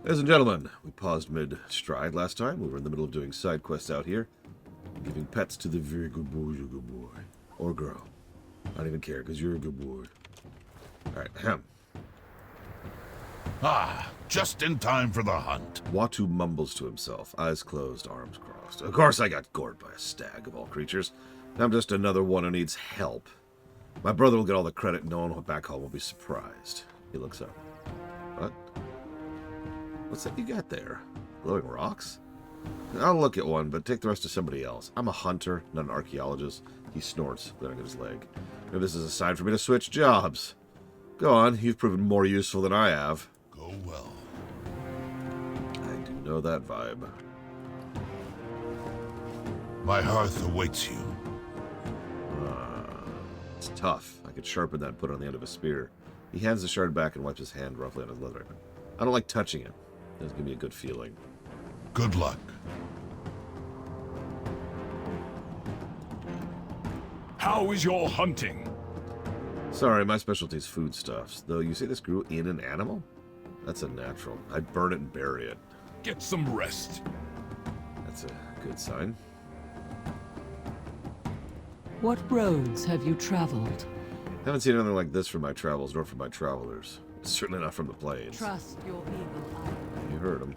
Ladies and gentlemen, we paused mid-stride last time. We were in the middle of doing side quests out here. Giving pets to the very good boy, you're a good boy. Or girl. I don't even care, because you're a good boy. Alright, ahem. Ah, just in time for the hunt. Watu mumbles to himself, eyes closed, arms crossed. Of course I got gored by a stag of all creatures. I'm just another one who needs help. My brother will get all the credit and no one back home will be surprised. He looks up. What? What's that you got there? Glowing rocks? I'll look at one, but take the rest to somebody else. I'm a hunter, not an archaeologist. He snorts, glaring at his leg. Maybe this is a sign for me to switch jobs. Go on, you've proven more useful than I have. Go well. I do know that vibe. My hearth awaits you. It's tough. I could sharpen that and put it on the end of a spear. He hands the shard back and wipes his hand roughly on his leather apron. I don't like touching it. It doesn't give me a good feeling. Good luck. How is your hunting? Sorry, my specialty's foodstuffs. Though you say this grew in an animal? That's a natural. I'd burn it and bury it. Get some rest. That's a good sign. What roads have you traveled? Haven't seen anything like this from my travels, nor from my travelers. Certainly not from the plains. Trust your eagle eye. You heard him.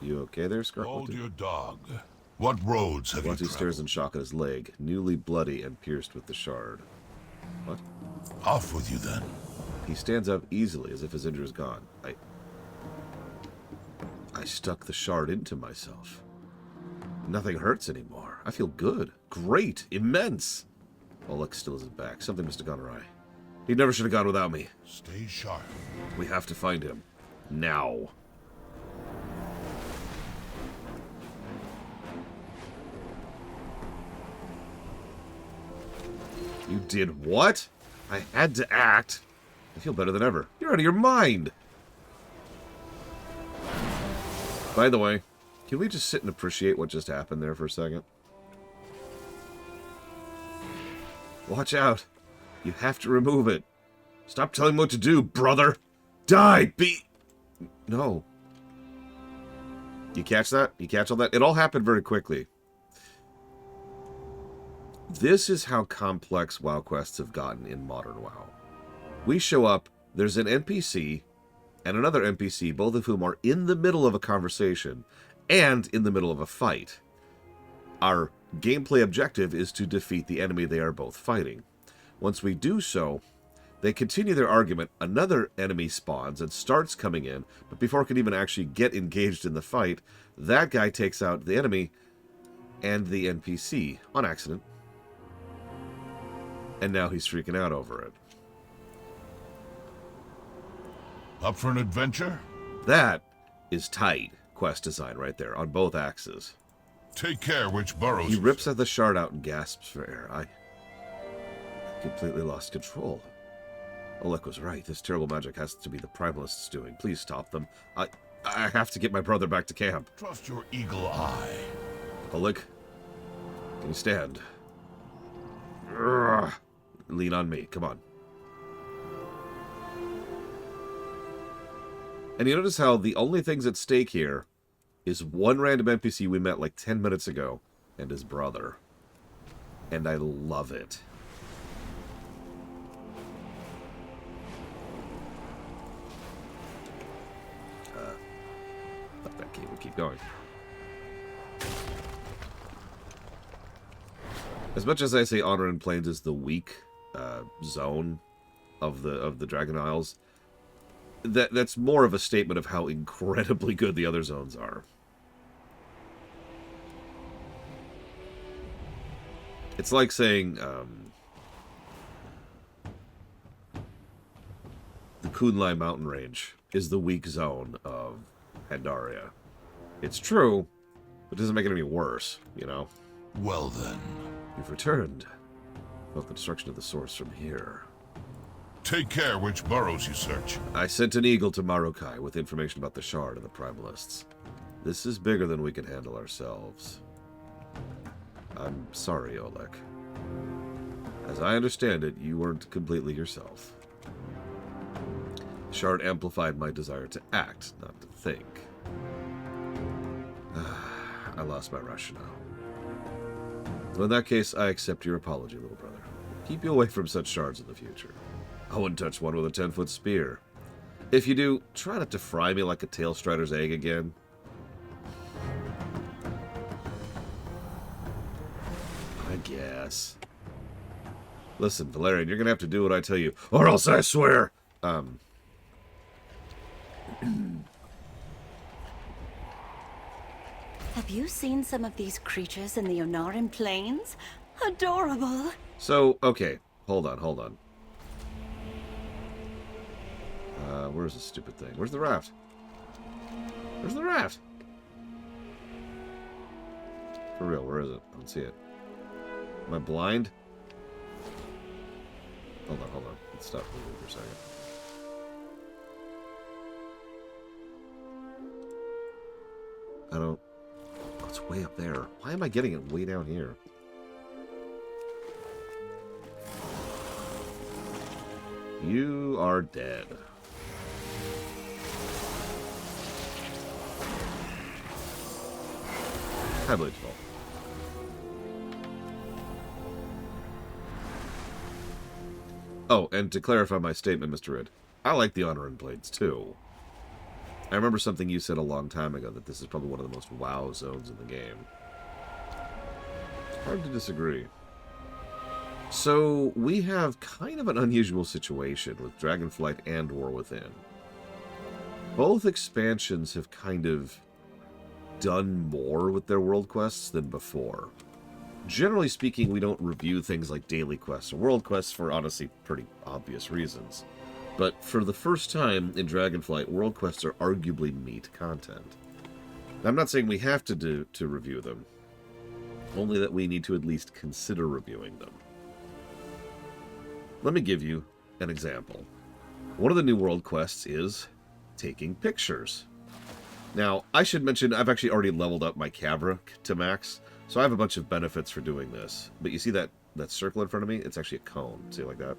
You okay there, Scarlet? Hold your dog. What roads have you Watu traveled? stares in shock at his leg, newly bloody and pierced with the shard. What? Off with you then. He stands up easily, as if his injury is gone. I stuck the shard into myself. Nothing hurts anymore. I feel good. Great. Immense. Oleg still isn't back. Something must have gone awry. He never should have gone without me. Stay sharp. We have to find him. Now. You did what? I had to act. I feel better than ever. You're out of your mind. By the way, can we just sit and appreciate what just happened there for a second? Watch out. You have to remove it. Stop telling me what to do, brother. Die, No. You catch that? You catch all that? It all happened very quickly. This is how complex WoW quests have gotten in modern WoW. We show up, there's an NPC and another NPC, both of whom are in the middle of a conversation and in the middle of a fight. Our gameplay objective is to defeat the enemy they are both fighting. Once we do so, they continue their argument, another enemy spawns and starts coming in, but before it can even actually get engaged in the fight, that guy takes out the enemy and the NPC on accident. And now he's freaking out over it. Up for an adventure? That is tight quest design right there, on both axes. Take care which burrows He you rips search. the shard out and gasps for air. I completely lost control. Oleg was right. This terrible magic has to be the Primalists doing. Please stop them. I have to get my brother back to camp. Trust your eagle eye. Oleg, can you stand? Urgh. Lean on me. Come on. And you notice how the only things at stake here is one random NPC we met like 10 minutes ago and his brother. And I love it. Thought that game would keep going. As much as I say Ohn'ahran Plains is the weak zone of the Dragon Isles, that's more of a statement of how incredibly good the other zones are. It's like saying the Kunlai mountain range is the weak zone of Pandaria. It's true, but it doesn't make it any worse, you know? Well then. You've returned. Felt the destruction of the source from here. Take care which burrows you search. I sent an eagle to Marukai with information about the shard and the Primalists. This is bigger than we can handle ourselves. I'm sorry, Oleg. As I understand it, you weren't completely yourself. Shard amplified my desire to act, not to think. I lost my rationale. Well, in that case, I accept your apology, little brother. Keep you away from such shards in the future. I wouldn't touch one with a 10-foot spear. If you do, try not to fry me like a tail strider's egg again. I guess. Listen, Valerian, you're gonna have to do what I tell you, or else I swear! Have you seen some of these creatures in the Ohn'ahran plains? Adorable. So, okay. Hold on. Where's the stupid thing? Where's the raft? Where's the raft? For real, where is it? I don't see it. Am I blind? Hold on. Let's stop moving for a second. I don't... Oh, it's way up there. Why am I getting it way down here? You are dead. Hi, Bleachfall. Oh, and to clarify my statement, Mr. Rid, I like the Ohn'ahran blades, too. I remember something you said a long time ago, that this is probably one of the most WoW zones in the game. It's hard to disagree. So, we have kind of an unusual situation with Dragonflight and War Within. Both expansions have kind of done more with their world quests than before. Generally speaking, we don't review things like daily quests or world quests for honestly pretty obvious reasons. But for the first time in Dragonflight, world quests are arguably meat content. Now, I'm not saying we have to review them, only that we need to at least consider reviewing them. Let me give you an example. One of the new world quests is taking pictures. Now, I should mention, I've actually already leveled up my camera to max, so I have a bunch of benefits for doing this. But you see that circle in front of me? It's actually a cone. See, like that?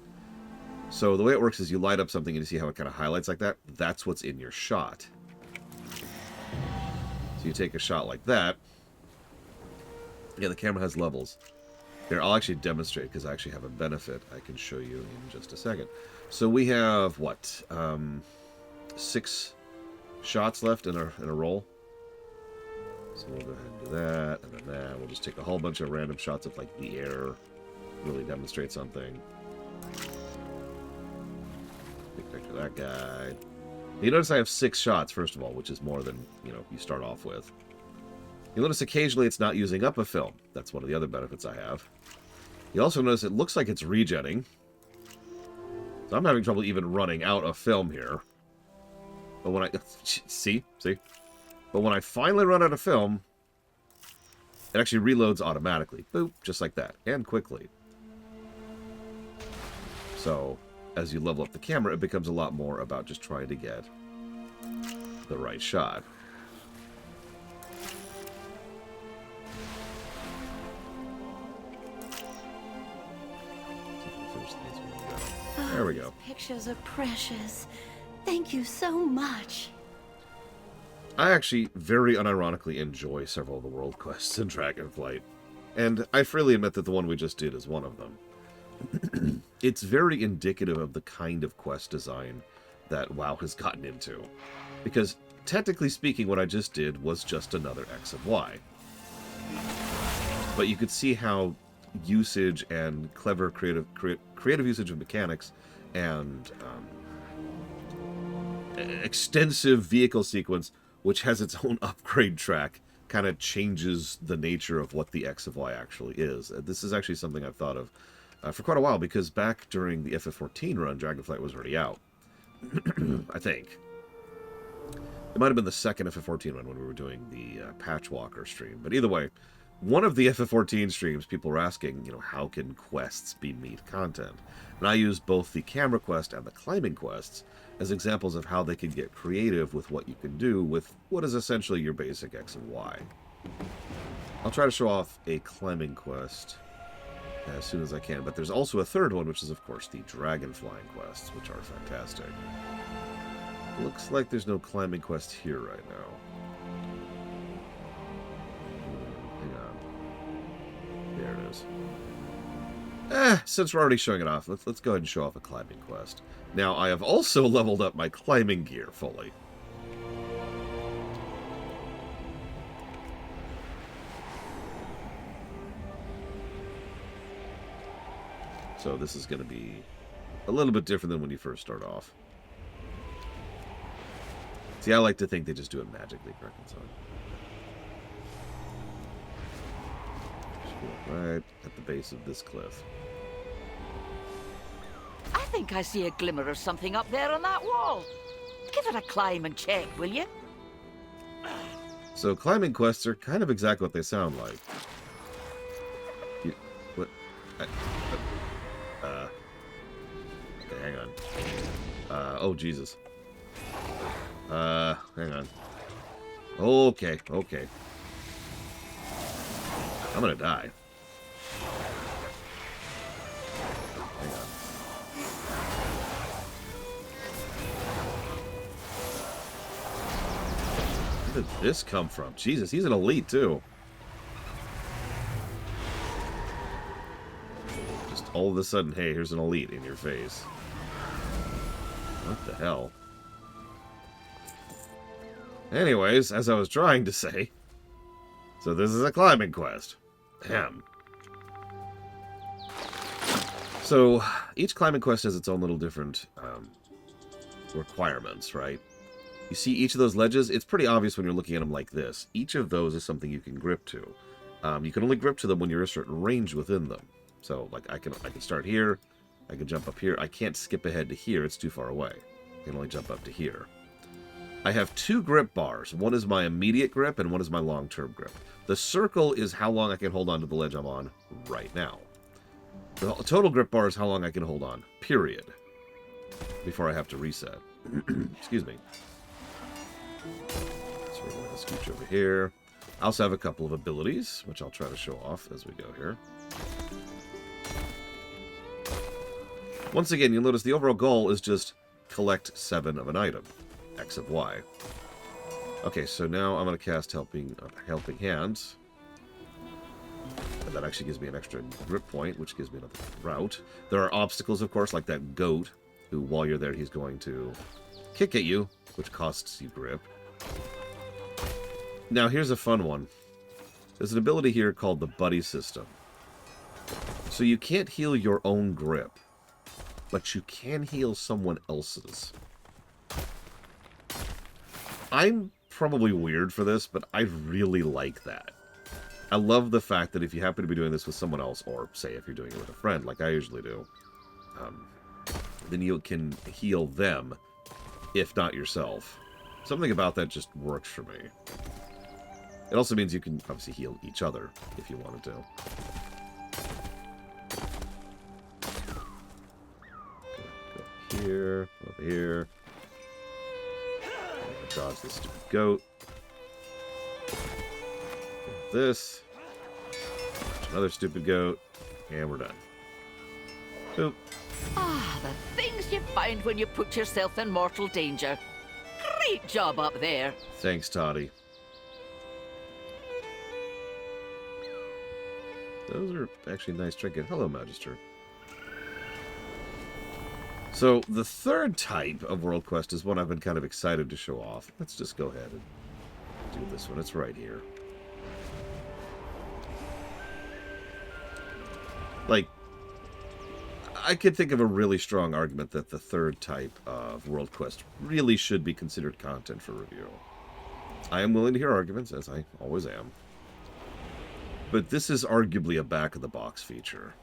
So the way it works is you light up something and you see how it kind of highlights like that? That's what's in your shot. So you take a shot like that. Yeah, the camera has levels. Here, I'll actually demonstrate because I actually have a benefit I can show you in just a second. So we have, what, 6 shots left in a roll. So we'll go ahead and do that, and then that. We'll just take a whole bunch of random shots of, like, the air. Really demonstrate something. Big picture of that guy. You notice I have 6 shots, first of all, which is more than, you start off with. You'll notice occasionally it's not using up a film. That's one of the other benefits I have. You also notice it looks like it's regenning. So I'm having trouble even running out of film here. But when I... See? But when I finally run out of film, it actually reloads automatically. Boop, just like that. And quickly. So, as you level up the camera, it becomes a lot more about just trying to get the right shot. There we go. These pictures are precious. Thank you so much. I actually very unironically enjoy several of the world quests in Dragonflight, and I freely admit that the one we just did is one of them. It's very indicative of the kind of quest design that WoW has gotten into, because technically speaking, what I just did was just another X of Y. But you could see how usage and clever creative usage of mechanics and extensive vehicle sequence, which has its own upgrade track, kind of changes the nature of what the X of Y actually is. This is actually something I've thought of for quite a while, because back during the FF14 run, Dragonflight was already out. I think. It might have been the second FF14 run when we were doing the Patchwalker stream. But either way, one of the FF14 streams, people were asking, how can quests be meat content? And I used both the camera quest and the climbing quests as examples of how they can get creative with what you can do with what is essentially your basic X and Y. I'll try to show off a climbing quest as soon as I can, but there's also a third one, which is, of course, the dragon flying quests, which are fantastic. Looks like there's no climbing quest here right now. Hang on. There it is. Since we're already showing it off, let's go ahead and show off a climbing quest. Now, I have also leveled up my climbing gear fully. So this is going to be a little bit different than when you first start off. See, I like to think they just do it magically, correct? Right at the base of this cliff. I think I see a glimmer of something up there on that wall. Give it a climb and check, will you? So climbing quests are kind of exactly what they sound like. What? Okay, hang on. Oh, Jesus. Hang on. Okay. I'm gonna die. Hang on. Where did this come from? Jesus, he's an elite, too. Just all of a sudden, hey, here's an elite in your face. What the hell? Anyways, as I was trying to say, so this is a climbing quest. Ahem. So, each climbing quest has its own little different requirements, right? You see each of those ledges? It's pretty obvious when you're looking at them like this. Each of those is something you can grip to. You can only grip to them when you're a certain range within them. So, like, I can start here. I can jump up here. I can't skip ahead to here. It's too far away. I can only jump up to here. I have 2 grip bars. One is my immediate grip, and one is my long-term grip. The circle is how long I can hold on to the ledge I'm on right now. The total grip bar is how long I can hold on, period, before I have to reset. Excuse me. So we're going to scooch over here. I also have a couple of abilities, which I'll try to show off as we go here. Once again, you'll notice the overall goal is just collect 7 of an item. X of Y. Okay, so now I'm going to cast Helping Hands. And that actually gives me an extra grip point, which gives me another route. There are obstacles, of course, like that goat, who, while you're there, he's going to kick at you, which costs you grip. Now, here's a fun one. There's an ability here called the Buddy System. So you can't heal your own grip, but you can heal someone else's. I'm probably weird for this, but I really like that. I love the fact that if you happen to be doing this with someone else, or say if you're doing it with a friend, like I usually do, then you can heal them, if not yourself. Something about that just works for me. It also means you can obviously heal each other, if you wanted to. Go here, over here. Dodge this stupid goat. This. Another stupid goat. And we're done. Boop. Ah, the things you find when you put yourself in mortal danger. Great job up there. Thanks, Toddy. Those are actually nice trinkets. Hello, Magister. So, the third type of World Quest is one I've been kind of excited to show off. Let's just go ahead and do this one. It's right here. Like, I could think of a really strong argument that the third type of World Quest really should be considered content for review. I am willing to hear arguments, as I always am. But this is arguably a back-of-the-box feature.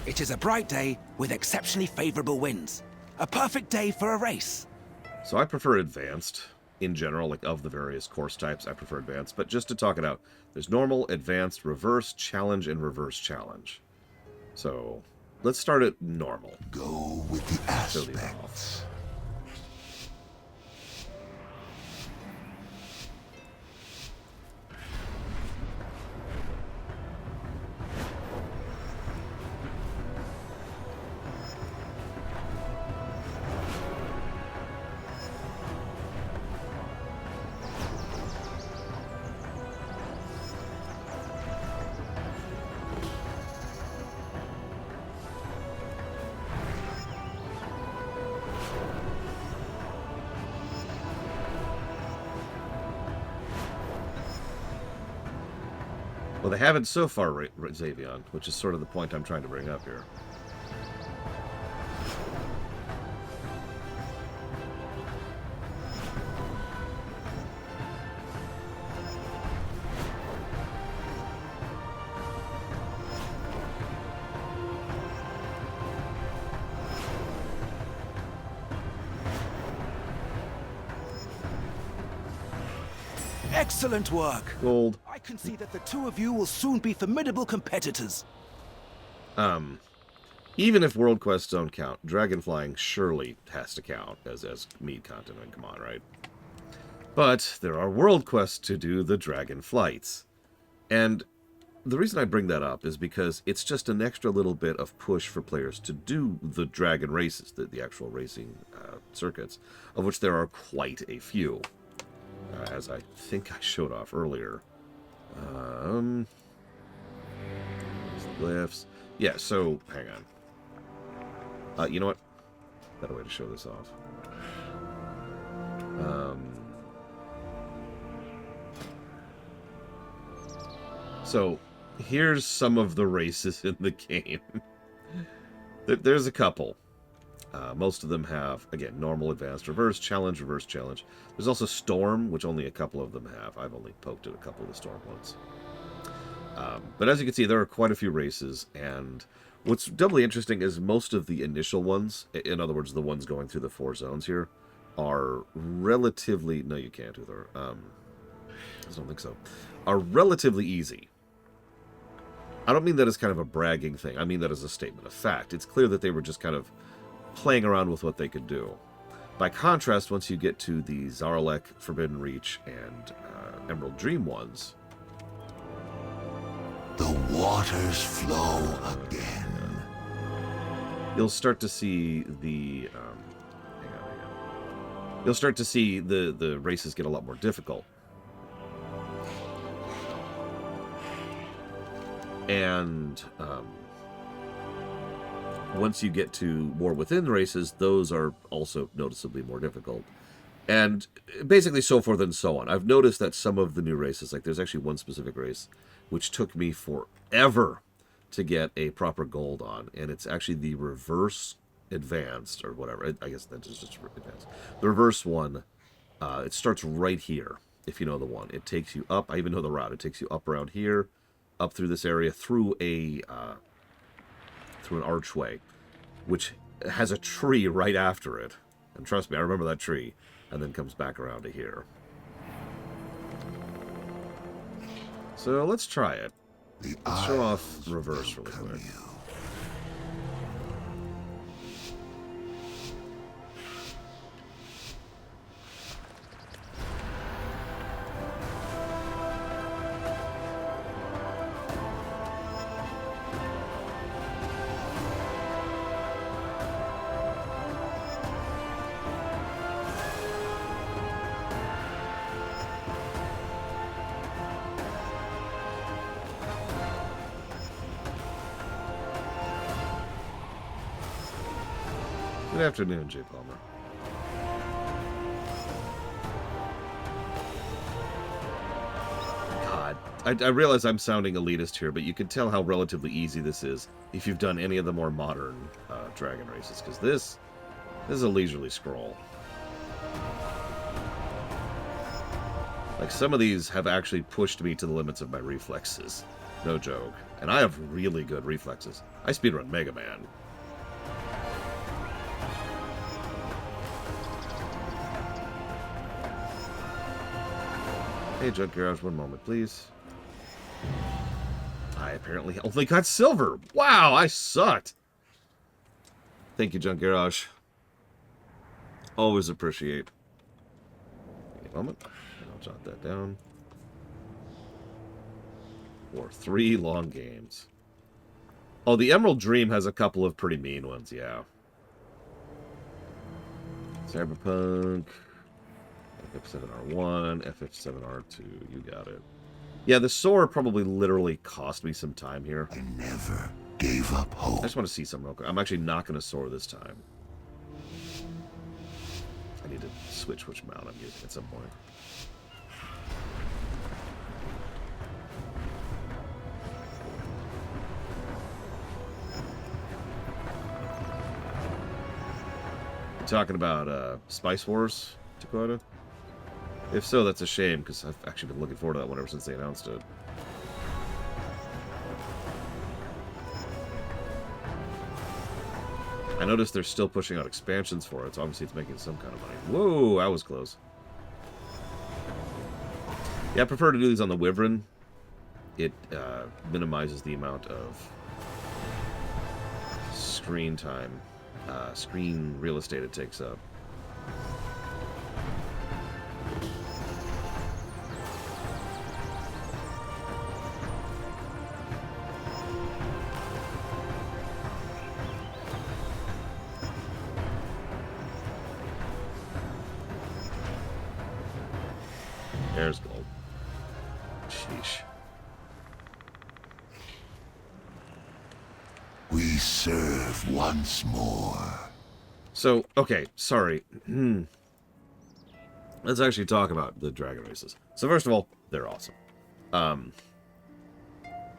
It is a bright day with exceptionally favorable winds. A perfect day for a race. So I prefer advanced in general, like of the various course types, I prefer advanced. But just to talk it out, there's normal, advanced, reverse, challenge, and reverse challenge. So let's start at normal. Go with the aspects. Well, they haven't so far, Xavion, which is sort of the point I'm trying to bring up here. Excellent work. Gold. I can see that the two of you will soon be formidable competitors. Even if world quests don't count, dragon flying surely has to count as meat content. I mean, come on, right? But there are world quests to do the dragon flights. And the reason I bring that up is because it's just an extra little bit of push for players to do the dragon races, the actual racing circuits, of which there are quite a few. As I think I showed off earlier. Glyphs. Yeah, so, hang on. You know what? Better way to show this off. So, here's some of the races in the game. There's a couple. Most of them have, again, normal, advanced, reverse challenge. There's also Storm, which only a couple of them have. I've only poked at a couple of the Storm ones. But as you can see, there are quite a few races, and what's doubly interesting is most of the initial ones, in other words, the ones going through the 4 zones here, are relatively... No, you can't, Uther. I don't think so. Are relatively easy. I don't mean that as kind of a bragging thing. I mean that as a statement of fact. It's clear that they were just kind of playing around with what they could do. By contrast, once you get to the Zaralek, Forbidden Reach, and Emerald Dream ones... The waters flow again. You'll start to see the... hang on. You'll start to see the races get a lot more difficult. And... once you get to more within races, those are also noticeably more difficult. And basically so forth and so on. I've noticed that some of the new races, like there's actually one specific race, which took me forever to get a proper gold on. And it's actually the reverse advanced, or whatever. I guess that is just advanced. The reverse one, it starts right here, if you know the one. It takes you up, I even know the route. It takes you up around here, up through this area, through an archway, which has a tree right after it. And trust me, I remember that tree. And then comes back around to here. So let's try it. Let's show off reverse really quick. Good afternoon, J. Palmer. God, I realize I'm sounding elitist here, but you can tell how relatively easy this is if you've done any of the more modern dragon races, because this is a leisurely scroll. Like, some of these have actually pushed me to the limits of my reflexes. No joke. And I have really good reflexes. I speedrun Mega Man. Hey, Junk Garage, one moment, please. I apparently only got silver. Wow, I sucked. Thank you, Junk Garage. Always appreciate. Give me a moment. I'll jot that down. For 3 long games. Oh, the Emerald Dream has a couple of pretty mean ones, yeah. Cyberpunk. FF7R1, FF7R2, you got it. Yeah, the soar probably literally cost me some time here. I never gave up hope. I just want to see something real quick. I'm actually not going to soar this time. I need to switch which mount I'm using at some point. talking about Spice Wars, Dakota? If so, that's a shame, because I've actually been looking forward to that one ever since they announced it. I noticed they're still pushing out expansions for it, so obviously it's making some kind of money. Whoa, I was close. Yeah, I prefer to do these on the Wyvern. It minimizes the amount of screen time, screen real estate it takes up. There's gold. Sheesh. We serve once more. So, okay, sorry. Let's actually talk about the dragon races. So first of all, they're awesome.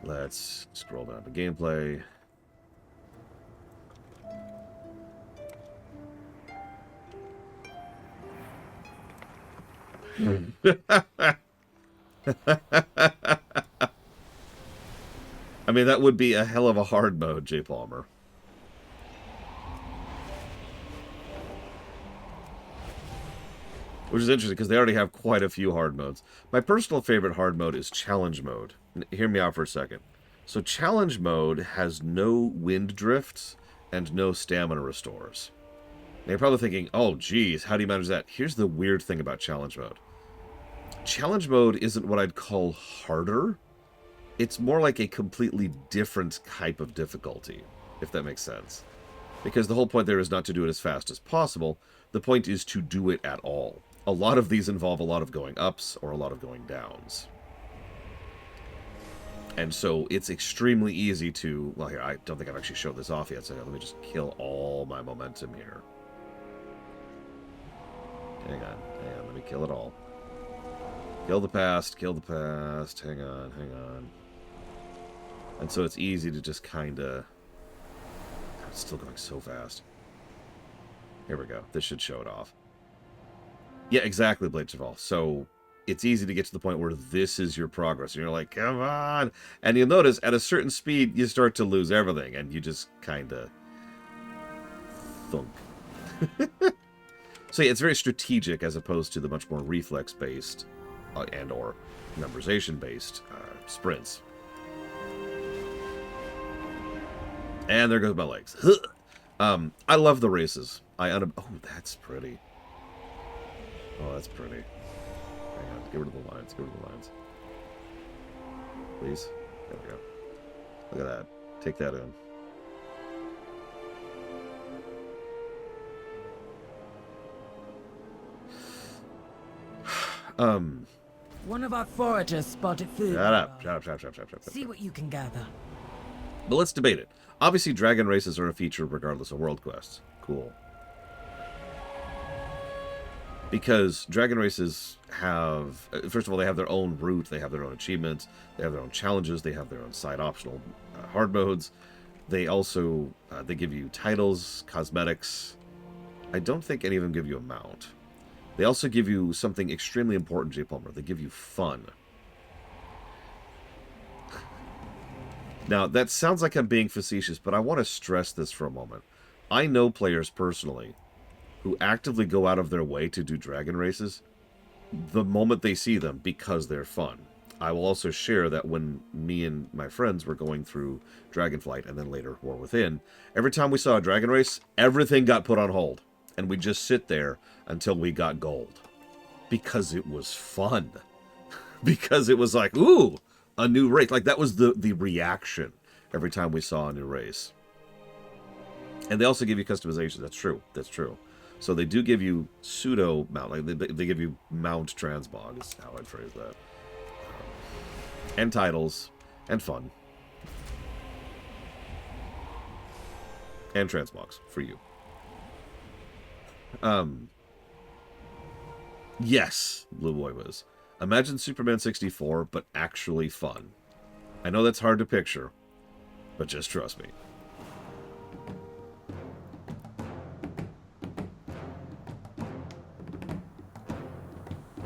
Let's scroll down to gameplay. I mean, that would be a hell of a hard mode, J. Palmer. Which is interesting, because they already have quite a few hard modes. My personal favorite hard mode is Challenge Mode. Hear me out for a second. So Challenge Mode has no wind drifts and no stamina restores. Now you're probably thinking, oh, geez, how do you manage that? Here's the weird thing about Challenge Mode. Challenge Mode isn't what I'd call harder. It's more like a completely different type of difficulty, if that makes sense. Because the whole point there is not to do it as fast as possible. The point is to do it at all. A lot of these involve a lot of going ups or a lot of going downs. And so it's extremely easy to... Well, here, I don't think I've actually showed this off yet, so let me just kill all my momentum here. Hang on, let me kill it all. Kill the past, hang on. And so it's easy to just kind of... It's still going so fast. Here we go. This should show it off. Yeah, exactly, Blade Chaval. So it's easy to get to the point where this is your progress. And you're like, come on! And you'll notice at a certain speed, you start to lose everything. And you just kind of... thunk. So yeah, it's very strategic as opposed to the much more reflex-based and or memorization-based sprints. And there goes my legs. I love the races. Oh, that's pretty. Oh, that's pretty. Hang on. Get rid of the lines. Get rid of the lines. Please. There we go. Look at that. Take that in. One of our foragers spotted food. Shut up. See what you can gather. But let's debate it. Obviously, dragon races are a feature regardless of world quests. Cool. Because dragon races have... First of all, they have their own route. They have their own achievements. They have their own challenges. They have their own side optional hard modes. They also... they give you titles, cosmetics. I don't think any of them give you a mount. They also give you something extremely important, J. Palmer. They give you fun. Now, that sounds like I'm being facetious, but I want to stress this for a moment. I know players personally who actively go out of their way to do dragon races the moment they see them because they're fun. I will also share that when me and my friends were going through Dragonflight and then later War Within, every time we saw a dragon race, everything got put on hold. And we'd just sit there until we got gold. Because it was fun. Because it was like, ooh, a new race. Like, that was the reaction every time we saw a new race. And they also give you customization. That's true. That's true. So they do give you pseudo mount. Like, they give you mount transmog is how I'd phrase that. And titles. And fun. And transmogs for you. Yes, Blue Boy was. Imagine Superman 64, but actually fun. I know that's hard to picture, but just trust me.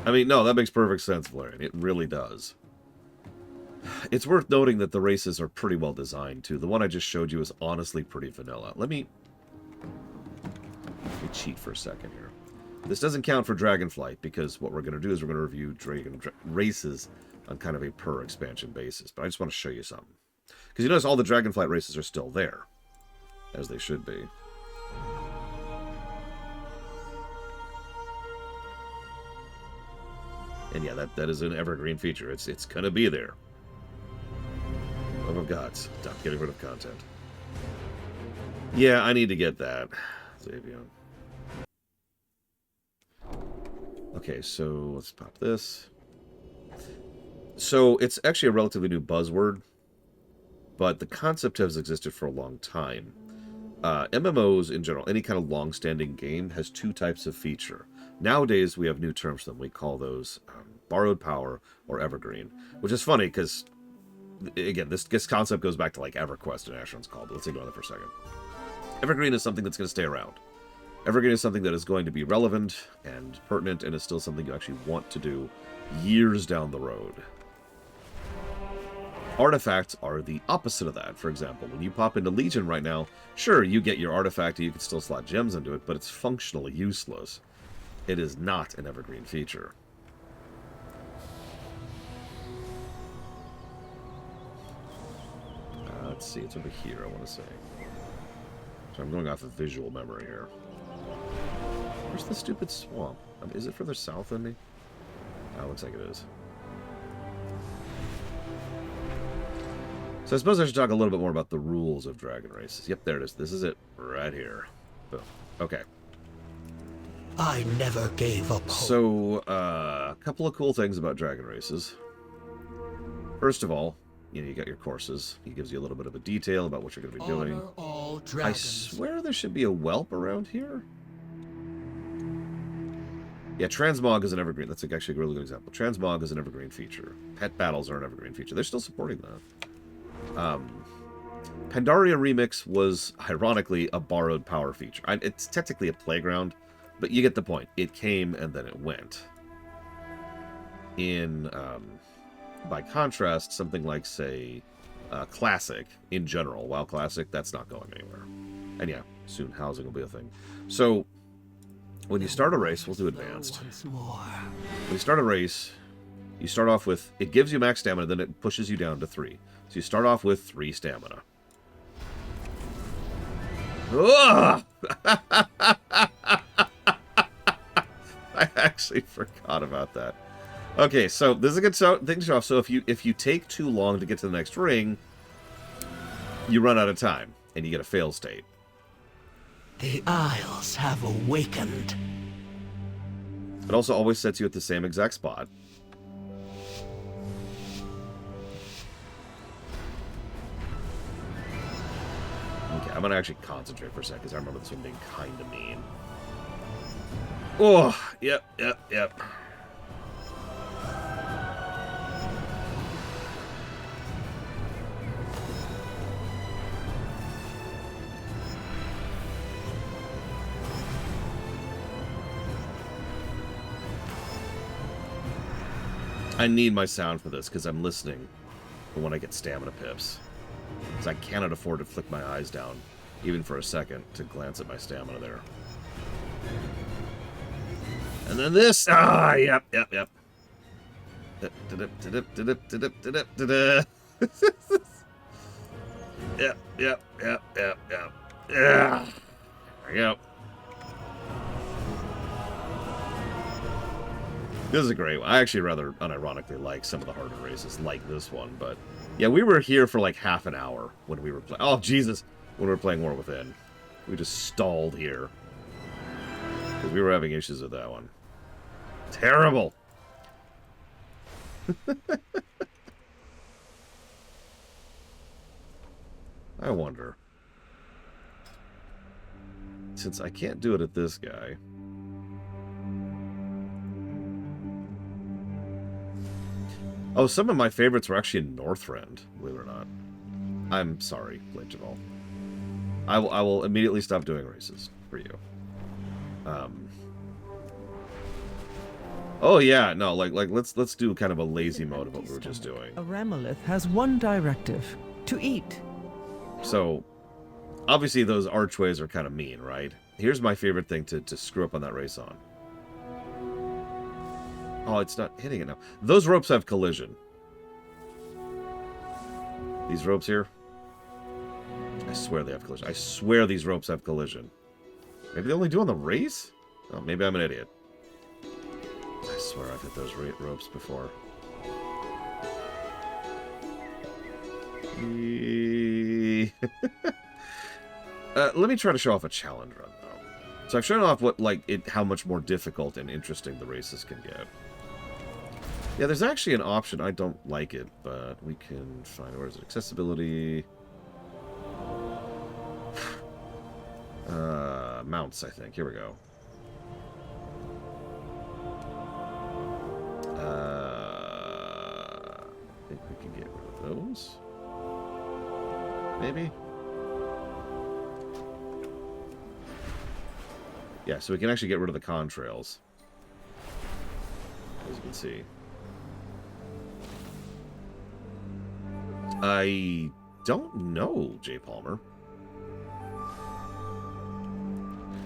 I mean, no, that makes perfect sense, Valerian. It really does. It's worth noting that the races are pretty well designed, too. The one I just showed you is honestly pretty vanilla. Let me cheat for a second here. This doesn't count for Dragonflight, because what we're going to do is we're going to review Dragon races on kind of a per-expansion basis. But I just want to show you something. Because you notice all the Dragonflight races are still there, as they should be. And yeah, that is an evergreen feature. It's going to be there. Love of gods. Stop getting rid of content. Yeah, I need to get that. Xavier. Okay, so let's pop this. So it's actually a relatively new buzzword, but the concept has existed for a long time. MMOs in general, any kind of long-standing game, has two types of feature. Nowadays, we have new terms for them. We call those borrowed power or evergreen, which is funny because, again, this concept goes back to like EverQuest and Asheron's Call, but let's ignore that for a second. Evergreen is something that's going to stay around. Evergreen is something that is going to be relevant and pertinent and is still something you actually want to do years down the road. Artifacts are the opposite of that. For example, when you pop into Legion right now, sure, you get your artifact and you can still slot gems into it, but it's functionally useless. It is not an evergreen feature. Let's see, it's over here, I want to say. So I'm going off of visual memory here. Where's the stupid swamp? Is it further south than me? Oh, looks like it is. So I suppose I should talk a little bit more about the rules of Dragon Races. Yep, there it is. This is it, right here. Boom. Okay. I never gave up hope. So, a couple of cool things about Dragon Races. First of all, you got your courses. He gives you a little bit of a detail about what you're going to be doing. Honor all I dragons. swear there should be a whelp around here. Yeah, Transmog is an evergreen. That's actually a really good example. Transmog is an evergreen feature. Pet battles are an evergreen feature. They're still supporting that. Pandaria Remix was, ironically, a borrowed power feature. It's technically a playground, but you get the point. It came and then it went. By contrast, something like, say, Classic, in general, WoW Classic, that's not going anywhere. And yeah, soon housing will be a thing. So, when you start a race, we'll do advanced. Once more. When you start a race, you start off with, it gives you max stamina, then it pushes you down to 3. So you start off with 3 stamina. Ugh! I actually forgot about that. Okay, so this is a good thing to show off. So if you take too long to get to the next ring, you run out of time, and you get a fail state. The Isles have awakened. It also always sets you at the same exact spot. Okay, I'm gonna actually concentrate for a second, because I remember this one being kind of mean. Oh, yep. I need my sound for this, because I'm listening for when I get stamina pips. Because I cannot afford to flick my eyes down, even for a second, to glance at my stamina there. And then this! Ah, yep. Yep. Yeah. Yep. This is a great one. I actually rather unironically like some of the harder races, like this one. But yeah, we were here for like half an hour when we were playing. Oh, Jesus. When we were playing War Within. We just stalled here. Because we were having issues with that one. Terrible. I wonder. Since I can't do it at this guy. Oh, some of my favorites were actually in Northrend, believe it or not. I'm sorry, Blade Jamal. I will immediately stop doing races for you. Oh yeah, no, like let's do kind of a lazy mode of what we were just doing. A Ramolith has one directive: to eat. So, obviously those archways are kind of mean, right? Here's my favorite thing to screw up on that race on. Oh, it's not hitting it now. Those ropes have collision. These ropes here, I swear they have collision. I swear these ropes have collision. Maybe they only do on the race? Oh, maybe I'm an idiot. I swear I've hit those ropes before. Let me try to show off a challenge run, though. So I've shown off what, how much more difficult and interesting the races can get. Yeah, there's actually an option. I don't like it, but we can find... Where is it? Accessibility... mounts, I think. Here we go. I think we can get rid of those. Maybe? Yeah, so we can actually get rid of the contrails. As you can see. I don't know, J. Palmer.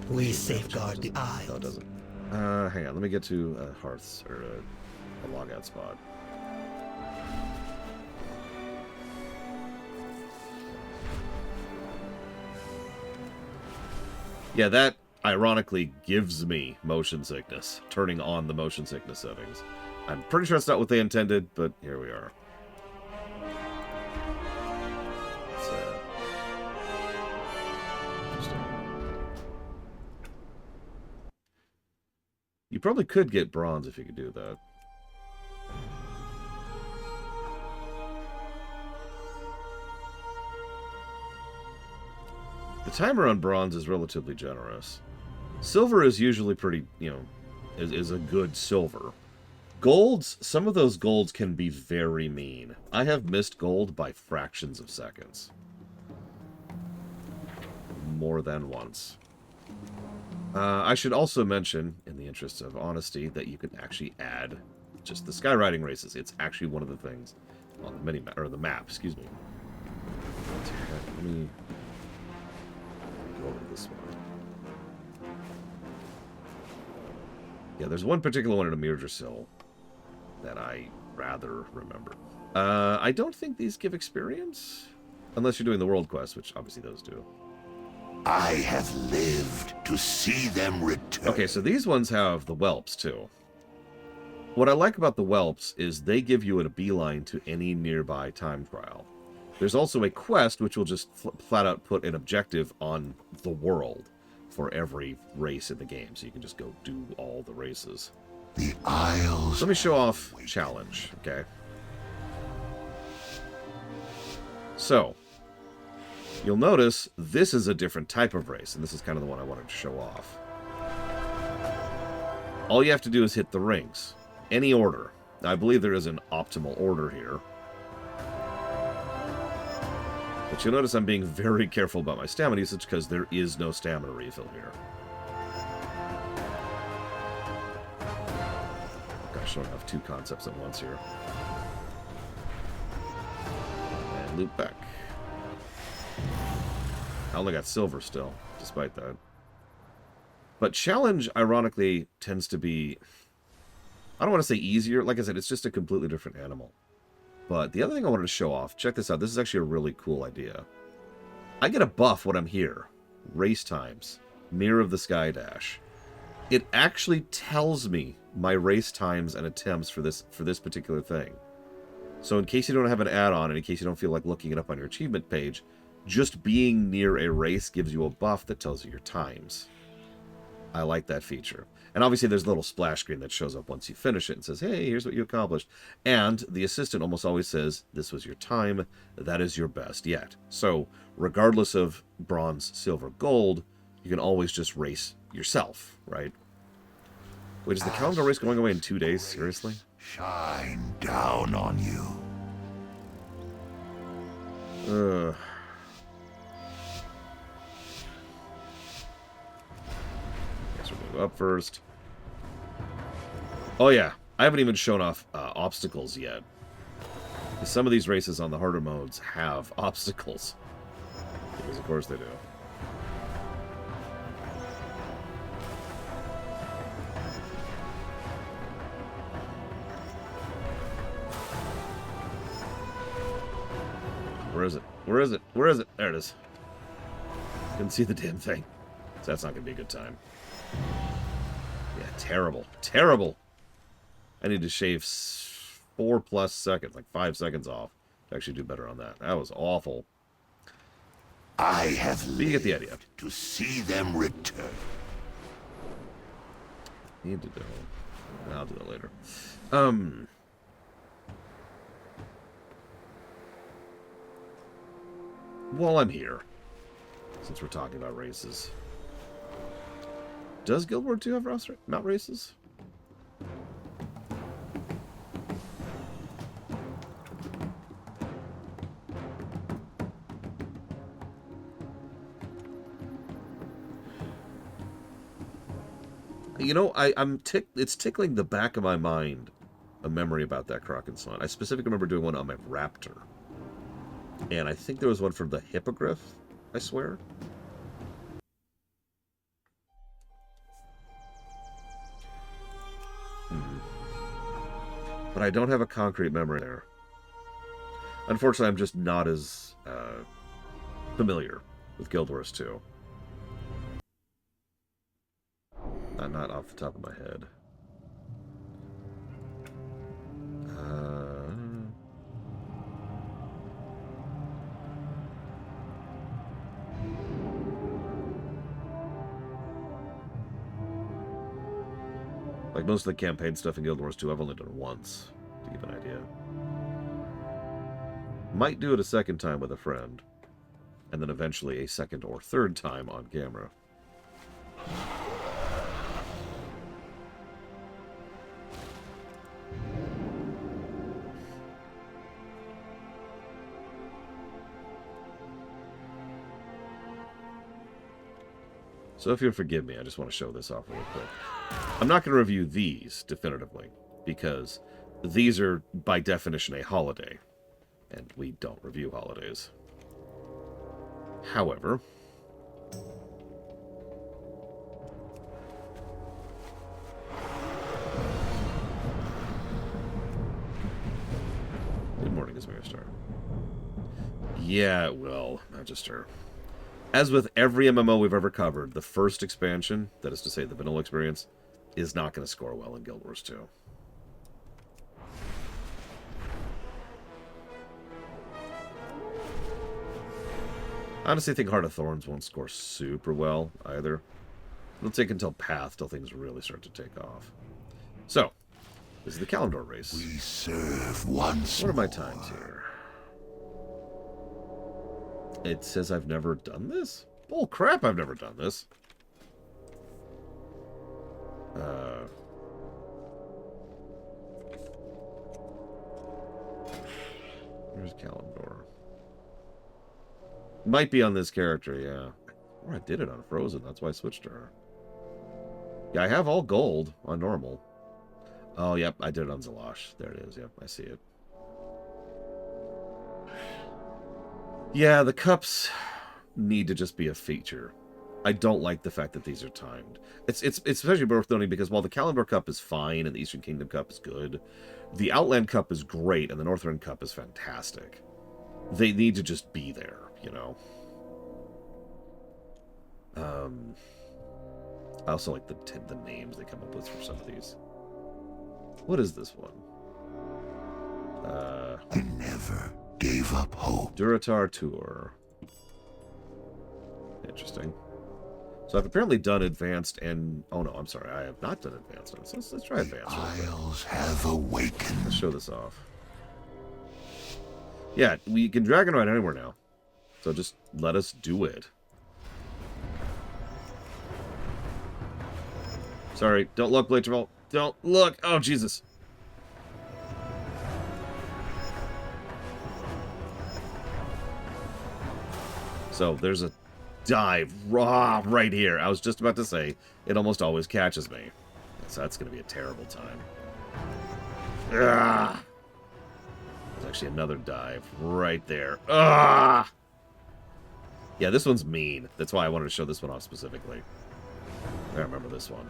We safeguard the No, Isles. it doesn't. Hang on, let me get to Hearths, or a logout spot. Yeah, that ironically gives me motion sickness, turning on the motion sickness settings. I'm pretty sure that's not what they intended, but here we are. You probably could get bronze if you could do that. The timer on bronze is relatively generous. Silver is usually pretty, is a good silver. Golds, some of those golds can be very mean. I have missed gold by fractions of seconds. More than once. I should also mention, in the interest of honesty, that you can actually add just the skywriting races. It's actually one of the things on the mini-map, or the map, excuse me. Let me go over to this one. Yeah, there's one particular one in Amirdrasil that I rather remember. I don't think these give experience, unless you're doing the world quest, which obviously those do. I have lived to see them return. Okay, so these ones have the whelps, too. What I like about the whelps is they give you a beeline to any nearby time trial. There's also a quest which will just flat out put an objective on the world for every race in the game, so you can just go do all the races. The Isles. Let me show off challenge, okay? So, you'll notice this is a different type of race, and this is kind of the one I wanted to show off. All you have to do is hit the rings. Any order. Now, I believe there is an optimal order here. But you'll notice I'm being very careful about my stamina usage because there is no stamina refill here. Gosh, I don't have two concepts at once here. And loop back. I only got silver still, despite that. But challenge, ironically, tends to be... I don't want to say easier. Like I said, it's just a completely different animal. But the other thing I wanted to show off, check this out. This is actually a really cool idea. I get a buff when I'm here. Race times. Mirror of the Sky Dash. It actually tells me my race times and attempts for this particular thing. So in case you don't have an add-on, and in case you don't feel like looking it up on your achievement page, just being near a race gives you a buff that tells you your times. I like that feature. And obviously there's a little splash screen that shows up once you finish it and says, hey, here's what you accomplished. And the assistant almost always says, this was your time, that is your best yet. So regardless of bronze, silver, gold, you can always just race yourself, right? Wait, is the calendar race going away in 2 days? Seriously? Shine down on you. Guess we'll move up first. Oh yeah, I haven't even shown off obstacles yet. Some of these races on the harder modes have obstacles. Because of course they do. Where is it? Where is it? Where is it? There it is. Couldn't see the damn thing. So that's not going to be a good time. Yeah, terrible. Terrible! I need to shave 4+ seconds, like 5 seconds off, to actually do better on that. That was awful. I have But you get the idea. to see them return. Need to do. I'll do that later. While I'm here, since we're talking about races, does Guild Wars 2 have mount races? You know, it's tickling the back of my mind a memory about that Kraken-Son. I specifically remember doing one on my Raptor. And I think there was one for the Hippogriff, I swear. But I don't have a concrete memory there. Unfortunately, I'm just not as familiar with Guild Wars 2. Not off the top of my head. Like most of the campaign stuff in Guild Wars 2, I've only done it once, to give an idea. Might do it a second time with a friend, and then eventually a second or third time on camera. So if you'll forgive me, I just want to show this off real quick. I'm not going to review these definitively, because these are, by definition, a holiday. And we don't review holidays. However, good morning, Ismail. Yeah, well, Magister. As with every MMO we've ever covered, the first expansion, that is to say the vanilla experience, is not going to score well in Guild Wars 2. I honestly think Heart of Thorns won't score super well either. It'll take until Path till things really start to take off. So, this is the Kalimdor race. We serve once What are my more. times here? It says I've never done this? Oh crap, I've never done this. Where's Kalimdor? Might be on this character, yeah. Or I did it on Frozen, that's why I switched to her. Yeah, I have all gold on normal. Oh, yep, I did it on Zalash. There it is, yep, I see it. Yeah, the cups need to just be a feature. I don't like the fact that these are timed. It's especially worth noting because while the Kalimdor Cup is fine and the Eastern Kingdom Cup is good, the Outland Cup is great and the Northrend Cup is fantastic. They need to just be there, you know? I also like the names they come up with for some of these. What is this one? I never gave up hope. Duratar Tour. Interesting. So I've apparently done advanced and... Oh no, I'm sorry. I have not done advanced. Let's try advanced. Isles have awakened. Let's show this off. Yeah, we can Dragon Ride anywhere now. So just let us do it. Sorry, don't look, Blade Travel. Don't look. Oh, Jesus. So there's a dive right here. I was just about to say, it almost always catches me. So that's going to be a terrible time. Ah! There's actually another dive right there. Ah! Yeah, this one's mean. That's why I wanted to show this one off specifically. I remember this one.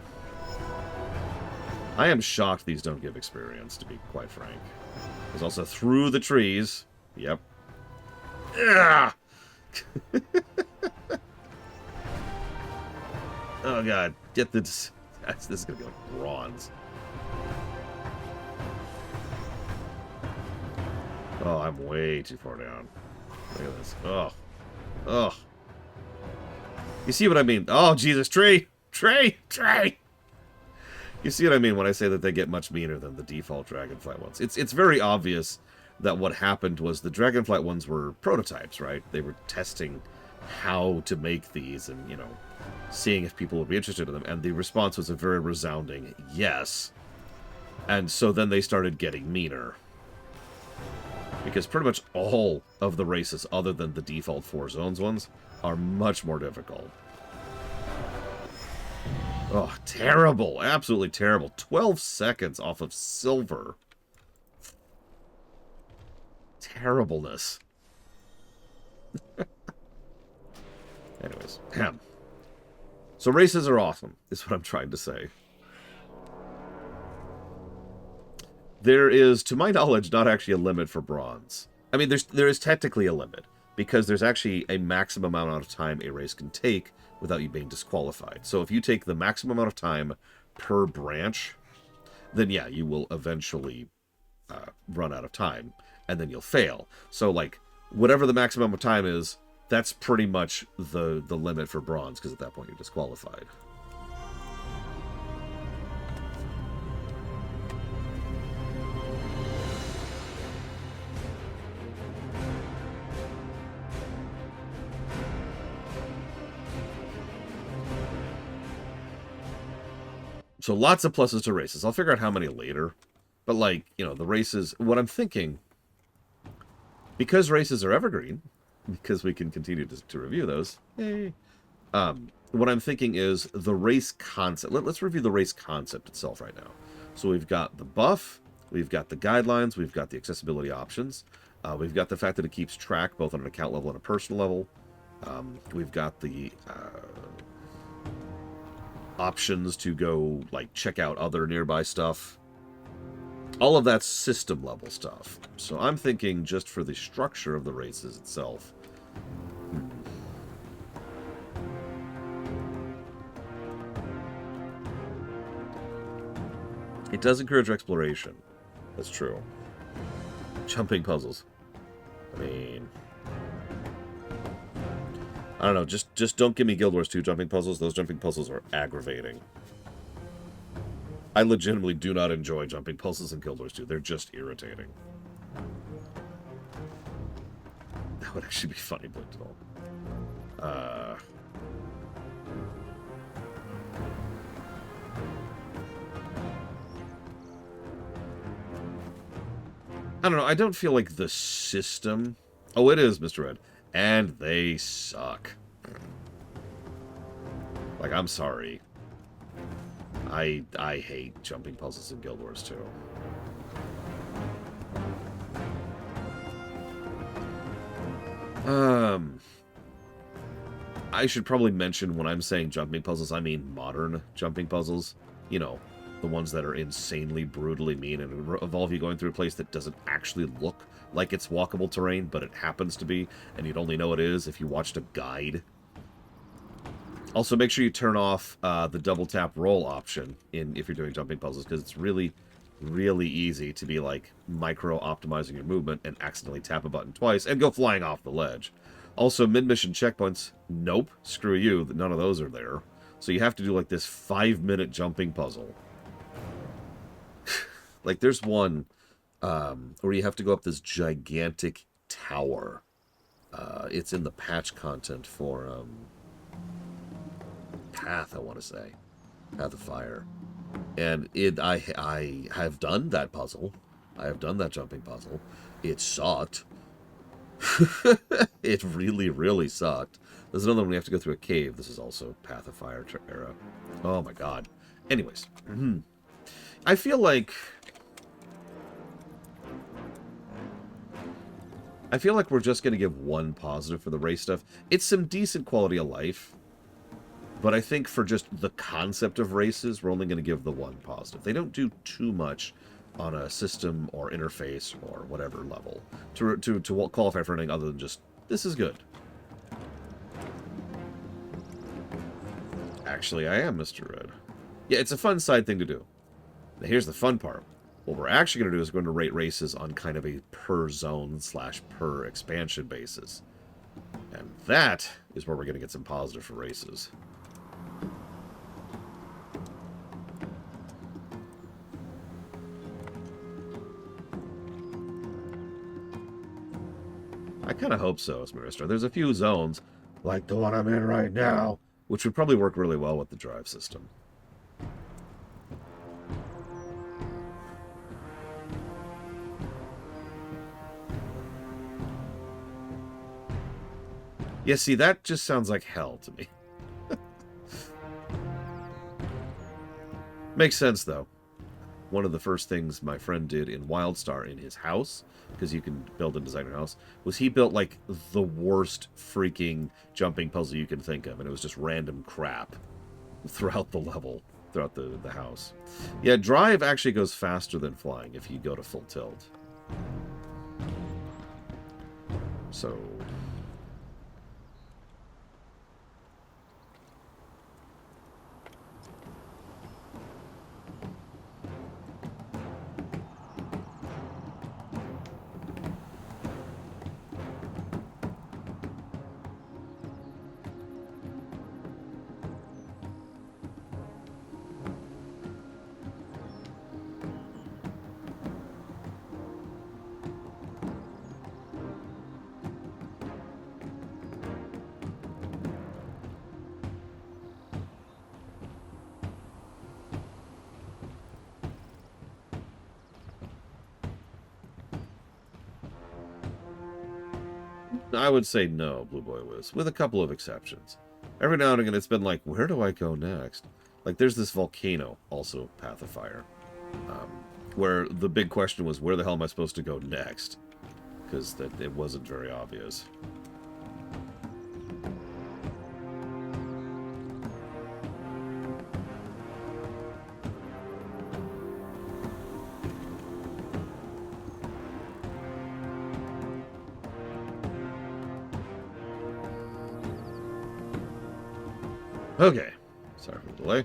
I am shocked these don't give experience, to be quite frank. There's also through the trees. Yep. Ah! Oh god, get this. This is gonna be like bronze. Oh, I'm way too far down. Look at this. Oh. Oh. You see what I mean? Oh, Jesus. Tree! Tree! Tree! You see what I mean when I say that they get much meaner than the default Dragonflight ones. It's very obvious that what happened was the Dragonflight ones were prototypes, right? They were testing how to make these and, you know, seeing if people would be interested in them. And the response was a very resounding yes. And so then they started getting meaner. Because pretty much all of the races, other than the default 4 zones ones, are much more difficult. Oh, terrible. Absolutely terrible. 12 seconds off of silver. Terribleness. Anyways. So races are awesome, is what I'm trying to say. There is, to my knowledge, not actually a limit for bronze. I mean, there is technically a limit, because there's actually a maximum amount of time a race can take without you being disqualified. So if you take the maximum amount of time per branch, then yeah, you will eventually run out of time, and then you'll fail. So, like, whatever the maximum amount of time is, that's pretty much the limit for bronze, because at that point you're disqualified. So lots of pluses to races. I'll figure out how many later. But, like, you know, the races... What I'm thinking... Because races are evergreen, because we can continue to review those, yay. What I'm thinking is the race concept. Let's review the race concept itself right now. So we've got the buff, we've got the guidelines, we've got the accessibility options, we've got the fact that it keeps track both on an account level and a personal level. We've got the options to go, like, check out other nearby stuff. All of that's system level stuff. So I'm thinking just for the structure of the races itself. It does encourage exploration. That's true. Jumping puzzles. I mean... I don't know, just don't give me Guild Wars 2 jumping puzzles. Those jumping puzzles are aggravating. I legitimately do not enjoy jumping puzzles in Guild Wars 2. They're just irritating. That would actually be funny, but I don't know, I don't feel like the system... Oh, it is, Mr. Red. And they suck. Like, I'm sorry. I hate jumping puzzles in Guild Wars 2. I should probably mention when I'm saying jumping puzzles, I mean modern jumping puzzles. You know, the ones that are insanely, brutally mean and involve you going through a place that doesn't actually look like it's walkable terrain, but it happens to be, and you'd only know it is if you watched a guide. Also, make sure you turn off the double tap roll option if you're doing jumping puzzles, because it's really, really easy to be, like, micro-optimizing your movement and accidentally tap a button twice and go flying off the ledge. Also, mid-mission checkpoints, nope, screw you, none of those are there. So you have to do, like, this 5-minute jumping puzzle. Like, there's one where you have to go up this gigantic tower. It's in the patch content for Path, I want to say. Path of Fire. And I have done that puzzle. I have done that jumping puzzle. It sucked. It really, really sucked. There's another one we have to go through a cave. This is also Path of Fire era. Oh my god. Anyways. I feel like I feel like we're just going to give one positive for the race stuff. It's some decent quality of life. But I think for just the concept of races, we're only going to give the one positive. They don't do too much on a system or interface or whatever level to qualify for anything other than just, this is good. Actually, I am Mr. Red. Yeah, it's a fun side thing to do. Now, here's the fun part. What we're actually going to do is we're going to rate races on kind of a per zone / per expansion basis. And that is where we're going to get some positive for races. I kind of hope so, Esmerista. There's a few zones, like the one I'm in right now, which would probably work really well with the drive system. Yeah, see, that just sounds like hell to me. Makes sense, though. One of the first things my friend did in WildStar in his house, because you can build and design your house, was he built, like, the worst freaking jumping puzzle you can think of, and it was just random crap throughout the level, throughout the house. Yeah, drive actually goes faster than flying if you go to full tilt. So... I would say no, Blue Boy Wiz, with a couple of exceptions. Every now and again it's been like, where do I go next? Like, there's this volcano, also Path of Fire, where the big question was, where the hell am I supposed to go next? Because it wasn't very obvious. Okay. Sorry for the delay.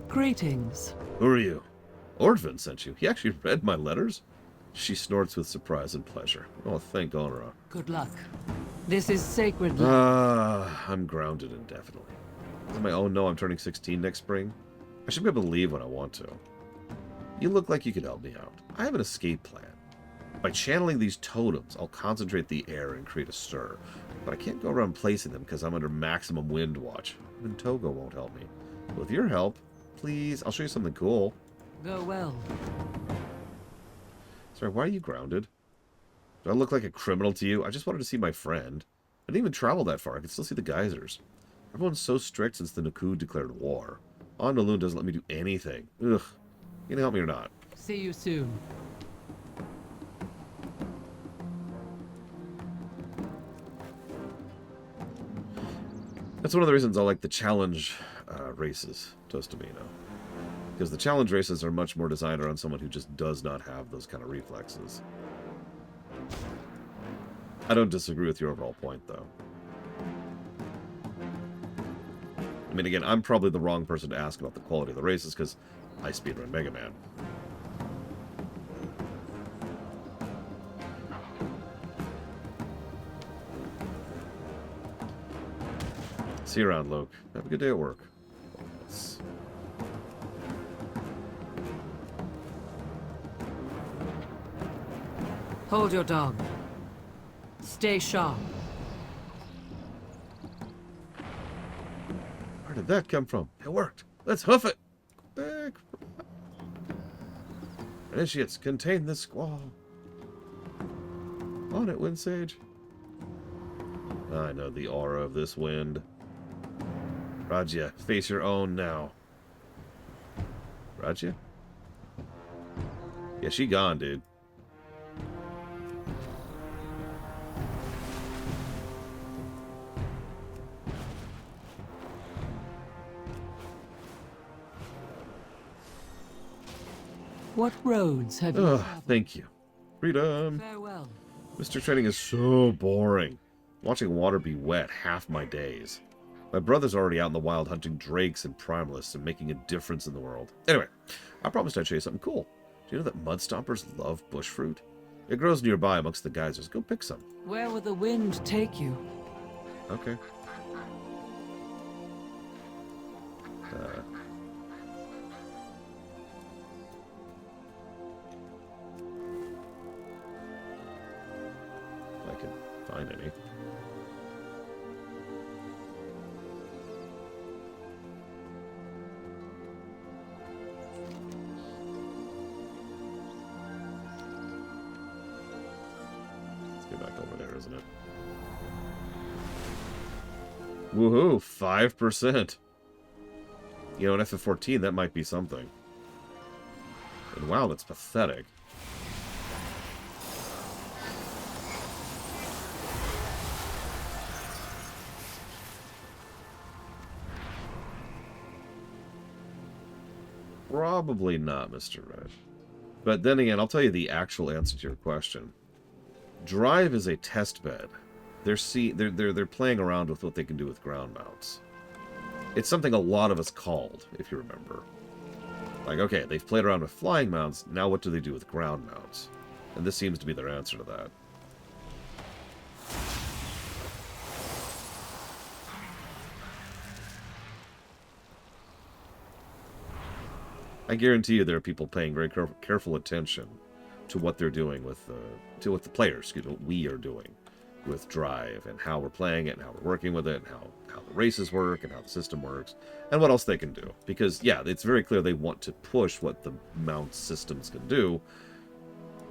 Greetings. Who are you? Ordvin sent you. He actually read my letters? She snorts with surprise and pleasure. Oh, thank Ohn'ahran. Good luck. This is sacred. I'm grounded indefinitely. Does my own know I'm turning 16 next spring? I should be able to leave when I want to. You look like you could help me out. I have an escape plan. By channeling these totems, I'll concentrate the air and create a stir. But I can't go around placing them because I'm under maximum wind watch. Even Togo won't help me. With your help, please, I'll show you something cool. Go well. Sorry, why are you grounded? Do I look like a criminal to you? I just wanted to see my friend. I didn't even travel that far. I can still see the geysers. Everyone's so strict since the Nukud declared war. Ohn'ahran doesn't let me do anything. Ugh. You gonna help me or not? See you soon. That's one of the reasons I like the challenge races, Tostamino. Because the challenge races are much more designed around someone who just does not have those kind of reflexes. I don't disagree with your overall point, though. I mean, again, I'm probably the wrong person to ask about the quality of the races, because I speedrun Mega Man. See you around, Luke. Have a good day at work. Let's... Hold your dog. Stay sharp. Where did that come from? It worked. Let's hoof it. Back. Initiates, contain this squall. On it, Wind Sage. I know the aura of this wind. Raja, face your own now. Raja? Yeah, she gone, dude. What roads have you Ugh, traveled? thank you. Freedom. Farewell. Mr. Training is so boring. Watching water be wet half my days. My brother's already out in the wild hunting drakes and primalists and making a difference in the world. Anyway, I promised I'd show you something cool. Do you know that mudstompers love bush fruit? It grows nearby amongst the geysers. Go pick some. Where will the wind take you? Okay. If I can find any. Let's get back over there, isn't it? Woohoo, 5%. You know, an FF14, that might be something. And wow, that's pathetic. Probably not, Mr. Red. But then again, I'll tell you the actual answer to your question. Drive is a test bed. They're playing around with what they can do with ground mounts. It's something a lot of us called, if you remember. Like, okay, they've played around with flying mounts, now what do they do with ground mounts? And this seems to be their answer to that. I guarantee you there are people paying very careful attention to what they're doing with, to what the players, excuse me, what we are doing with Drive, and how we're playing it, and how we're working with it, and how the races work, and how the system works, and what else they can do. Because, yeah, it's very clear they want to push what the mount systems can do,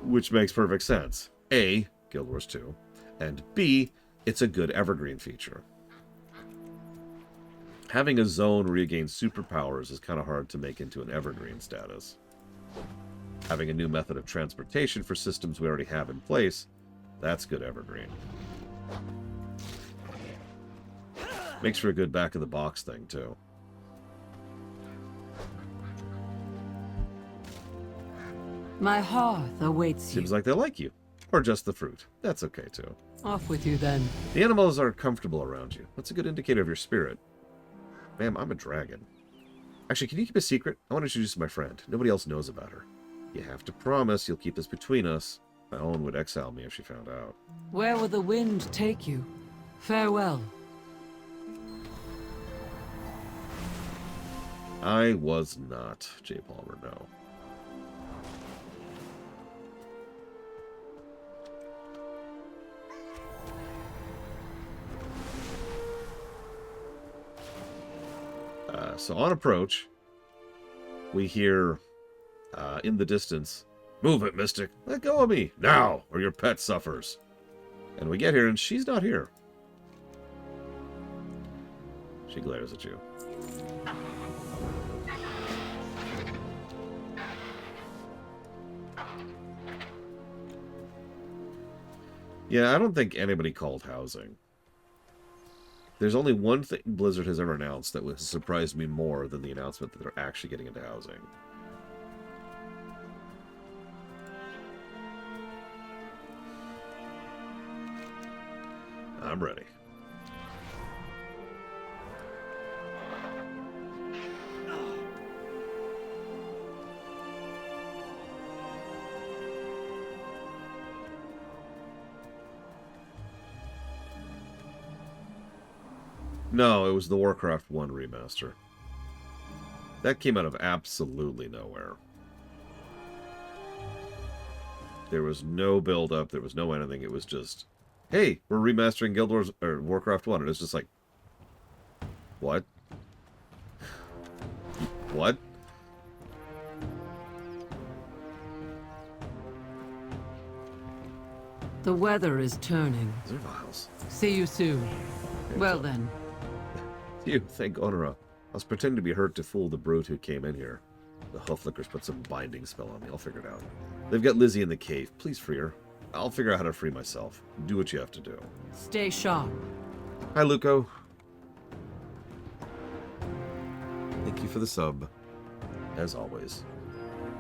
which makes perfect sense. A, Guild Wars 2, and B, it's a good evergreen feature. Having a zone where you gain superpowers is kind of hard to make into an evergreen status. Having a new method of transportation for systems we already have in place, that's good evergreen. Makes for a good back-of-the-box thing, too. My hearth awaits you. Seems like they like you. Or just the fruit. That's okay, too. Off with you, then. The animals are comfortable around you. That's a good indicator of your spirit. Ma'am, I'm a dragon. Actually, can you keep a secret? I want to introduce my friend. Nobody else knows about her. You have to promise you'll keep this between us. My own would exile me if she found out. Where will the wind take you? Farewell. I was not J. Palmer, no. So on approach, we hear in the distance, "Move it, Mystic! Let go of me, now, or your pet suffers." And we get here, and she's not here. She glares at you. Yeah, I don't think anybody called housing. There's only one thing Blizzard has ever announced that has surprised me more than the announcement that they're actually getting into housing. I'm ready. No, it was the Warcraft 1 remaster. That came out of absolutely nowhere. There was no build-up, there was no anything, it was just, hey, we're remastering Guild Wars, or Warcraft 1, and it's just like, what? What? The weather is turning. These are vials. See you soon. Well then. You, thank Ohn'ahran. I was pretending to be hurt to fool the brute who came in here. The Hooflickers put some binding spell on me. I'll figure it out. They've got Lizzie in the cave. Please free her. I'll figure out how to free myself. Do what you have to do. Stay sharp. Hi, Luco. Thank you for the sub, as always.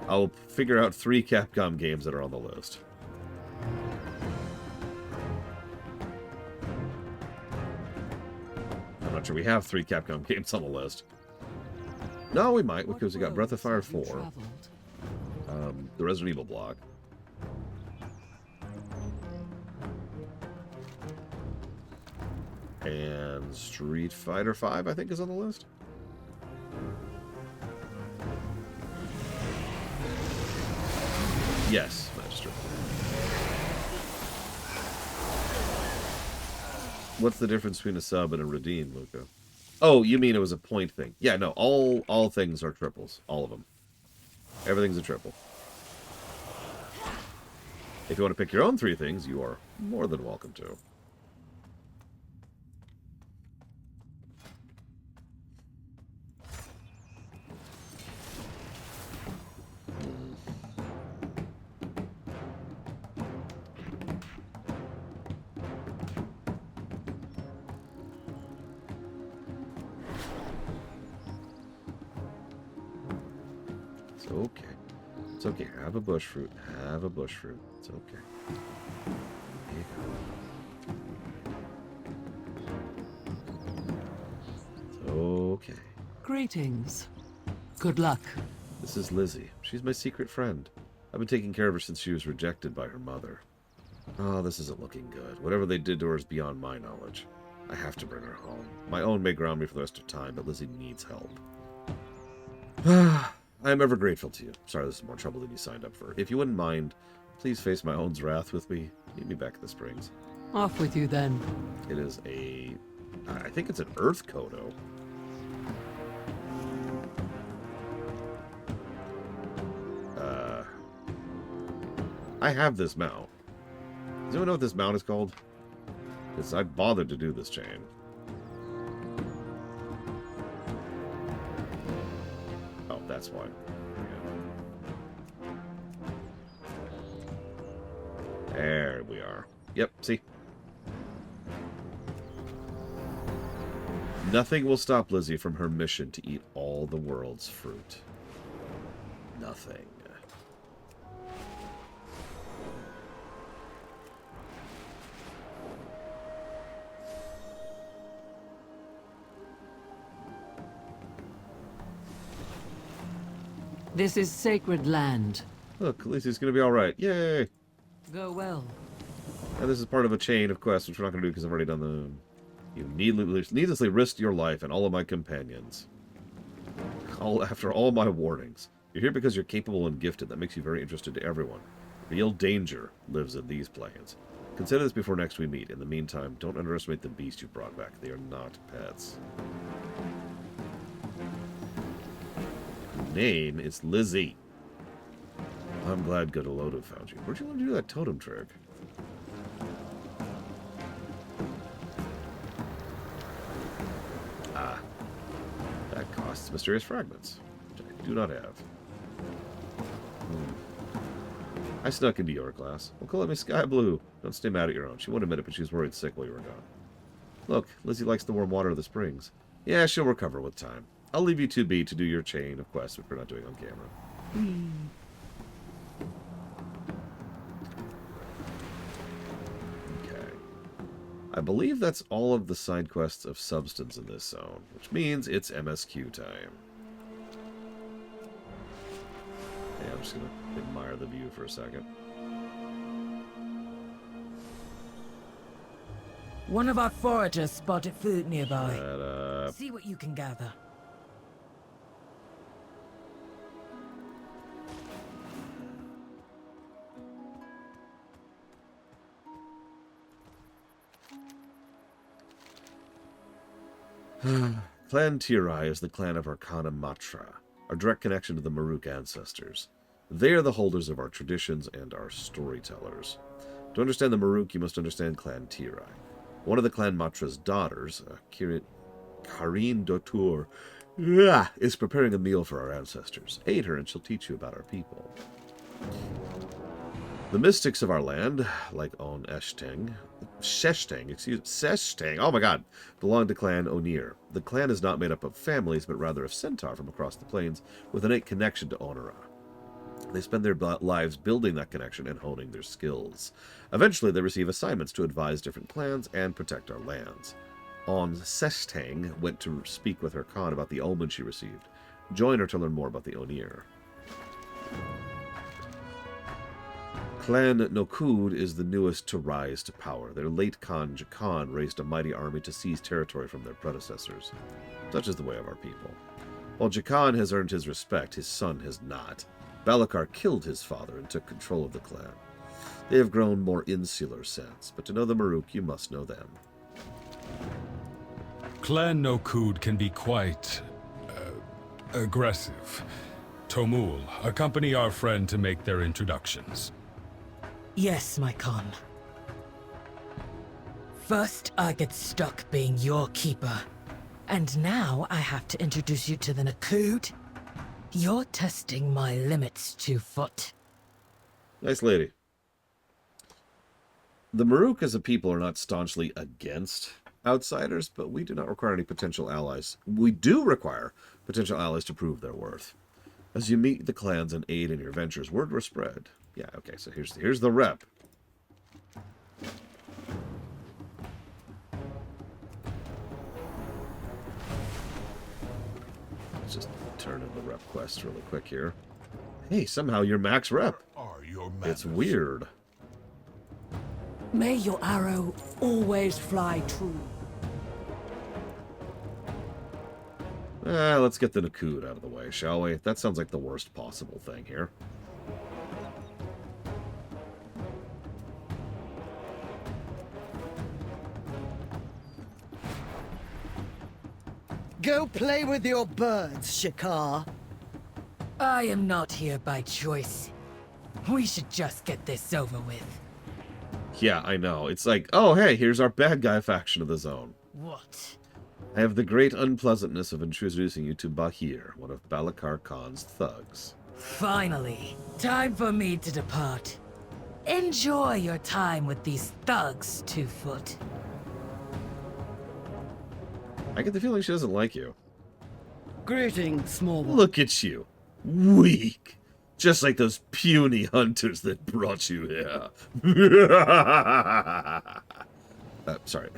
I'll figure out 3 Capcom games that are on the list. I'm not sure we have 3 Capcom games on the list. No, we might, because we got Breath of Fire 4. The Resident Evil block. And Street Fighter 5, I think, is on the list. Yes, Magistrate. What's the difference between a sub and a redeem, Luca? Oh, you mean it was a point thing. Yeah, no, all things are triples. All of them. Everything's a triple. If you want to pick your own 3 things, you are more than welcome to. It's okay. It's okay. Have a bush fruit. Have a bush fruit. It's okay. Here you go. It's okay. Greetings. Good luck. This is Lizzie. She's my secret friend. I've been taking care of her since she was rejected by her mother. Oh, this isn't looking good. Whatever they did to her is beyond my knowledge. I have to bring her home. My own may ground me for the rest of time, but Lizzie needs help. I am ever grateful to you. Sorry, this is more trouble than you signed up for. If you wouldn't mind, please face my own's wrath with me. Meet me back at the Springs. Off with you then. It is a... I think it's an Earth Kodo. I have this mount. Does anyone know what this mount is called? Because I bothered to do this chain. Oh, that's why. Yeah. There we are. Yep, see? Nothing will stop Lizzie from her mission to eat all the world's fruit. Nothing. This is sacred land. Look, at least he's going to be alright. Yay! Go well. And this is part of a chain of quests, which we're not going to do because I've already done them. You needlessly risked your life and all of my companions. After all my warnings. You're here because you're capable and gifted. That makes you very interested to everyone. Real danger lives in these plains. Consider this before next we meet. In the meantime, don't underestimate the beast you brought back. They are not pets. Name is Lizzie. I'm glad Godoloto found you. Where'd you learn to do that totem trick? Ah. That costs mysterious fragments, which I do not have. I snuck into your class. Well, call me Sky Blue. Don't stay mad at your own. She wouldn't admit it, but she was worried sick while you were gone. Look, Lizzie likes the warm water of the springs. Yeah, she'll recover with time. I'll leave you 2B to do your chain of quests, which we're not doing on camera. Okay. I believe that's all of the side quests of substance in this zone, which means it's MSQ time. Yeah, I'm just going to admire the view for a second. One of our foragers spotted food nearby. Shut up. See what you can gather. Clan Tirai is the clan of Arcana Matra, our direct connection to the Maruk ancestors. They are the holders of our traditions and our storytellers. To understand the Maruk, you must understand Clan Tirai. One of the Clan Matra's daughters, Karine Dotur, is preparing a meal for our ancestors. Aid her and she'll teach you about our people. The mystics of our land, like Ohn'ahran, Seshtang, oh my god, belong to Clan Ohn'ahran. The clan is not made up of families, but rather of centaur from across the plains with an innate connection to Ohn'ahran. They spend their lives building that connection and honing their skills. Eventually, they receive assignments to advise different clans and protect our lands. Seshtang went to speak with her Khan about the omen she received. Join her to learn more about the Ohn'ahran. Clan Nokud is the newest to rise to power. Their late Khan Jakan raised a mighty army to seize territory from their predecessors. Such is the way of our people. While Jakan has earned his respect, his son has not. Balakar killed his father and took control of the clan. They have grown more insular since, but to know the Maruk, you must know them. Clan Nokud can be quite aggressive. Tomul, accompany our friend to make their introductions. Yes, my Khan. First, I get stuck being your keeper. And now I have to introduce you to the Nokud? You're testing my limits, 2-foot. Nice lady. The Maruk as a people are not staunchly against outsiders, but we do not require any potential allies. We do require potential allies to prove their worth. As you meet the clans and aid in your ventures, word will spread. Yeah, okay, so here's the rep. Let's just turn in the rep quest really quick here. Hey, somehow you're max rep. Are your It's weird. May your arrow always fly true. Let's get the Nokud out of the way, shall we? That sounds like the worst possible thing here. Go play with your birds, Shakar. I am not here by choice. We should just get this over with. Yeah, I know. It's like, oh, hey, here's our bad guy faction of the zone. What? I have the great unpleasantness of introducing you to Bahir, one of Balakar Khan's thugs. Finally, time for me to depart. Enjoy your time with these thugs, 2-foot. I get the feeling she doesn't like you. Greetings, small one. Look at you. Weak. Just like those puny hunters that brought you here. Sorry.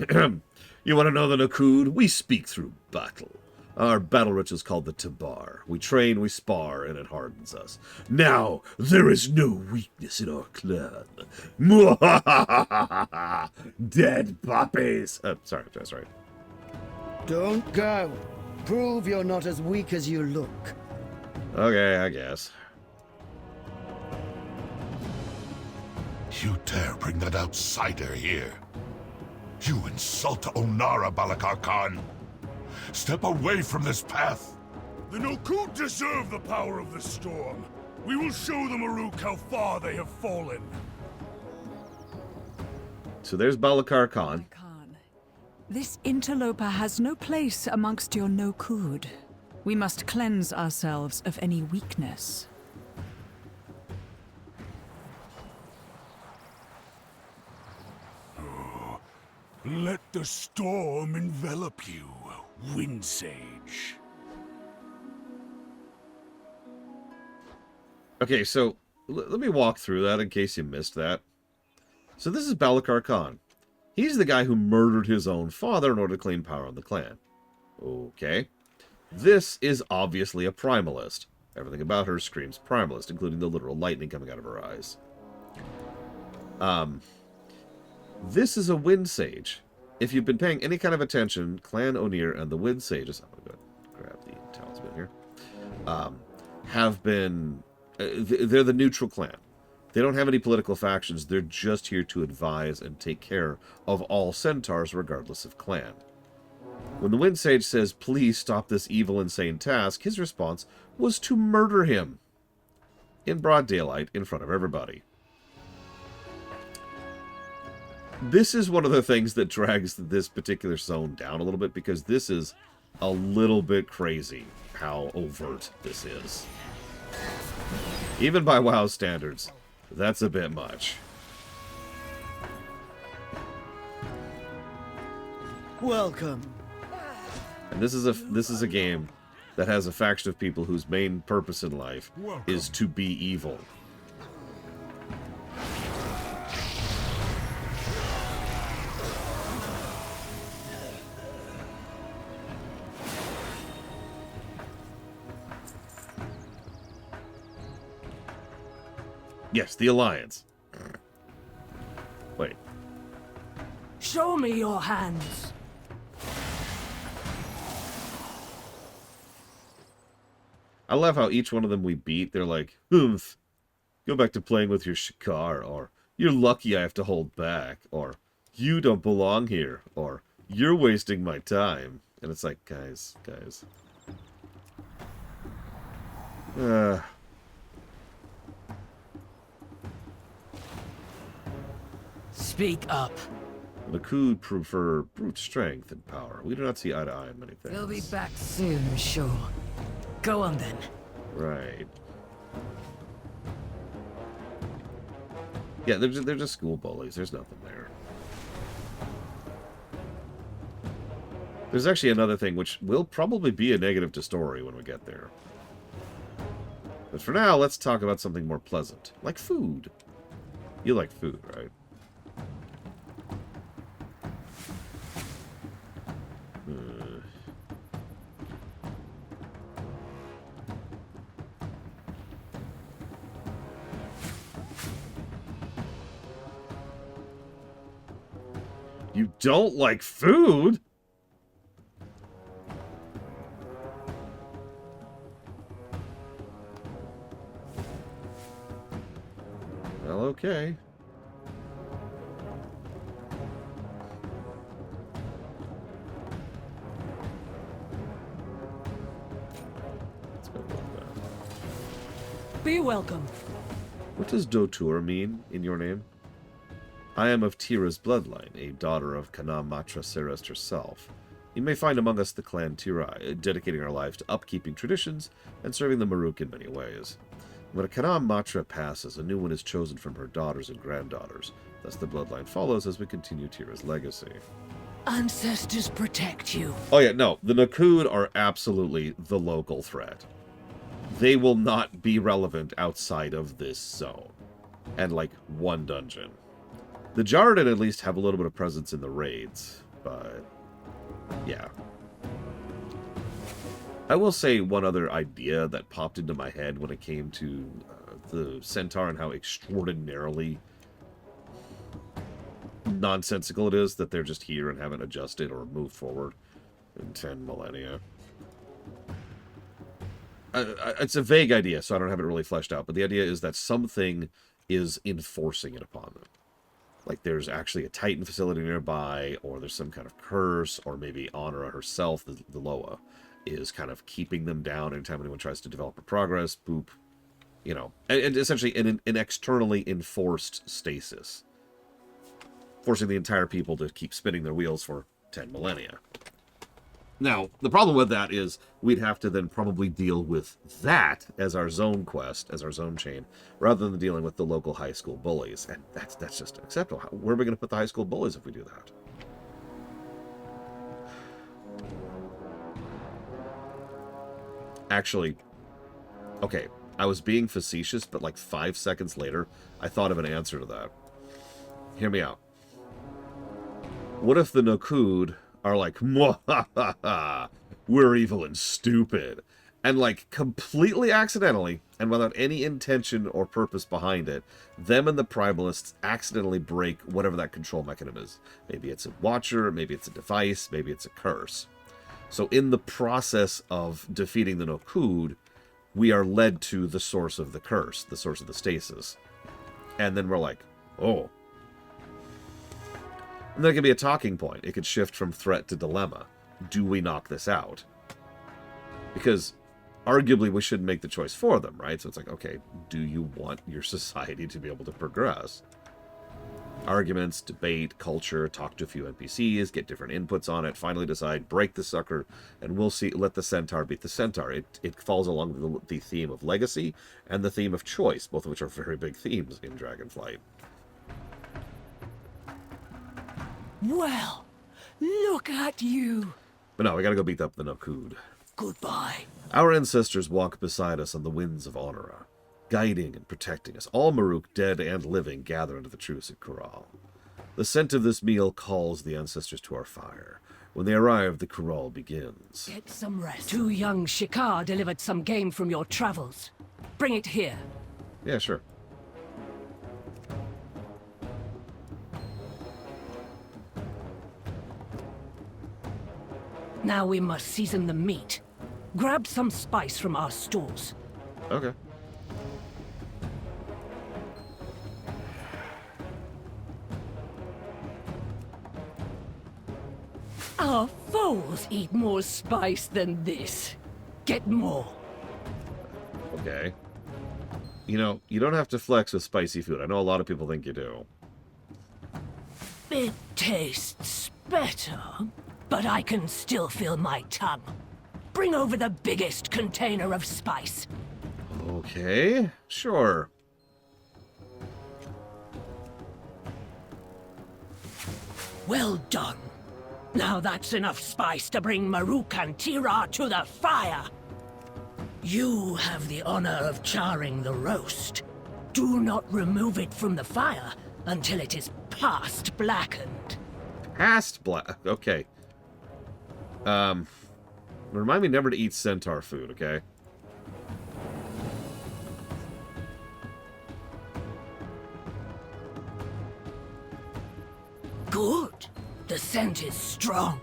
You want to know the Nokud? We speak through battle. Our battle ritual is called the Tabar. We train, we spar, and it hardens us. Now, there is no weakness in our clan. Dead puppies. Sorry. Don't go. Prove you're not as weak as you look. Okay, I guess. You dare bring that outsider here? You insult Ohn'ahran, Balakar Khan. Step away from this path. The Nokud deserve the power of the storm. We will show the Maruk how far they have fallen. So there's Balakar Khan. Khan, this interloper has no place amongst your Nokud. We must cleanse ourselves of any weakness. Let the storm envelop you, Wind Sage. Okay, so let me walk through that in case you missed that. So this is Balakar Khan. He's the guy who murdered his own father in order to claim power on the clan. Okay. This is obviously a primalist. Everything about her screams primalist, including the literal lightning coming out of her eyes. This is a Wind Sage. If you've been paying any kind of attention, Clan Ohn'ahran and the Wind Sages, I'm going to grab the talisman here, have been, they're the neutral clan. They don't have any political factions. They're just here to advise and take care of all centaurs, regardless of clan. When the Wind Sage says, please stop this evil, insane task, his response was to murder him. In broad daylight, in front of everybody. This is one of the things that drags this particular zone down a little bit, because this is a little bit crazy how overt this is. Even by WoW standards, that's a bit much. Welcome. And this is a game that has a faction of people whose main purpose in life is to be evil. Yes, the Alliance. Wait. Show me your hands. I love how each one of them we beat, they're like, "Humph, go back to playing with your Shikar," or "You're lucky I have to hold back," or "You don't belong here," or "You're wasting my time." And it's like, guys. Speak up. The Nakud prefer brute strength and power. We do not see eye to eye on many things. They'll be back soon, sure. Go on then. Right. Yeah, they're just school bullies. There's nothing there. There's actually another thing which will probably be a negative to story when we get there. But for now, let's talk about something more pleasant, like food. You like food, right? You don't like food? Well, okay. Let's go with that. Be welcome. What does Dotur mean in your name? I am of Tira's bloodline, a daughter of Kana Matra Serest herself. You may find among us the clan Tirai, dedicating our lives to upkeeping traditions and serving the Maruk in many ways. When a Kana Matra passes, a new one is chosen from her daughters and granddaughters. Thus the bloodline follows as we continue Tira's legacy. Ancestors protect you. Oh yeah, no, the Nakud are absolutely the local threat. They will not be relevant outside of this zone. And like one dungeon. The Jarden at least have a little bit of presence in the raids, but yeah. I will say one other idea that popped into my head when it came to the Centaur and how extraordinarily nonsensical it is that they're just here and haven't adjusted or moved forward in 10 millennia. It's a vague idea, so I don't have it really fleshed out, but the idea is that something is enforcing it upon them. Like there's actually a Titan facility nearby, or there's some kind of curse, or maybe Ohn'ahran herself, the Loa, is kind of keeping them down anytime anyone tries to develop a progress, boop. You know, and essentially an externally enforced stasis. Forcing the entire people to keep spinning their wheels for 10 millennia. Now, the problem with that is we'd have to then probably deal with that as our zone quest, as our zone chain, rather than dealing with the local high school bullies. And that's just unacceptable. Where are we going to put the high school bullies if we do that? Actually, okay, I was being facetious, but like 5 seconds later, I thought of an answer to that. Hear me out. What if the Nakud are like, "Mwahaha, we're evil and stupid," and like completely accidentally and without any intention or purpose behind it, them and the primalists accidentally break whatever that control mechanism is. Maybe it's a watcher, maybe it's a device, maybe it's a curse. So in the process of defeating the Nakud, we are led to the source of the curse, the source of the stasis. And then we're like, oh. And then it can be a talking point. It could shift from threat to dilemma. Do we knock this out? Because arguably we shouldn't make the choice for them, right? So it's like, okay, do you want your society to be able to progress? arguments, debate, culture, talk to a few NPCs, get different inputs on it, finally decide, break the sucker, and we'll see, let the centaur beat the centaur. It falls along the theme of legacy and the theme of choice, both of which are very big themes in Dragonflight. Well, look at you. But no, we gotta go beat up the Nokud. Goodbye. Our ancestors walk beside us on the winds of Ohn'ahran, guiding and protecting us. All Maruk, dead and living, gather into the truce at Kural. The scent of this meal calls the ancestors to our fire. When they arrive, the Kural begins. Get some rest. Two young Shikar delivered some game from your travels. Bring it here. Yeah, sure. Now we must season the meat. Grab some spice from our stores. Okay. Our foes eat more spice than this. Get more. Okay. You know, you don't have to flex with spicy food. I know a lot of people think you do. It tastes better, but I can still feel my tongue. Bring over the biggest container of spice. Okay, sure. Well done. Now that's enough spice to bring Maruk and Tira to the fire. You have the honor of charring the roast. Do not remove it from the fire until it is past blackened. Past black. Okay. Remind me never to eat centaur food, okay? Good. The scent is strong.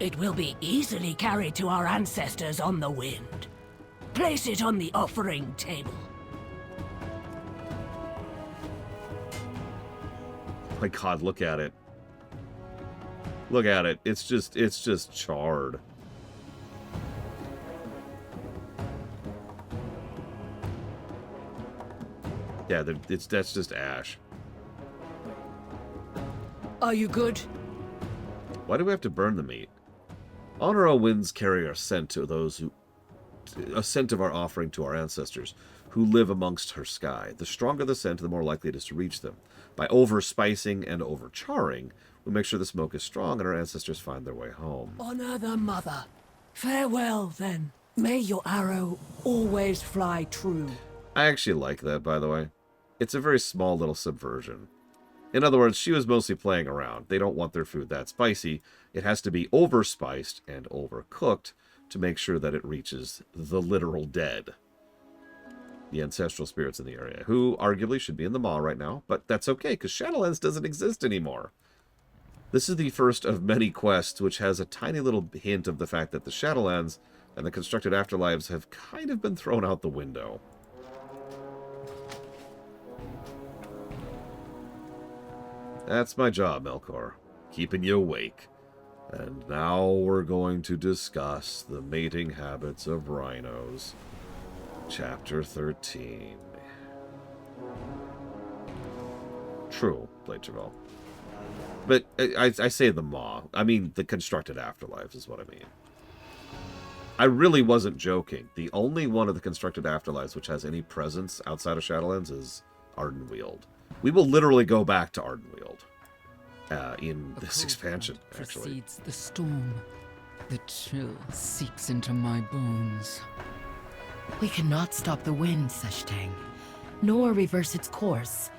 It will be easily carried to our ancestors on the wind. Place it on the offering table. My God, look at it. Look at it. It's just charred. Yeah, that's just ash. Are you good? Why do we have to burn the meat? Ohn'ahran winds carry our scent to those who... a scent of our offering to our ancestors, who live amongst her sky. The stronger the scent, the more likely it is to reach them. By over-spicing and over-charring, we make sure the smoke is strong and our ancestors find their way home. Honor the mother. Farewell, then. May your arrow always fly true. I actually like that, by the way. It's a very small little subversion. In other words, she was mostly playing around. They don't want their food that spicy. It has to be over-spiced and overcooked to make sure that it reaches the literal dead. The ancestral spirits in the area, who arguably should be in the maw right now, but that's okay, because Shadowlands doesn't exist anymore. This is the first of many quests which has a tiny little hint of the fact that the Shadowlands and the constructed afterlives have kind of been thrown out the window. That's my job, Melkor. Keeping you awake. And now we're going to discuss the mating habits of rhinos. Chapter 13. True, Blade Travell. But I say the maw. I mean the constructed afterlives is what I mean. I really wasn't joking. The only one of the constructed afterlives which has any presence outside of Shadowlands is Ardenweald. We will literally go back to Ardenweald in this expansion, actually. Precedes the storm. The chill seeps into my bones. We cannot stop the wind, Seshtang, nor reverse its course.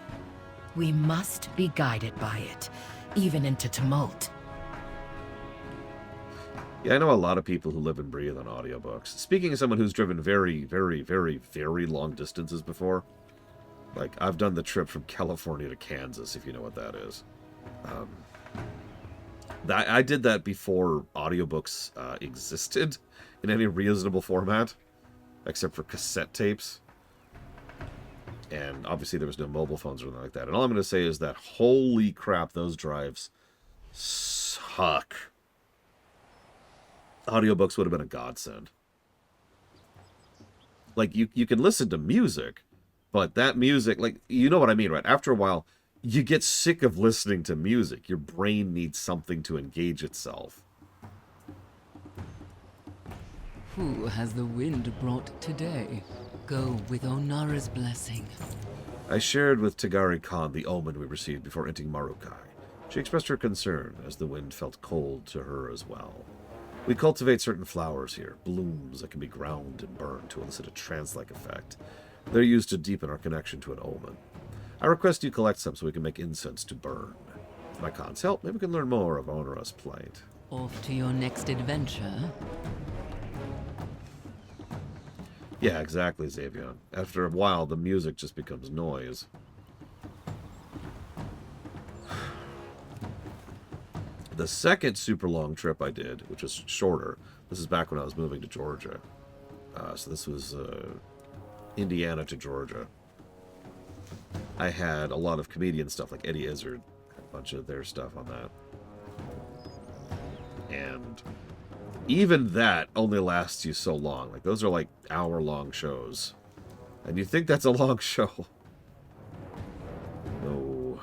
We must be guided by it, even into tumult. Yeah, I know a lot of people who live and breathe on audiobooks. Speaking as someone who's driven very, very, very, very long distances before, like, I've done the trip from California to Kansas, if you know what that is. I did that before audiobooks existed in any reasonable format, except for cassette tapes. And obviously there was no mobile phones or anything like that. And all I'm going to say is that, holy crap, those drives suck. Audiobooks would have been a godsend. Like, you can listen to music, but that music, like, you know what I mean, right? After a while, you get sick of listening to music. Your brain needs something to engage itself. Who has the wind brought today? Go with Ohn'ahran's blessing. I shared with Tigari Khan the omen we received before entering Marukai. She expressed her concern, as the wind felt cold to her as well. We cultivate certain flowers here, blooms that can be ground and burned to elicit a trance-like effect. They're used to deepen our connection to an omen. I request you collect some so we can make incense to burn. With my Khan's help, maybe we can learn more of Ohn'ahran's plight. Off to your next adventure? Yeah, exactly, Xavion. After a while, the music just becomes noise. The second super long trip I did, which was shorter, this is back when I was moving to Georgia. So this was Indiana to Georgia. I had a lot of comedian stuff, like Eddie Izzard, a bunch of their stuff on that. And even that only lasts you so long. Like, those are like hour-long shows. And you think that's a long show. No.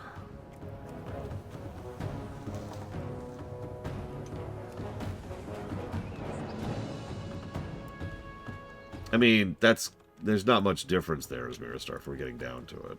I mean, there's not much difference there as Miristar if we're getting down to it.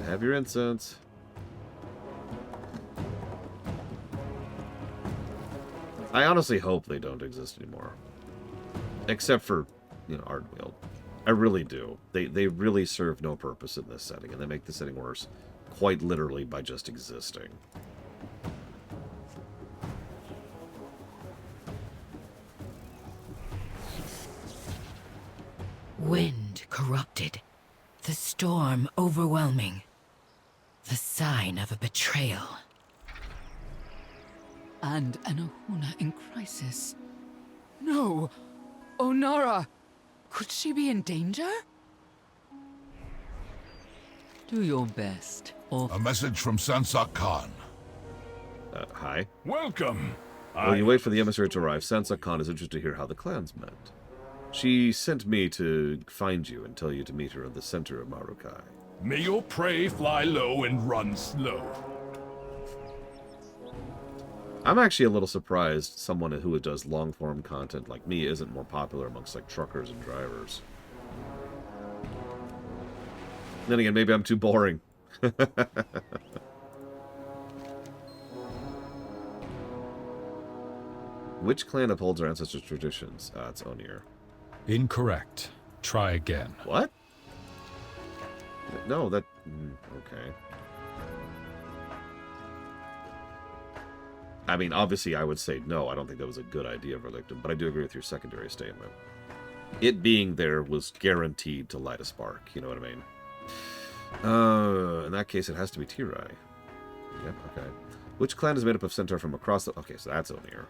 Have your incense. I honestly hope they don't exist anymore. Except for, you know, Ardenweald. I really do. They really serve no purpose in this setting, and they make the setting worse, quite literally, by just existing. Wind corrupted. The storm overwhelming. The sign of a betrayal. And an Ohn'ahran in crisis. No! Ohn'ahran! Could she be in danger? Do your best, or... A message from Sansa Khan. Hi. Welcome. While you wait for the emissary to arrive, Sansa Khan is interested to hear how the clans met. She sent me to find you and tell you to meet her at the center of Marukai. May your prey fly low and run slow. I'm actually a little surprised someone who does long-form content like me isn't more popular amongst, like, truckers and drivers. Then again, maybe I'm too boring. Which clan upholds our ancestors' traditions? It's Ohn'ahran. Incorrect. Try again. What? No, that... okay. I mean, obviously I would say no, I don't think that was a good idea, Verlictum, but I do agree with your secondary statement. It being there was guaranteed to light a spark, you know what I mean? In that case, it has to be Tirai. Yep, okay. Which clan is made up of Centaur from across the... Okay, so that's Ohn'ahran.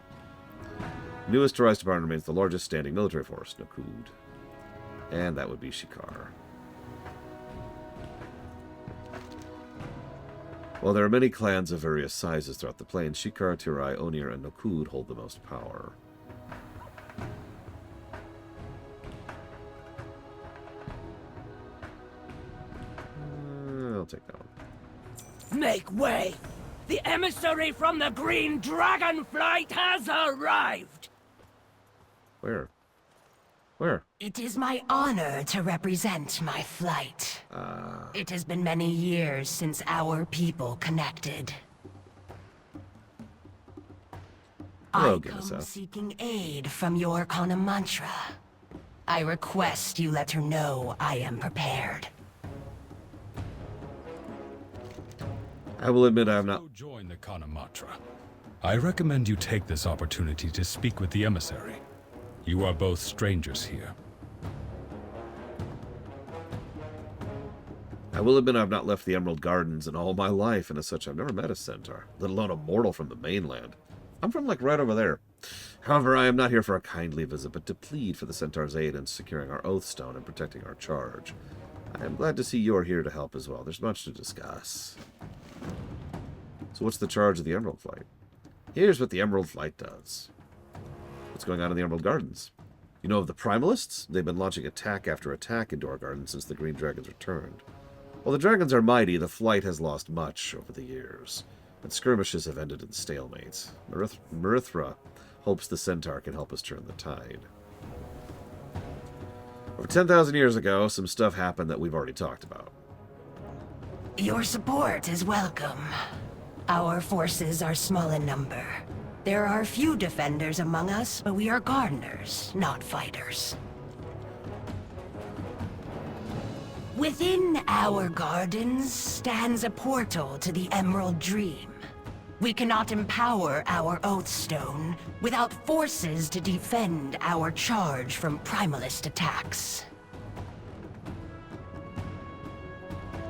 Newest to rise to power remains the largest standing military force, Nokud. And that would be Shikar. While there are many clans of various sizes throughout the plains, Shikar, Tirai, Ohn'ahran, and Nokud hold the most power. I'll take that one. Make way! The emissary from the Green Dragon Flight has arrived! Where? Where? It is my honor to represent my flight. It has been many years since our people connected. Hello, I come seeking aid from your Kana mantra. I request you let her know I am prepared. I will admit I am not... Join the Kana mantra. I recommend you take this opportunity to speak with the emissary. You are both strangers here. I will admit I've not left the Emerald Gardens in all my life, and as such I've never met a centaur, let alone a mortal from the mainland. I'm from, like, right over there. However, I am not here for a kindly visit, but to plead for the Centaur's aid in securing our Oathstone and protecting our charge. I am glad to see you're here to help as well. There's much to discuss. So what's the charge of the Emerald Flight? Here's what the Emerald Flight does. What's going on in the Emerald Gardens? You know of the Primalists? They've been launching attack after attack into our gardens since the Green Dragons returned. While the dragons are mighty, the flight has lost much over the years, and skirmishes have ended in stalemates. Marithra hopes the Centaur can help us turn the tide. Over 10,000 years ago, some stuff happened that we've already talked about. Your support is welcome. Our forces are small in number. There are few defenders among us, but we are gardeners, not fighters. Within our gardens stands a portal to the Emerald Dream. We cannot empower our Oathstone without forces to defend our charge from Primalist attacks.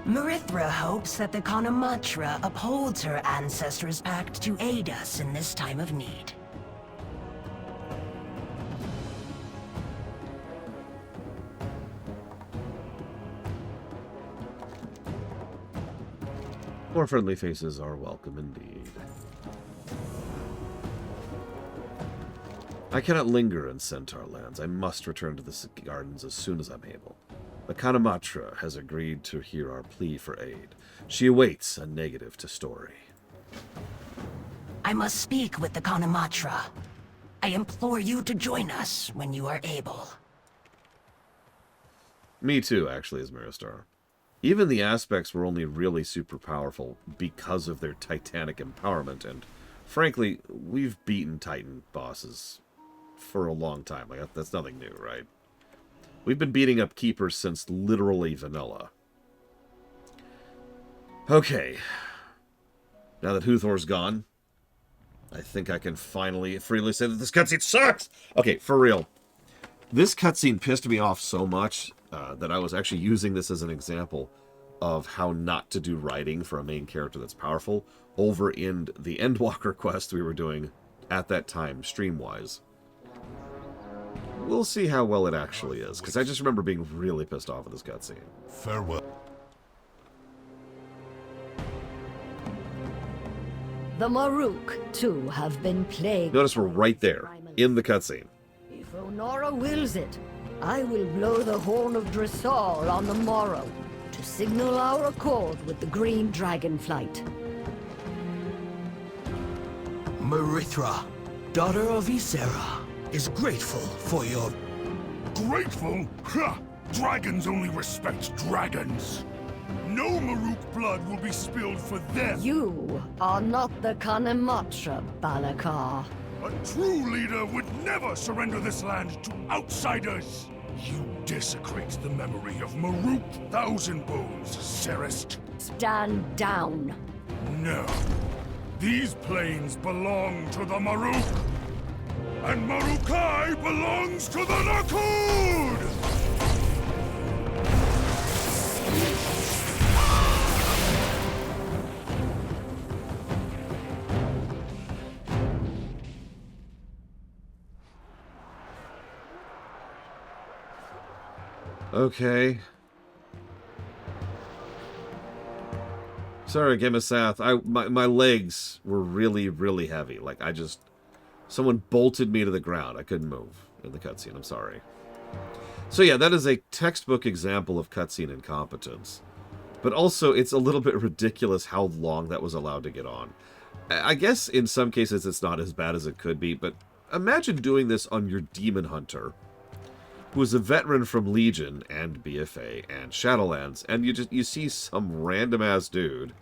Marithra hopes that the Ohn'ahran upholds her ancestors' pact to aid us in this time of need. More friendly faces are welcome indeed. I cannot linger in Centaur lands. I must return to the gardens as soon as I'm able. The Ohn'ahran has agreed to hear our plea for aid. She awaits a negative to story. I must speak with the Ohn'ahran. I implore you to join us when you are able. Me too, actually, as Maristar. Even the aspects were only really super powerful because of their titanic empowerment, and frankly, we've beaten Titan bosses for a long time. Like, that's nothing new, right? We've been beating up Keepers since literally vanilla. Okay. Now that Huthor's gone, I think I can finally freely say that this cutscene sucks! Okay, for real. This cutscene pissed me off so much that I was actually using this as an example of how not to do writing for a main character that's powerful over in the Endwalker quest we were doing at that time, stream-wise. We'll see how well it actually is, because I just remember being really pissed off at this cutscene. Farewell. The Maruk, too, have been plagued. Notice we're right there, in the cutscene. If Ohn'ahran wills it, I will blow the horn of Dressal on the morrow to signal our accord with the Green Dragon Flight. Marithra, daughter of Ysera, is grateful for your... Grateful? Ha! Dragons only respect dragons. No Maruk blood will be spilled for them. You are not the Ohn'ahran, Balakar. A true leader would never surrender this land to outsiders. You desecrate the memory of Maruk Thousand Bones, Serist. Stand down. No. These plains belong to the Maruk. And Marukai belongs to the Nakud! Okay. Sorry, Gemisath. My legs were really, really heavy. Like, someone bolted me to the ground. I couldn't move in the cutscene. I'm sorry. So yeah, that is a textbook example of cutscene incompetence. But also, it's a little bit ridiculous how long that was allowed to get on. I guess in some cases it's not as bad as it could be, but imagine doing this on your Demon Hunter, who is a veteran from Legion and BFA and Shadowlands, and you see some random-ass dude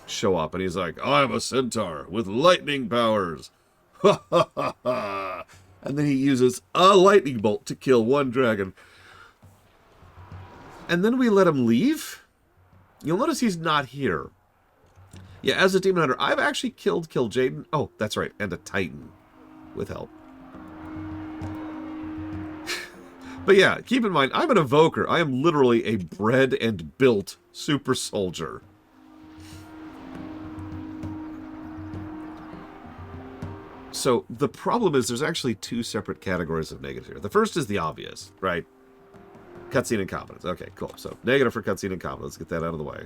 show up, and he's like, I'm a centaur with lightning powers! Ha ha ha ha! And then he uses a lightning bolt to kill one dragon. And then we let him leave? You'll notice he's not here. Yeah, as a Demon Hunter, I've actually killed Kil'jaeden. Oh, that's right, and a Titan. With help. But yeah, keep in mind, I'm an evoker. I am literally a bred and built super soldier. So the problem is there's actually two separate categories of negative here. The first is the obvious, right? Cutscene incompetence. Okay, cool. So negative for cutscene incompetence. Let's get that out of the way.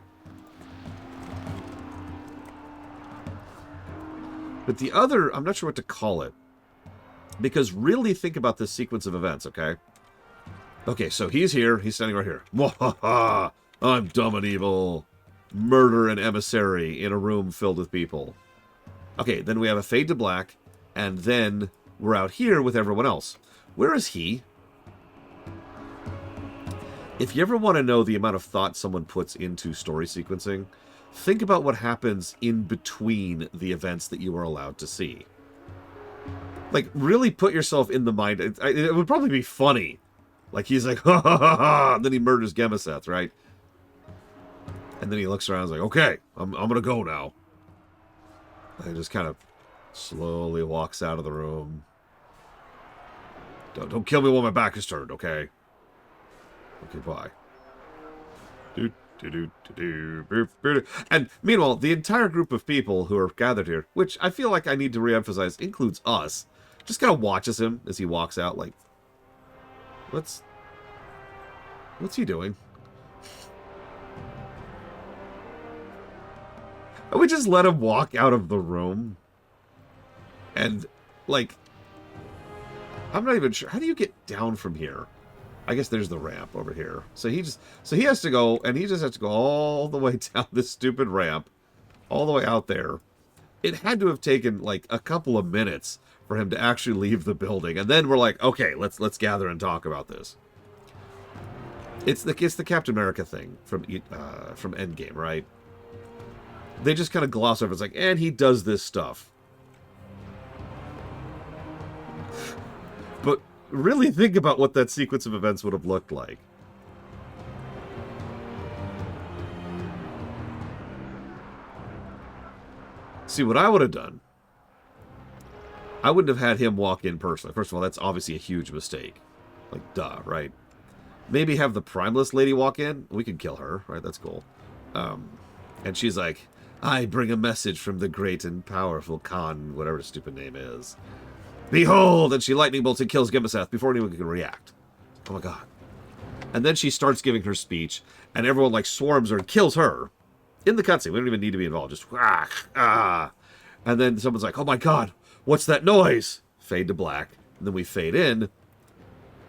But the other, I'm not sure what to call it. Because really think about this sequence of events, okay? Okay, so he's here. He's standing right here. Mwahaha! I'm dumb and evil. Murder an emissary in a room filled with people. Okay, then we have a fade to black. And then we're out here with everyone else. Where is he? If you ever want to know the amount of thought someone puts into story sequencing, think about what happens in between the events that you are allowed to see. Like, really put yourself in the mind. It would probably be funny. Like, he's like, ha ha ha ha, and then he murders Gemiseth, right? And then he looks around and is like, okay, I'm gonna go now. And he just kind of slowly walks out of the room. Don't kill me while my back is turned, okay? Okay, bye. And meanwhile, the entire group of people who are gathered here, which I feel like I need to reemphasize includes us, just kind of watches him as he walks out like, what's he doing? And we just let him walk out of the room. And, like, I'm not even sure. How do you get down from here? I guess there's the ramp over here. So he has to go, and he just has to go all the way down this stupid ramp, all the way out there. It had to have taken, like, a couple of minutes for him to actually leave the building. And then we're like, okay, let's gather and talk about this. It's the Captain America thing from Endgame, right? They just kind of gloss over. It's like, and he does this stuff. But really think about what that sequence of events would have looked like. See, what I would have done, I wouldn't have had him walk in personally. First of all, that's obviously a huge mistake. Like, duh, right? Maybe have the Primeless lady walk in. We can kill her, right? That's cool. And she's like, I bring a message from the great and powerful Khan, whatever his stupid name is. Behold! And she lightning bolts and kills Gemiseth before anyone can react. Oh my god. And then she starts giving her speech, and everyone, like, swarms her and kills her. In the cutscene. We don't even need to be involved. Just, ah. And then someone's like, oh my god, what's that noise? Fade to black. And then we fade in,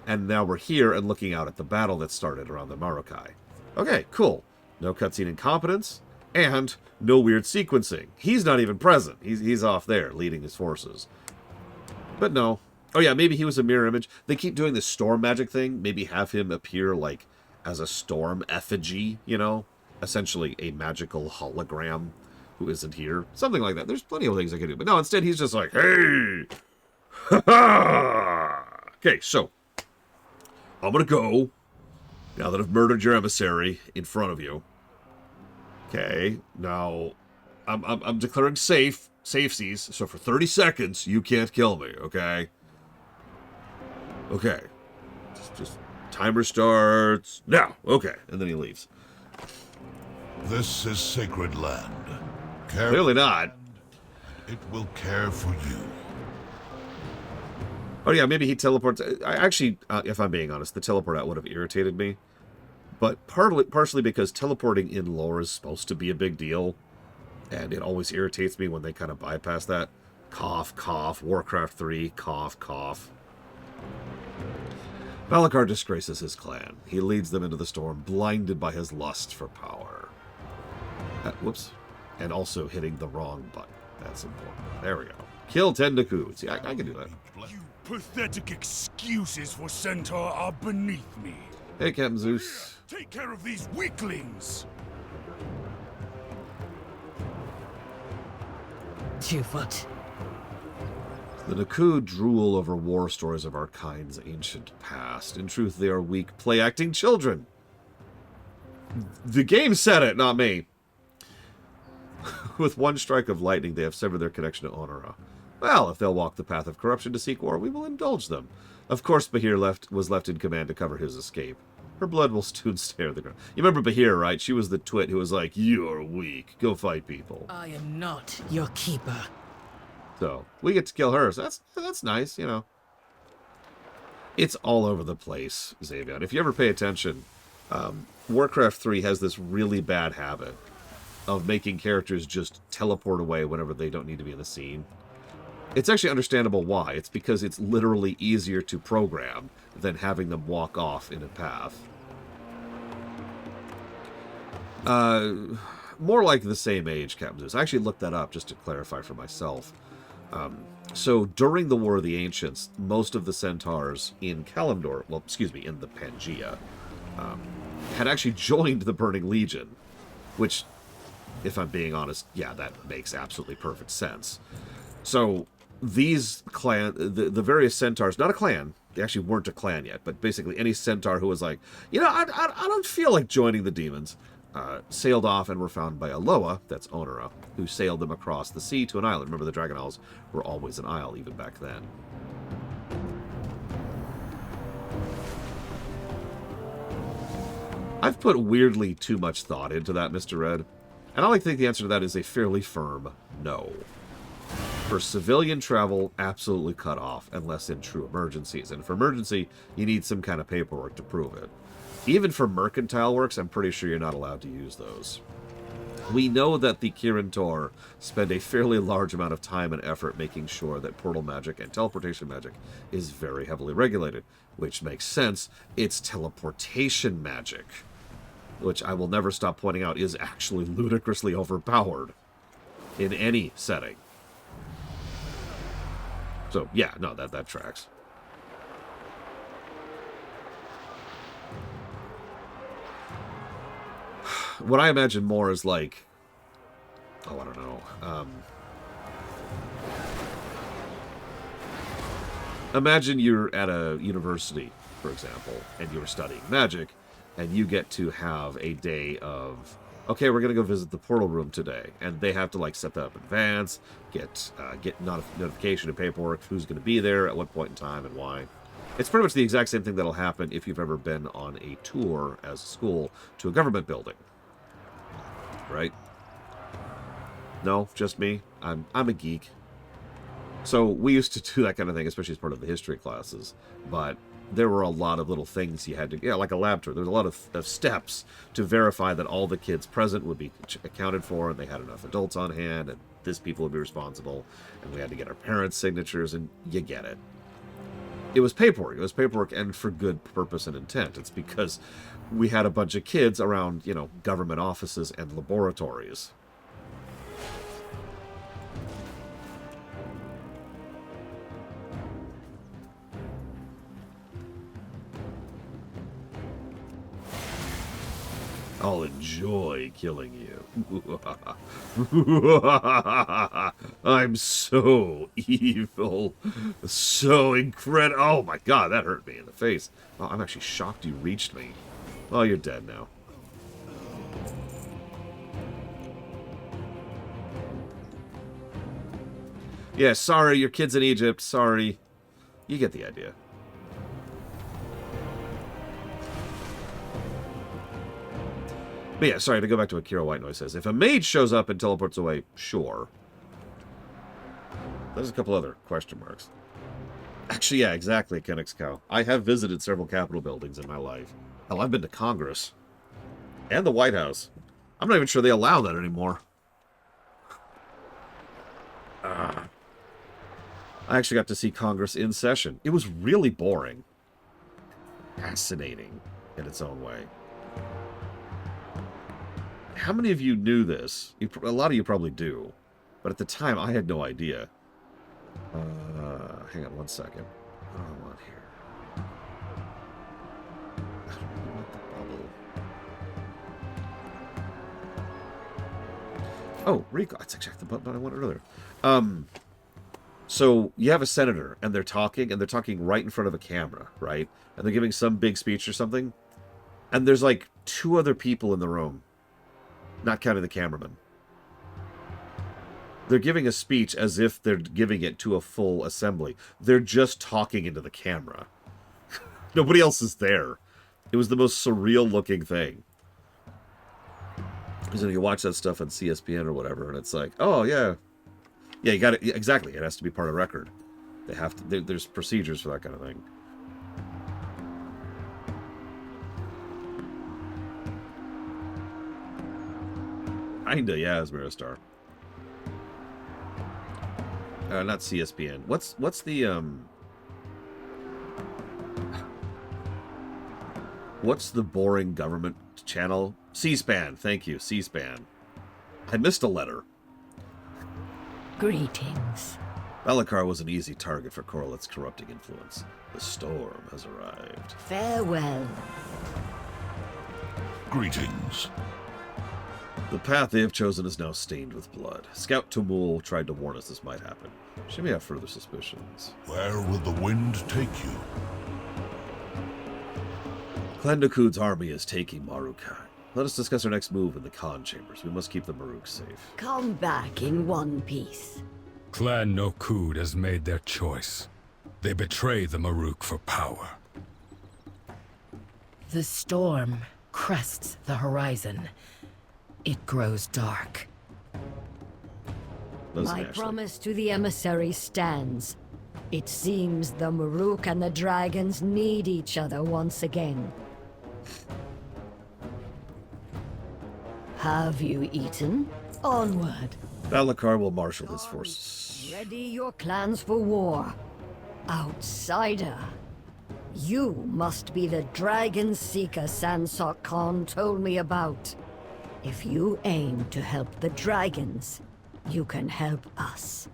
and now we're here and looking out at the battle that started around the Marukai. Okay, cool. No cutscene incompetence, and no weird sequencing. He's not even present. He's off there, leading his forces. But no. Oh yeah, maybe he was a mirror image. They keep doing this storm magic thing. Maybe have him appear, like, as a storm effigy, you know? Essentially a magical hologram who isn't here. Something like that. There's plenty of things I could do. But no, instead he's just like, hey! Ha-ha! Okay, so I'm gonna go, now that I've murdered your emissary in front of you. Okay, now I'm declaring safeties, so for 30 seconds you can't kill me, okay? Okay. Just timer starts now. Okay, and then he leaves. This is sacred land. Clearly not. It will care for you. Oh yeah, maybe he teleports. Actually, if I'm being honest, the teleport out would have irritated me. But partially because teleporting in lore is supposed to be a big deal. And it always irritates me when they kind of bypass that. Cough, cough. Warcraft 3, cough, cough. Balakar disgraces his clan. He leads them into the storm, blinded by his lust for power. Whoops. And also hitting the wrong button. That's important. There we go. Kill Tendaku. See, I can do that. You pathetic excuses for Centaur are beneath me. Hey, Captain Zeus. Take care of these weaklings. Tufut. The Naku drool over war stories of our kind's ancient past. In truth, they are weak, play-acting children. The game said it, not me. With one strike of lightning, they have severed their connection to Ohn'ahran. Well, if they'll walk the path of corruption to seek war, we will indulge them. Of course, Bahir was left in command to cover his escape. Her blood will soon stare the ground. You remember Bahir, right? She was the twit who was like, you're weak. Go fight people. I am not your keeper. So, we get to kill her, so that's nice, you know. It's all over the place, Xavier. If you ever pay attention, Warcraft 3 has this really bad habit of making characters just teleport away whenever they don't need to be in the scene. It's actually understandable why. It's because it's literally easier to program than having them walk off in a path. More like the same age, Captain Zeus. I actually looked that up just to clarify for myself. So during the War of the Ancients, most of the centaurs in Kalimdor, well, excuse me, in the Pangaea, had actually joined the Burning Legion, which, if I'm being honest, yeah, that makes absolutely perfect sense. So these the various centaurs, not a clan, they actually weren't a clan yet, but basically any centaur who was like, you know, I don't feel like joining the demons, sailed off and were found by Aloha, that's Ohn'ahran, who sailed them across the sea to an island. Remember, the Dragon Isles were always an isle, even back then. I've put weirdly too much thought into that, Mr. Red, and I like to think the answer to that is a fairly firm no. For civilian travel, absolutely cut off, unless in true emergencies. And for emergency, you need some kind of paperwork to prove it. Even for mercantile works, I'm pretty sure you're not allowed to use those. We know that the Kirin Tor spend a fairly large amount of time and effort making sure that portal magic and teleportation magic is very heavily regulated, which makes sense. It's teleportation magic, which I will never stop pointing out is actually ludicrously overpowered in any setting. So, yeah, no, that tracks. What I imagine more is like, oh, I don't know. Imagine you're at a university, for example, and you're studying magic, and you get to have a day of, okay, we're going to go visit the portal room today. And they have to, like, set that up in advance, get notification and paperwork, who's going to be there, at what point in time, and why. It's pretty much the exact same thing that'll happen if you've ever been on a tour as a school to a government building. Right? No, just me. I'm a geek. So we used to do that kind of thing, especially as part of the history classes. But there were a lot of little things you had to, yeah, like a lab tour. There was a lot of steps to verify that all the kids present would be accounted for, and they had enough adults on hand, and this people would be responsible, and we had to get our parents' signatures, and you get it. It was paperwork. It was paperwork, and for good purpose and intent. It's because we had a bunch of kids around, you know, government offices and laboratories. I'll enjoy killing you. I'm so evil. So incredible. Oh my god, that hurt me in the face. Oh, I'm actually shocked you reached me. Oh, you're dead now. Yeah, sorry, your kid's in Egypt. Sorry. You get the idea. But yeah, sorry, to go back to what Kira White Noise says. If a mage shows up and teleports away, sure. There's a couple other question marks. Actually, yeah, exactly, Kenix Cow. I have visited several Capitol buildings in my life. Hell, I've been to Congress. And the White House. I'm not even sure they allow that anymore. I actually got to see Congress in session. It was really boring. Fascinating in its own way. How many of you knew this? A lot of you probably do. But at the time, I had no idea. Hang on one second. What do I want here? I don't want the bubble. Oh, recall. That's exactly the button I wanted earlier. So you have a senator, and they're talking right in front of a camera, right? And they're giving some big speech or something. And there's like 2 other people in the room. Not counting the cameraman. They're giving a speech as if they're giving it to a full assembly. They're just talking into the camera. Nobody else is there. It was the most surreal looking thing. Because you watch that stuff on CSPN or whatever, and it's like, oh yeah. Yeah, you got it. Exactly. It has to be part of record. They have to. There's procedures for that kind of thing. Kinda, yeah, as Miristar. Not CSPN. What's the What's the boring government channel? C-SPAN. Thank you, C-SPAN. I missed a letter. Greetings. Balikar was an easy target for Corleth's corrupting influence. The storm has arrived. Farewell. Greetings. The path they have chosen is now stained with blood. Scout Tumul tried to warn us this might happen. She may have further suspicions. Where will the wind take you? Clan Nakud's army is taking Maruka. Let us discuss our next move in the Khan chambers. We must keep the Maruks safe. Come back in one piece. Clan Nokud has made their choice. They betray the Maruk for power. The storm crests the horizon. It grows dark. My promise to the emissary stands. It seems the Maruk and the dragons need each other once again. Have you eaten? Onward. Balikar will marshal his forces. Ready your clans for war. Outsider. You must be the dragon seeker Sansok Khan told me about. If you aim to help the dragons, you can help us.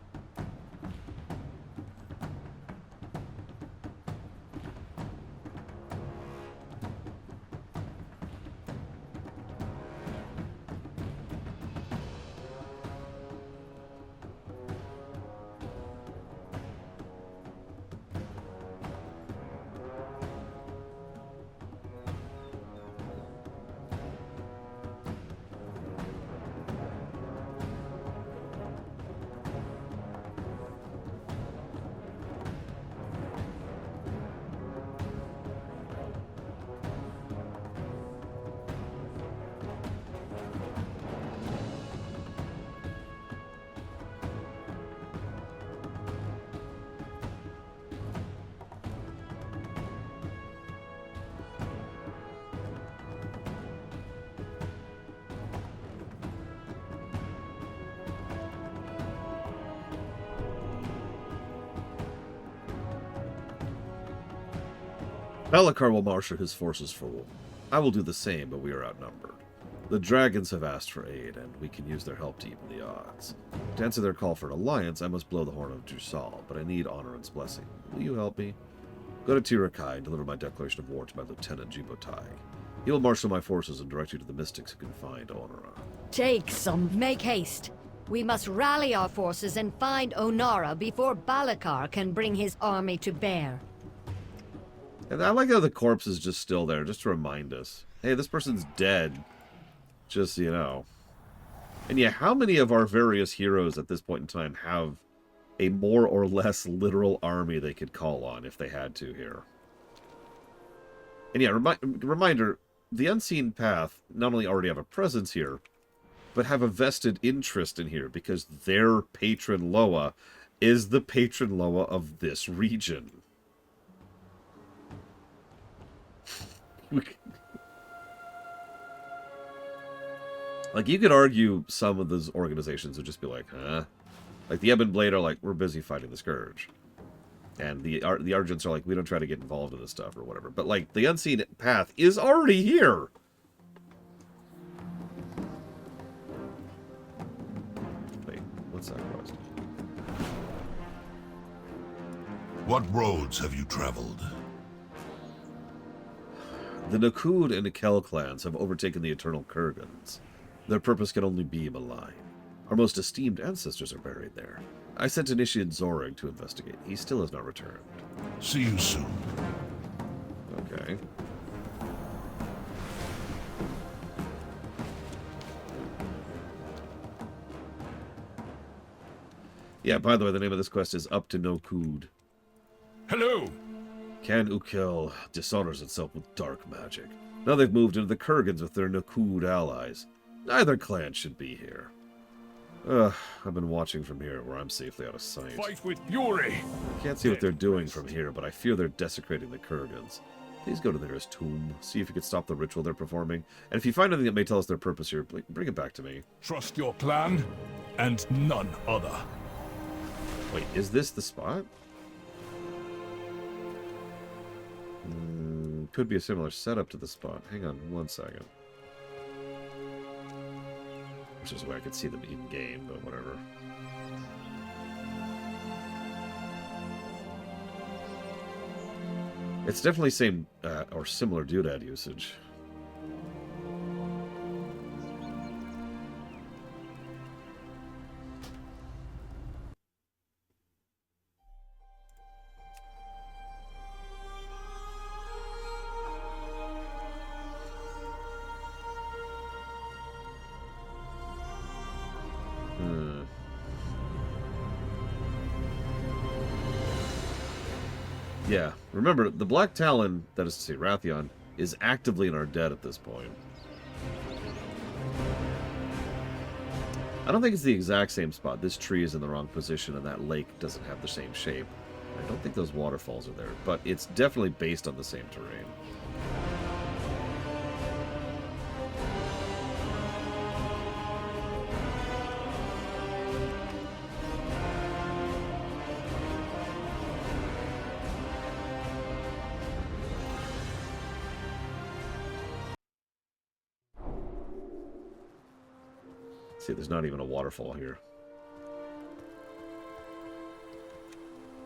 Balikar will marshal his forces for war. I will do the same, but we are outnumbered. The dragons have asked for aid, and we can use their help to even the odds. To answer their call for an alliance, I must blow the horn of Drusal, but I need Ohn'ahran's blessing. Will you help me? Go to Tirakai and deliver my declaration of war to my lieutenant Jibotai. He will marshal my forces and direct you to the mystics who can find Ohn'ahran. Take some. Make haste. We must rally our forces and find Ohn'ahran before Balikar can bring his army to bear. And I like how the corpse is just still there, just to remind us. Hey, this person's dead. Just so you know. And yeah, how many of our various heroes at this point in time have a more or less literal army they could call on if they had to here? And yeah, reminder, the Unseen Path not only already have a presence here, but have a vested interest in here because their patron Loa is the patron Loa of this region. Like, you could argue some of those organizations would just be like, huh? Like, the Ebon Blade are like, we're busy fighting the Scourge. And the Argents are like, we don't try to get involved in this stuff or whatever. But, like, the Unseen Path is already here! Wait, what's that quest? What roads have you traveled? The Nakud and Nikel clans have overtaken the Eternal Kurgans. Their purpose can only be malign. Our most esteemed ancestors are buried there. I sent Initiate Zorig to investigate. He still has not returned. See you soon. Okay. Yeah, by the way, the name of this quest is Up to Nokud. Hello! Can Ukel dishonors itself with dark magic. Now they've moved into the Kurgans with their Nakud allies. Neither clan should be here. Ugh, I've been watching from here, where I'm safely out of sight. Fight with fury! Can't see what they're doing from here, but I fear they're desecrating the Kurgans. Please go to the nearest tomb, see if you can stop the ritual they're performing, and if you find anything that may tell us their purpose here, bring it back to me. Trust your plan, and none other. Wait, is this the spot? Could be a similar setup to the spot. Hang on one second. Which is where I could see them in-game, but whatever. It's definitely same or similar doodad usage. Yeah, remember, the Black Talon, that is to say Wrathion, is actively in our debt at this point. I don't think it's the exact same spot. This tree is in the wrong position, and that lake doesn't have the same shape. I don't think those waterfalls are there, but it's definitely based on the same terrain. See, there's not even a waterfall here.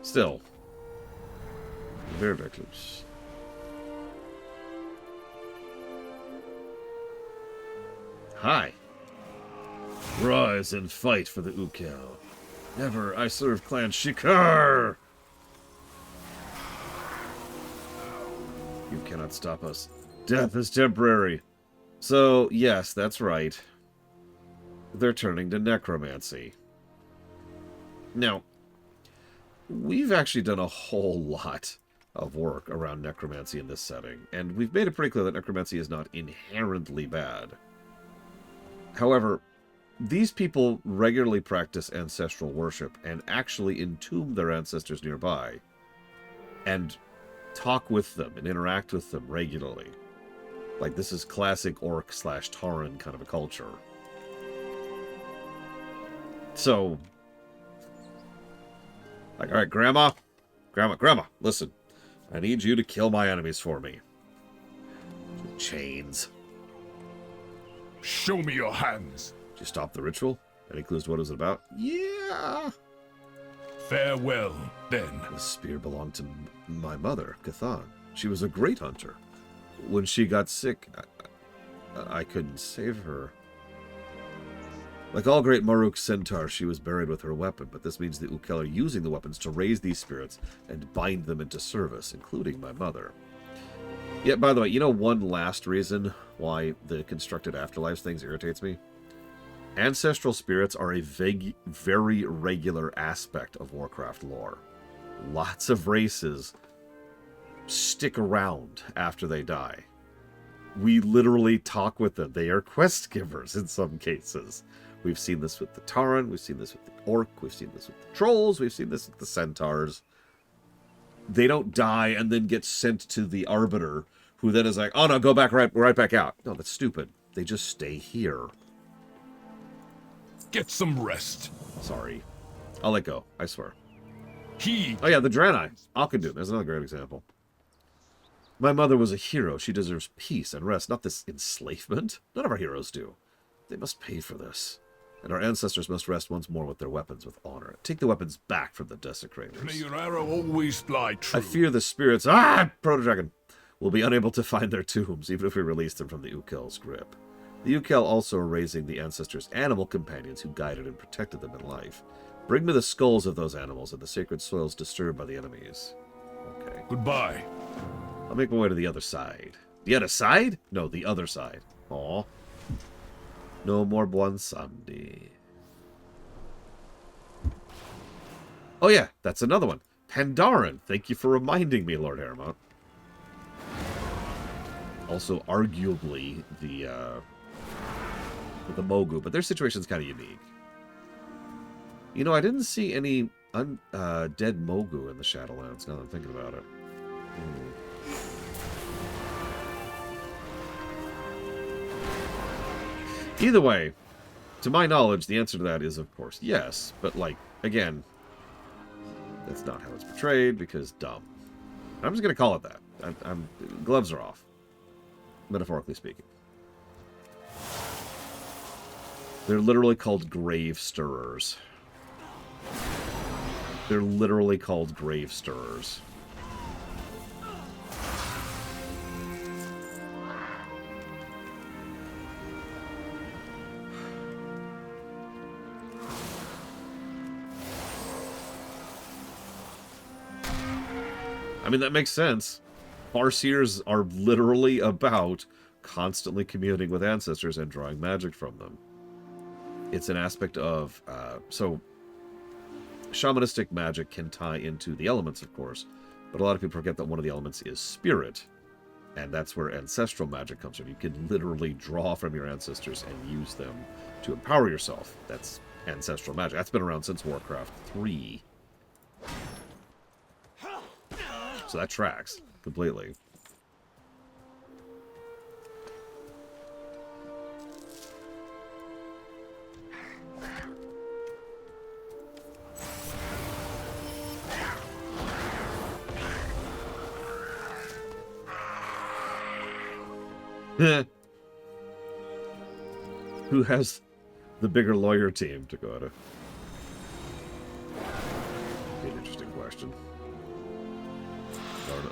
Still. Very, very close. Hi. Rise and fight for the Ukel. Never I serve Clan Shikar! You cannot stop us. Death is temporary. So, yes, that's right. They're turning to necromancy. Now, we've actually done a whole lot of work around necromancy in this setting, and we've made it pretty clear that necromancy is not inherently bad. However, these people regularly practice ancestral worship and actually entomb their ancestors nearby, and talk with them and interact with them regularly. Like, this is classic orc/Tauren kind of a culture. So, like, alright, Grandma, listen. I need you to kill my enemies for me. Chains. Show me your hands. Did you stop the ritual? Any clues to what it was about? Yeah. Farewell, then. The spear belonged to my mother, Cathan. She was a great hunter. When she got sick, I couldn't save her. Like all great Maruk centaurs, she was buried with her weapon, but this means the Ukel are using the weapons to raise these spirits and bind them into service, including my mother. Yeah, by the way, you know one last reason why the constructed afterlives things irritates me? Ancestral spirits are a very regular aspect of Warcraft lore. Lots of races stick around after they die. We literally talk with them. They are quest givers in some cases. We've seen this with the Tauren, we've seen this with the Orc, we've seen this with the Trolls, we've seen this with the Centaurs. They don't die and then get sent to the Arbiter, who then is like, oh no, go back right back out. No, that's stupid. They just stay here. Get some rest. Sorry. I'll let go, I swear. Oh yeah, the Draenei. Alkadun, there's another great example. My mother was a hero. She deserves peace and rest, not this enslavement. None of our heroes do. They must pay for this. And our ancestors must rest once more with their weapons with honor. Take the weapons back from the desecrators. May your arrow always lie true. I fear the spirits, Proto-Dragon, will be unable to find their tombs, even if we release them from the Ukel's grip. The Ukel also are raising the ancestors' animal companions who guided and protected them in life. Bring me the skulls of those animals and the sacred soils disturbed by the enemies. Okay. Goodbye. I'll make my way to the other side. The other side? No, the other side. Aw. No more Bwonsandi. Oh yeah, that's another one. Pandaren. Thank you for reminding me, Lord Haramount. Also, arguably, the Mogu, but their situation's kind of unique. You know, I didn't see any dead Mogu in the Shadowlands, now that I'm thinking about it. Either way, to my knowledge, the answer to that is, of course, yes. But, like, again, that's not how it's portrayed, because dumb. I'm just going to call it that. Gloves are off, metaphorically speaking. They're literally called grave stirrers. They're literally called grave stirrers. I mean, that makes sense. Farseers are literally about constantly communing with ancestors and drawing magic from them. It's an aspect of... so, shamanistic magic can tie into the elements, of course, but a lot of people forget that one of the elements is spirit, and that's where ancestral magic comes from. You can literally draw from your ancestors and use them to empower yourself. That's ancestral magic. That's been around since Warcraft 3. So that tracks completely. Who has the bigger lawyer team to go to? Be an interesting question.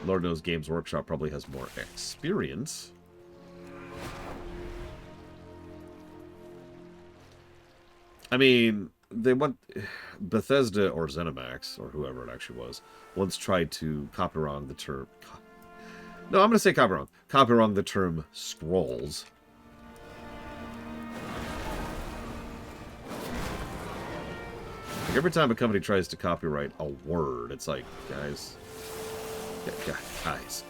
Lord knows Games Workshop probably has more experience. I mean, they want... Bethesda or ZeniMax, or whoever it actually was, once tried to copy wrong the term... No, I'm going to say copy wrong. Copy wrong the term scrolls. Like every time a company tries to copyright a word, it's like, guys... Guys.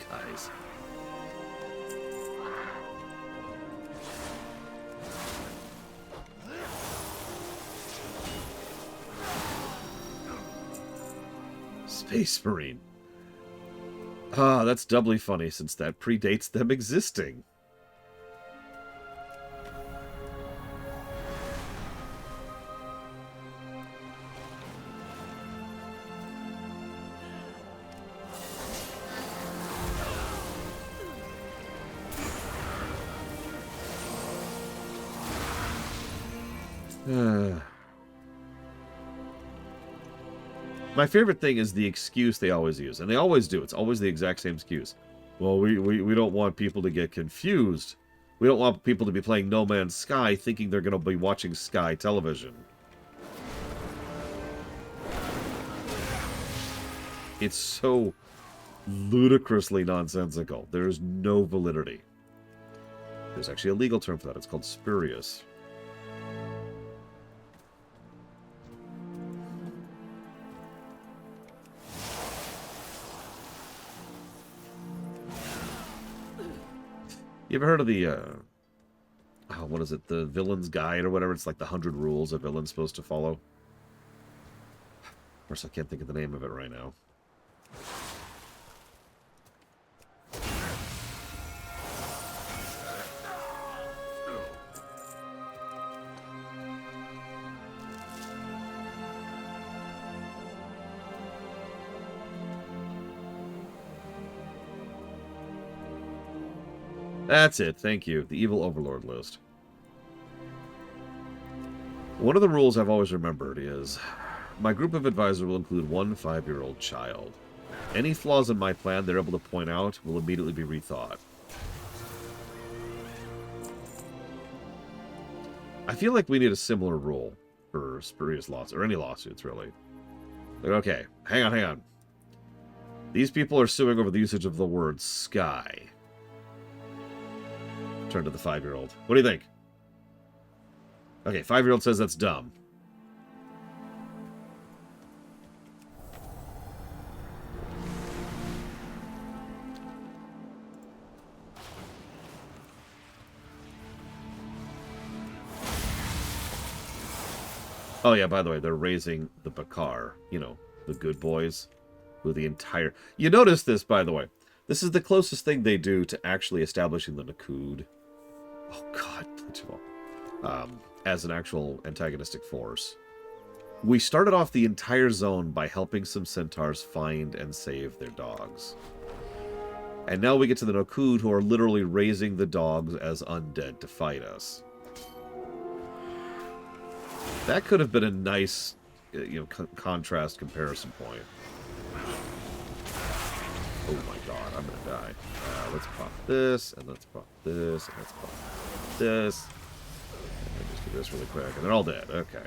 Space Marine. Ah, that's doubly funny since that predates them existing. My favorite thing is the excuse they always use, and they always do. It's always the exact same excuse. Well, we don't want people to get confused. We don't want people to be playing No Man's Sky thinking they're going to be watching Sky Television. It's so ludicrously nonsensical. There's no validity. There's actually a legal term for that. It's called spurious. You ever heard of the, what is it, the Villain's Guide or whatever? It's like the 100 rules a villain's supposed to follow. Of course, I can't think of the name of it right now. That's it, thank you. The Evil Overlord list. One of the rules I've always remembered is, my group of advisors will include one 5-year-old child. Any flaws in my plan they're able to point out will immediately be rethought. I feel like we need a similar rule for spurious lawsuits, or any lawsuits, really. Like, okay, hang on. These people are suing over the usage of the word sky. Turn to the 5-year-old. What do you think? Okay, 5-year-old says that's dumb. Oh yeah, by the way, they're raising the Bakar. You know, the good boys. Who the entire... You notice this, by the way. This is the closest thing they do to actually establishing the Nakud. Oh god, as an actual antagonistic force. We started off the entire zone by helping some centaurs find and save their dogs. And now we get to the Nakud, who are literally raising the dogs as undead to fight us. That could have been a nice, contrast comparison point. Oh my god, I'm gonna die. Let's pop this, and let's pop this, and let's pop this. And just do this really quick, and they're all dead. Okay.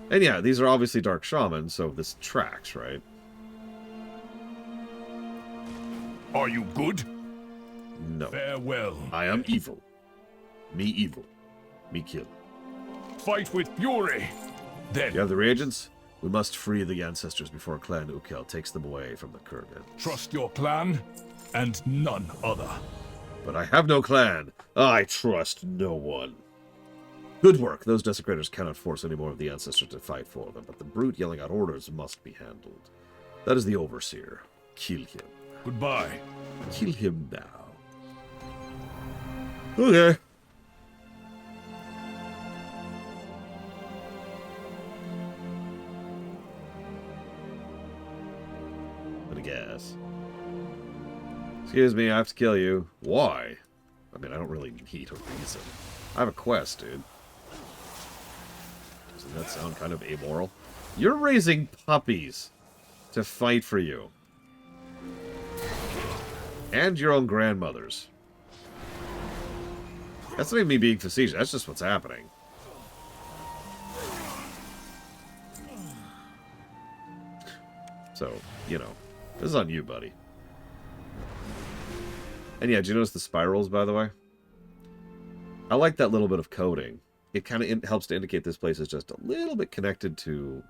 And yeah, these are obviously Dark Shamans, so this tracks, right? Are you good? No. Farewell. I am evil. Me evil. Me kill. Fight with fury. Then. You have the reagents? We must free the ancestors before Clan Ukel takes them away from the Kurgan. Trust your clan, and none other. But I have no clan. I trust no one. Good work. Those desecrators cannot force any more of the ancestors to fight for them, but the brute yelling out orders must be handled. That is the Overseer. Kill him. Goodbye. Kill him now. Okay. I guess. Excuse me, I have to kill you. Why? I mean, I don't really need a reason. I have a quest, dude. Doesn't that sound kind of amoral? You're raising puppies to fight for you. And your own grandmothers. That's not even me being facetious. That's just what's happening. So, this is on you, buddy. And yeah, did you notice the spirals, by the way? I like that little bit of coding. It kind of helps to indicate this place is just a little bit connected to,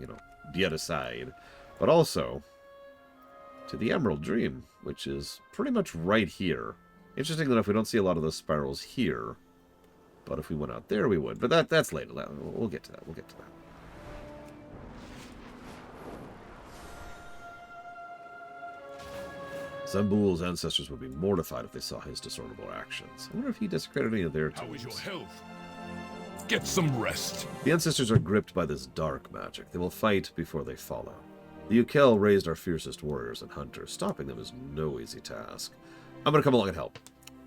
the other side. But also to the Emerald Dream, which is pretty much right here. Interesting enough, we don't see a lot of those spirals here. But if we went out there, we would. But that's later. We'll get to that. We'll get to that. Zambul's ancestors would be mortified if they saw his dishonorable actions. I wonder if he desecrated any of their tombs. How is your health? Get some rest. The ancestors are gripped by this dark magic. They will fight before they follow. The Ukel raised our fiercest warriors and hunters. Stopping them is no easy task. I'm going to come along and help.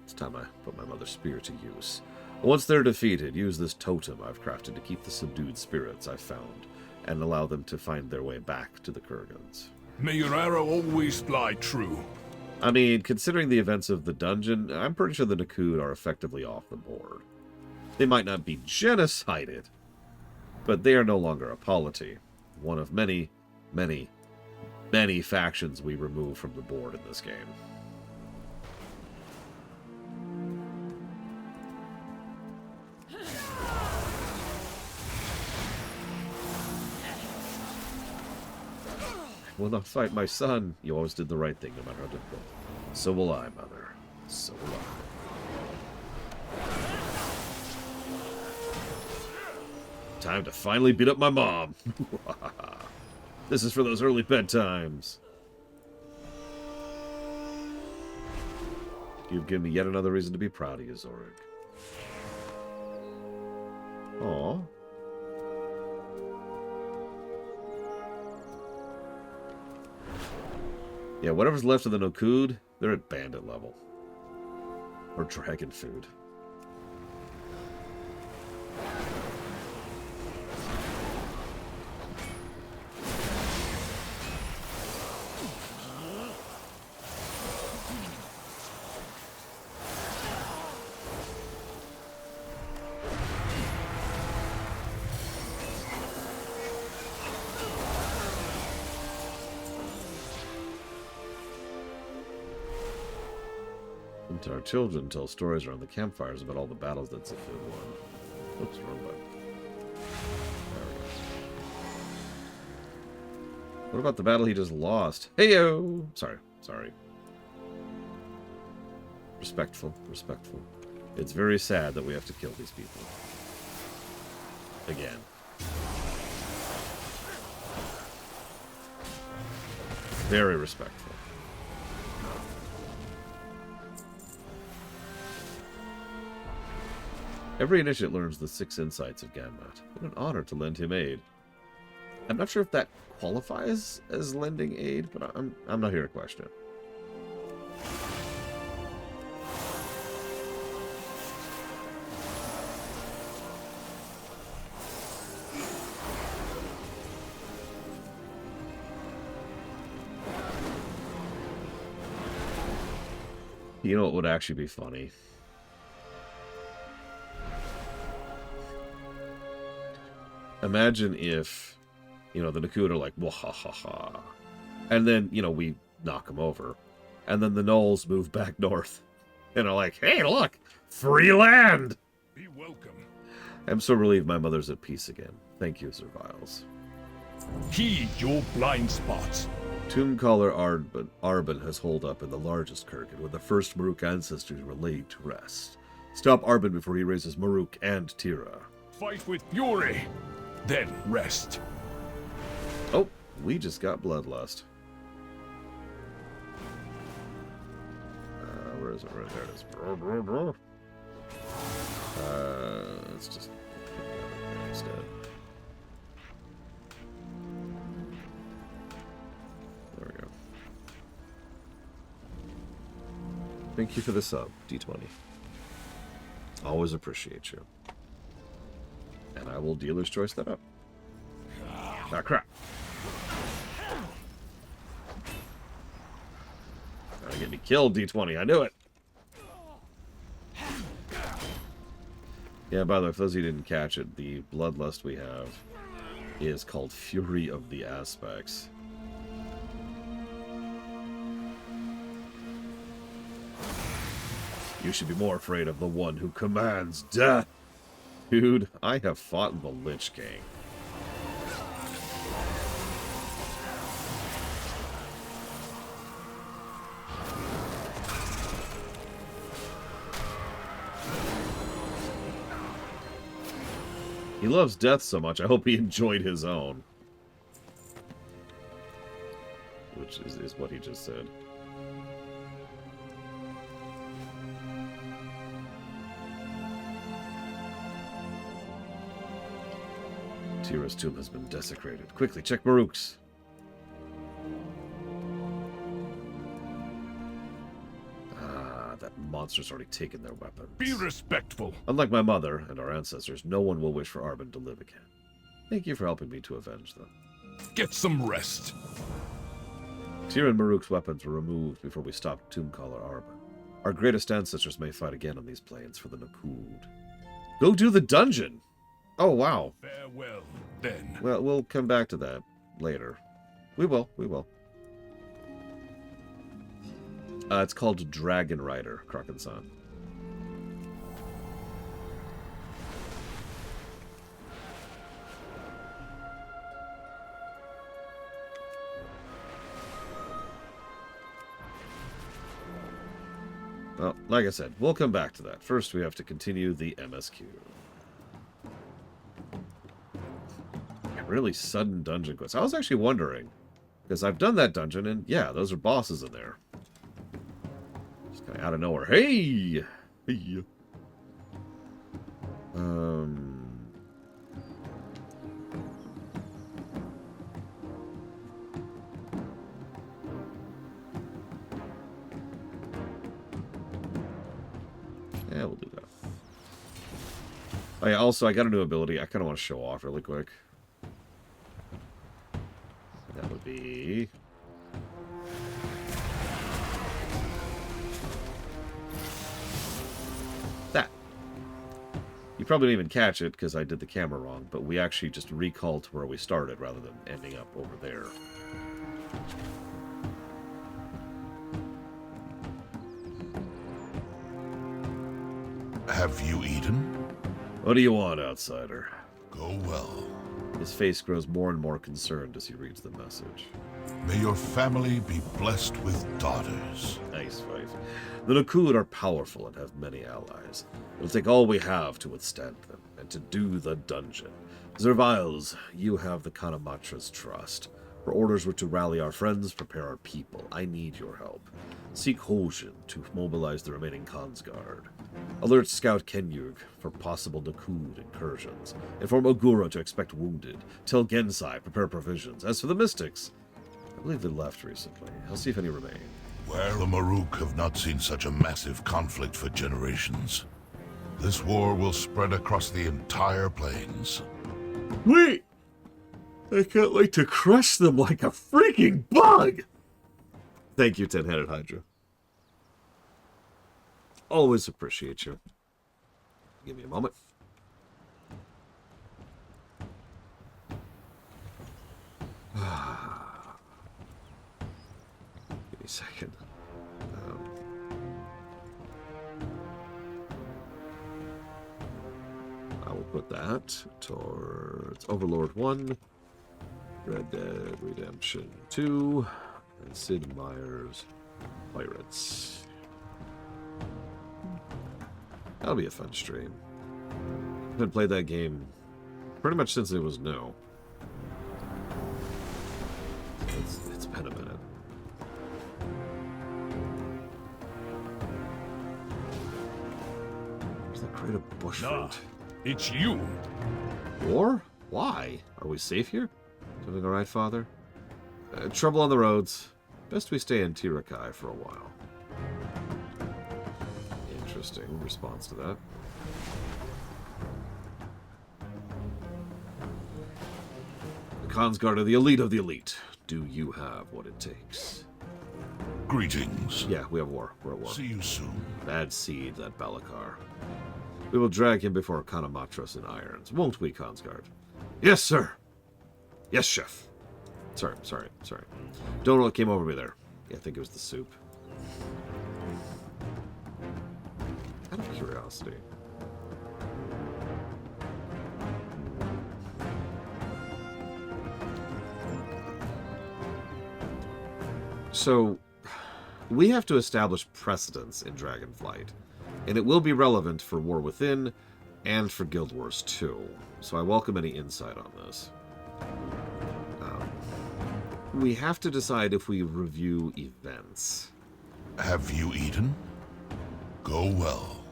It's time I put my mother's spear to use. Once they're defeated, use this totem I've crafted to keep the subdued spirits I've found, and allow them to find their way back to the Kurgans. May your arrow always fly true. I mean, considering the events of the dungeon, I'm pretty sure the Nakud are effectively off the board. They might not be genocided, but they are no longer a polity. One of many, many, many factions we remove from the board in this game. Will not fight my son. You always did the right thing, no matter how difficult. So will I, mother. So will I. Time to finally beat up my mom. This is for those early bedtimes. You've given me yet another reason to be proud of you, Zorig. Aww. Yeah, whatever's left of the Nakud, they're at bandit level. Or dragon food. Our children tell stories around the campfires about all the battles that Zephyr won. Oops, wrong button. There we go. What about the battle he just lost? Heyo! Sorry. Respectful. It's very sad that we have to kill these people. Again. Very respectful. Every initiate learns the 6 insights of Ganmat. What an honor to lend him aid. I'm not sure if that qualifies as lending aid, but I'm not here to question it. You know what would actually be funny? Imagine if, the Nakud are like, wahahaha. And then, we knock them over. And then the Gnolls move back north. And are like, hey, look! Free land! Be welcome. I'm so relieved my mother's at peace again. Thank you, Sir Viles. Heed your blind spots. Tombcaller Arbin has holed up in the largest Kurgan, where the first Maruk ancestors were laid to rest. Stop Arbin before he raises Maruk and Tira. Fight with fury, then rest. Oh, we just got bloodlust. Where is it? Right there it is. Let's just instead. There we go. Thank you for the sub, D20. Always appreciate you. And I will dealer's choice that up. Ah, crap. Trying to get me killed, D20. I knew it. Yeah, by the way, for those of you who didn't catch it, the bloodlust we have is called Fury of the Aspects. You should be more afraid of the one who commands death. Dude, I have fought the Lich King. He loves death so much, I hope he enjoyed his own. Which is what he just said. Tira's tomb has been desecrated. Quickly, check Maruk's. That monster's already taken their weapons. Be respectful. Unlike my mother and our ancestors, no one will wish for Arbin to live again. Thank you for helping me to avenge them. Get some rest. Tira and Maruk's weapons were removed before we stopped Tombcaller Arbin. Our greatest ancestors may fight again on these plains for the Nakud. Go do the dungeon! Oh, wow. Farewell, then. Well, we'll come back to that later. We will. It's called Dragon Rider, Kraken-san. Well, like I said, we'll come back to that. First, we have to continue the MSQ. Really sudden dungeon quests. I was actually wondering, because I've done that dungeon, and yeah, those are bosses in there. Just kind of out of nowhere. Hey! Hey! Yeah, we'll do that. Oh yeah, also, I got a new ability I kind of want to show off really quick. That would be... that. You probably didn't even catch it because I did the camera wrong, but we actually just recalled to where we started rather than ending up over there. Have you eaten? What do you want, outsider? Go well. His face grows more and more concerned as he reads the message. May your family be blessed with daughters. Nice fight. The Nakud are powerful and have many allies. It'll take all we have to withstand them, and to do the dungeon. Zerviles, you have the Kanamatra's trust. Her orders were to rally our friends, prepare our people. I need your help. Seek Hojin to mobilize the remaining Khonsguard. Alert Scout Kenyug for possible Nakud incursions. Inform Ogura to expect wounded. Tell Gensai prepare provisions. As for the Mystics, I believe they left recently. I'll see if any remain. Well, the Maruk have not seen such a massive conflict for generations. This war will spread across the entire plains. Wait! I can't wait to crush them like a freaking bug! Thank you, Ten-Headed Hydra. Always appreciate you. Give me a moment. Give me a second. I will put that towards Overlord 1, Red Dead Redemption 2, and Sid Meier's Pirates. That'll be a fun stream. I've been played that game pretty much since it was new. It's been a minute. Where's that crate of bushfruit? It's you. War? Why? Are we safe here? Doing alright, Father? Trouble on the roads. Best we stay in Tirakai for a while. Interesting response to that. The Khonsguard are the elite of the elite. Do you have what it takes? Greetings. Yeah, we have war. We're at war. See you soon. Bad seed, that Balakar. We will drag him before Kanamatros in irons, won't we, Khonsguard? Yes, sir. Yes, chef. Sorry. Don't know what came over me there. Yeah, I think it was the soup. Out of curiosity. So, we have to establish precedence in Dragonflight, and it will be relevant for War Within and for Guild Wars 2, so I welcome any insight on this. We have to decide if we review events. Have you eaten? Go well.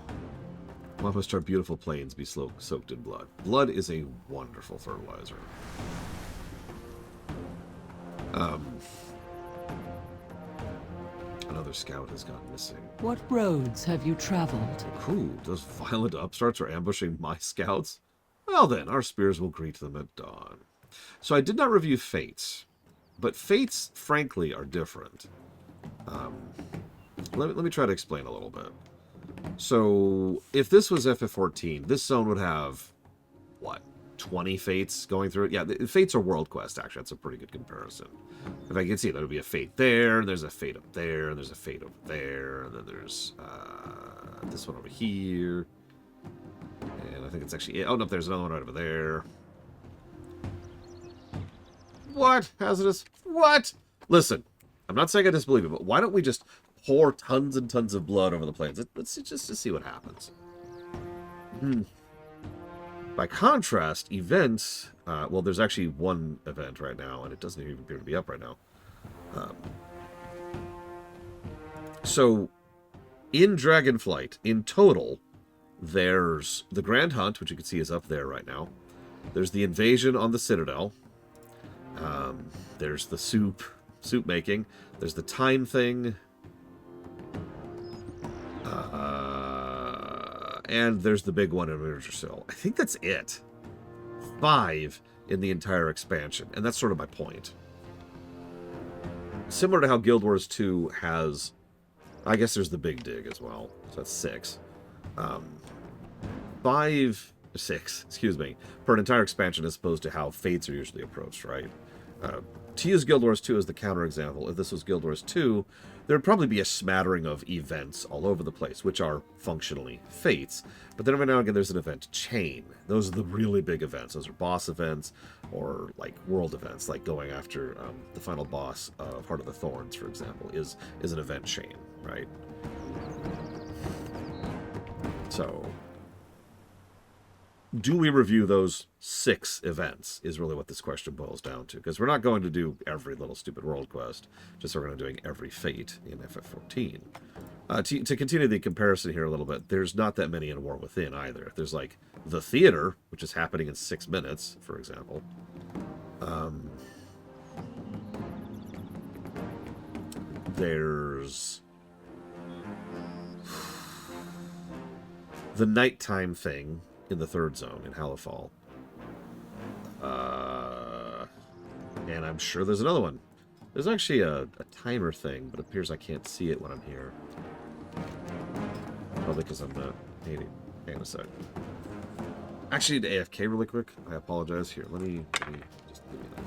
Why must our beautiful plains be soaked in blood? Blood is a wonderful fertilizer. Another scout has gone missing. What roads have you traveled? Ooh, those violent upstarts are ambushing my scouts? Well then, our spears will greet them at dawn. So I did not review Fates, but Fates, frankly, are different. Let me try to explain a little bit. So, if this was FF14, this zone would have, what, 20 Fates going through it? Yeah, the Fates are World Quest, actually. That's a pretty good comparison. If I can see, there would be a Fate there, there's a Fate up there, and there's a Fate over there, and then there's this one over here. And I think it's actually... Oh, no, there's another one right over there. What? Hazardous? What? Listen, I'm not saying I disbelieve it, but why don't we just pour tons and tons of blood over the plains? Let's just to see what happens. By contrast, events... well, there's actually one event right now, and it doesn't even appear to be up right now. So, in Dragonflight, in total, there's the Grand Hunt, which you can see is up there right now. There's the invasion on the Citadel. There's the soup making. There's the time thing. And there's the big one in Wintersill. I think that's it. 5 in the entire expansion, and that's sort of my point. Similar to how Guild Wars 2 has... I guess there's the Big Dig as well, so that's 6. 6, excuse me, per an entire expansion as opposed to how Fates are usually approached, right? To use Guild Wars 2 as the counterexample, if this was Guild Wars 2, there'd probably be a smattering of events all over the place, which are functionally fates. But then every now and again, there's an event chain. Those are the really big events. Those are boss events or like world events, like going after the final boss of Heart of the Thorns, for example, is an event chain, right? So, do we review those 6 events is really what this question boils down to. Because we're not going to do every little stupid world quest, just so we're going to doing every fate in FF14. To continue the comparison here a little bit, there's not that many in War Within either. There's like the theater, which is happening in 6 minutes, for example. There's the nighttime thing in the 3rd zone in Halifal. And I'm sure there's another one. There's actually a timer thing, but it appears I can't see it when I'm here. Probably because I'm not hating. Hang on a sec. Actually, to AFK really quick. I apologize. Here, let me just give me that.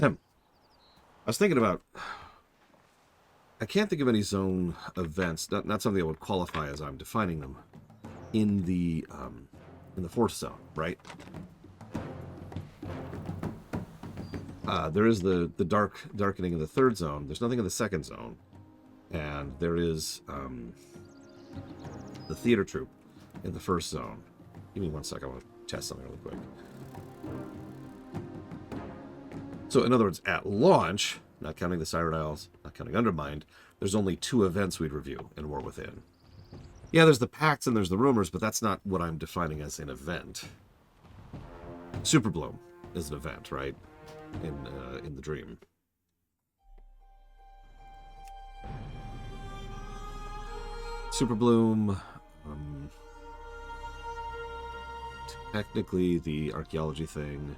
I was thinking about... I can't think of any zone events, not something that would qualify as I'm defining them, in the 4th zone, right? There is the darkening in the 3rd zone. There's nothing in the 2nd zone. And there is the theater troupe in the 1st zone. Give me 1 second. I want to test something really quick. So, in other words, at launch, not counting the Siren Isles, not counting Undermined, there's only 2 events we'd review in War Within. Yeah, there's the pacts and there's the rumors, but that's not what I'm defining as an event. Super Bloom is an event, right? In the Dream. Super Bloom, technically the archaeology thing.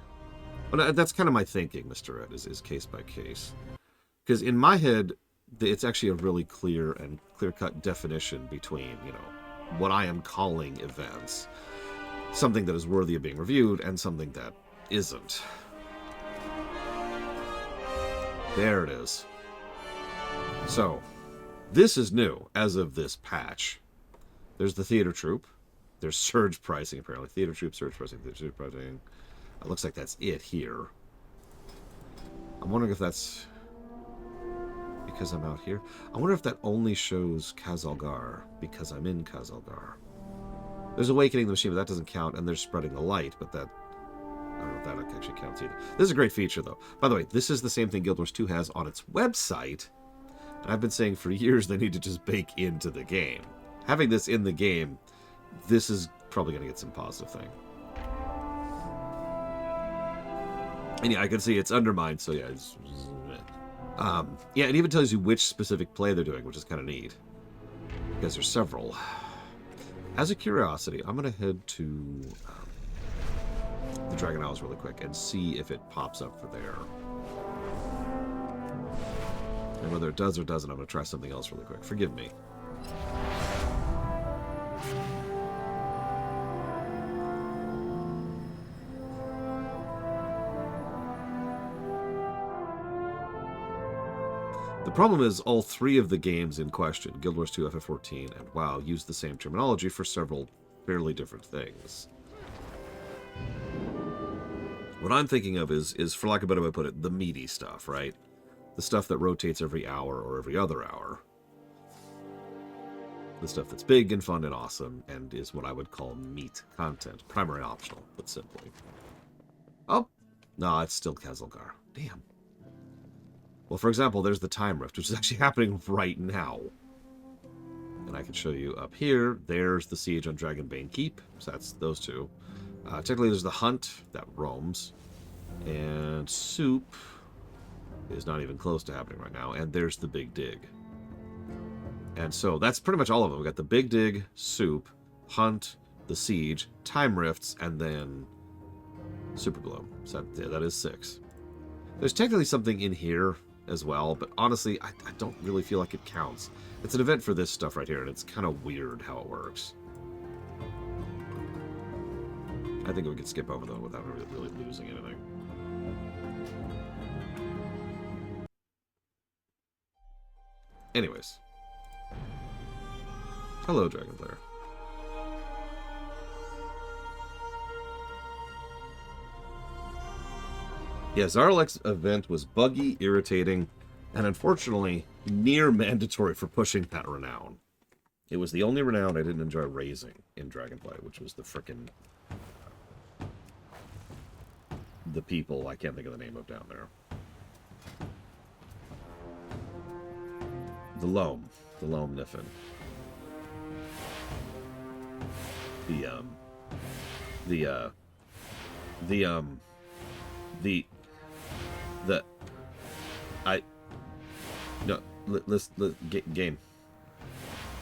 But that's kind of my thinking, Mr. Ed, is case by case. Because in my head, it's actually a really clear and clear-cut definition between, you know, what I am calling events, something that is worthy of being reviewed, and something that isn't. There it is. So, this is new as of this patch. There's the theater troupe. There's surge pricing, apparently. Theater troupe, surge pricing, theater troupe pricing. It looks like that's it here. I'm wondering if that's because I'm out here. I wonder if that only shows Khazalgar because I'm in Khazalgar. There's Awakening the Machine, but that doesn't count, and there's Spreading the Light, but that... I don't know if that actually counts either. This is a great feature, though. By the way, this is the same thing Guild Wars 2 has on its website, and I've been saying for years they need to just bake into the game. Having this in the game, this is probably going to get some positive thing. And yeah, I can see it's Undermined, so yeah, it's... yeah, it even tells you which specific play they're doing, which is kind of neat. Because there's several. As a curiosity, I'm going to head to the Dragon Isles really quick and see if it pops up for there. And whether it does or doesn't, I'm going to try something else really quick. Forgive me. The problem is all 3 of the games in question, Guild Wars 2, FF14, and WoW, use the same terminology for several fairly different things. What I'm thinking of is, for lack of a better way to put it, the meaty stuff, right? The stuff that rotates every hour or every other hour. The stuff that's big and fun and awesome, and is what I would call meat content. Primary optional, but simply. Oh! No, it's still Khazalgar. Damn. Well, for example, there's the Time Rift, which is actually happening right now. And I can show you up here. There's the Siege on Dragonbane Keep. So that's those 2. Technically, there's the Hunt that roams. And Soup is not even close to happening right now. And there's the Big Dig. And so that's pretty much all of them. We've got the Big Dig, Soup, Hunt, the Siege, Time Rifts, and then Super Bloom. So yeah, that is 6. There's technically something in here as well, but honestly, I don't really feel like it counts. It's an event for this stuff right here, and it's kind of weird how it works. I think we could skip over, though, without really losing anything. Anyways. Hello, Dragon Player. Yeah, Zarlek's event was buggy, irritating, and unfortunately, near mandatory for pushing that renown. It was the only renown I didn't enjoy raising in Dragonflight, which was the frickin' the people I can't think of the name of down there. The Loam Niffin.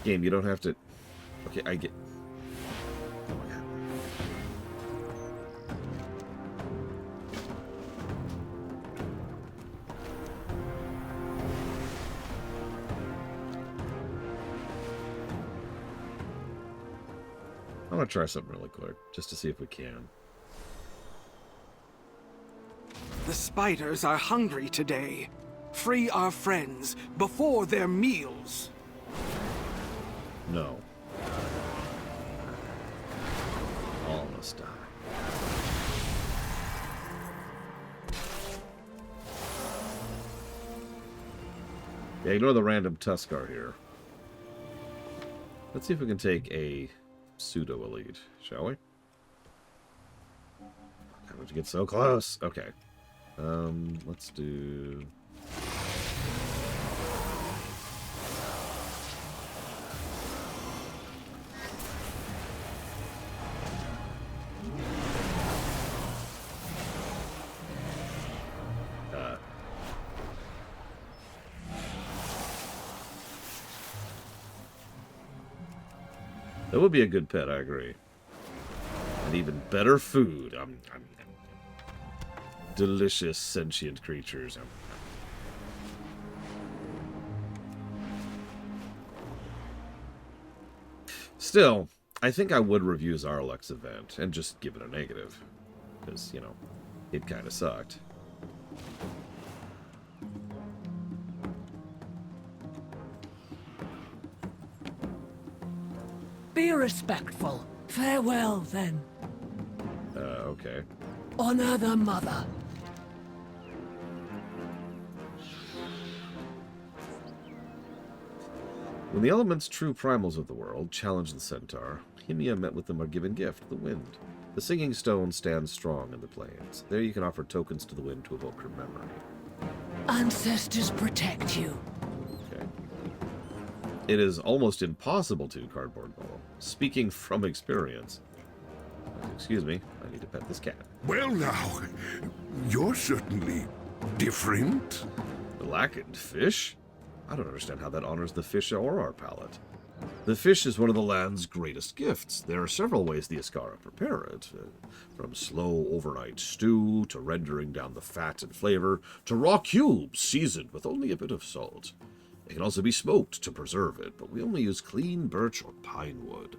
Game, you don't have to... Okay, I get... Oh my god. I want to try something really quick, just to see if we can. The spiders are hungry today. Free our friends before their meals. No. All must die. Yeah, ignore the random Tuskar here. Let's see if we can take a pseudo-elite, shall we? How did you get so close? Okay. Let's do... That would be a good pet, I agree. And even better food. Delicious sentient creatures. Still, I think I would review Zarlek's event and just give it a negative. Because, you know, it kind of sucked. Be respectful. Farewell, then. Okay. Honor the mother. When the elements, true primals of the world, challenge the centaur, Himia met with them a given gift, the wind. The singing stone stands strong in the plains. There you can offer tokens to the wind to evoke her memory. Ancestors protect you. Okay. It is almost impossible to, Cardboard Ball. Speaking from experience. Excuse me, I need to pet this cat. Well now, you're certainly different. Blackened fish? I don't understand how that honors the fish or our palate. The fish is one of the land's greatest gifts. There are several ways the Askara prepare it. From slow overnight stew, to rendering down the fat and flavor, to raw cubes seasoned with only a bit of salt. It can also be smoked to preserve it, but we only use clean birch or pine wood.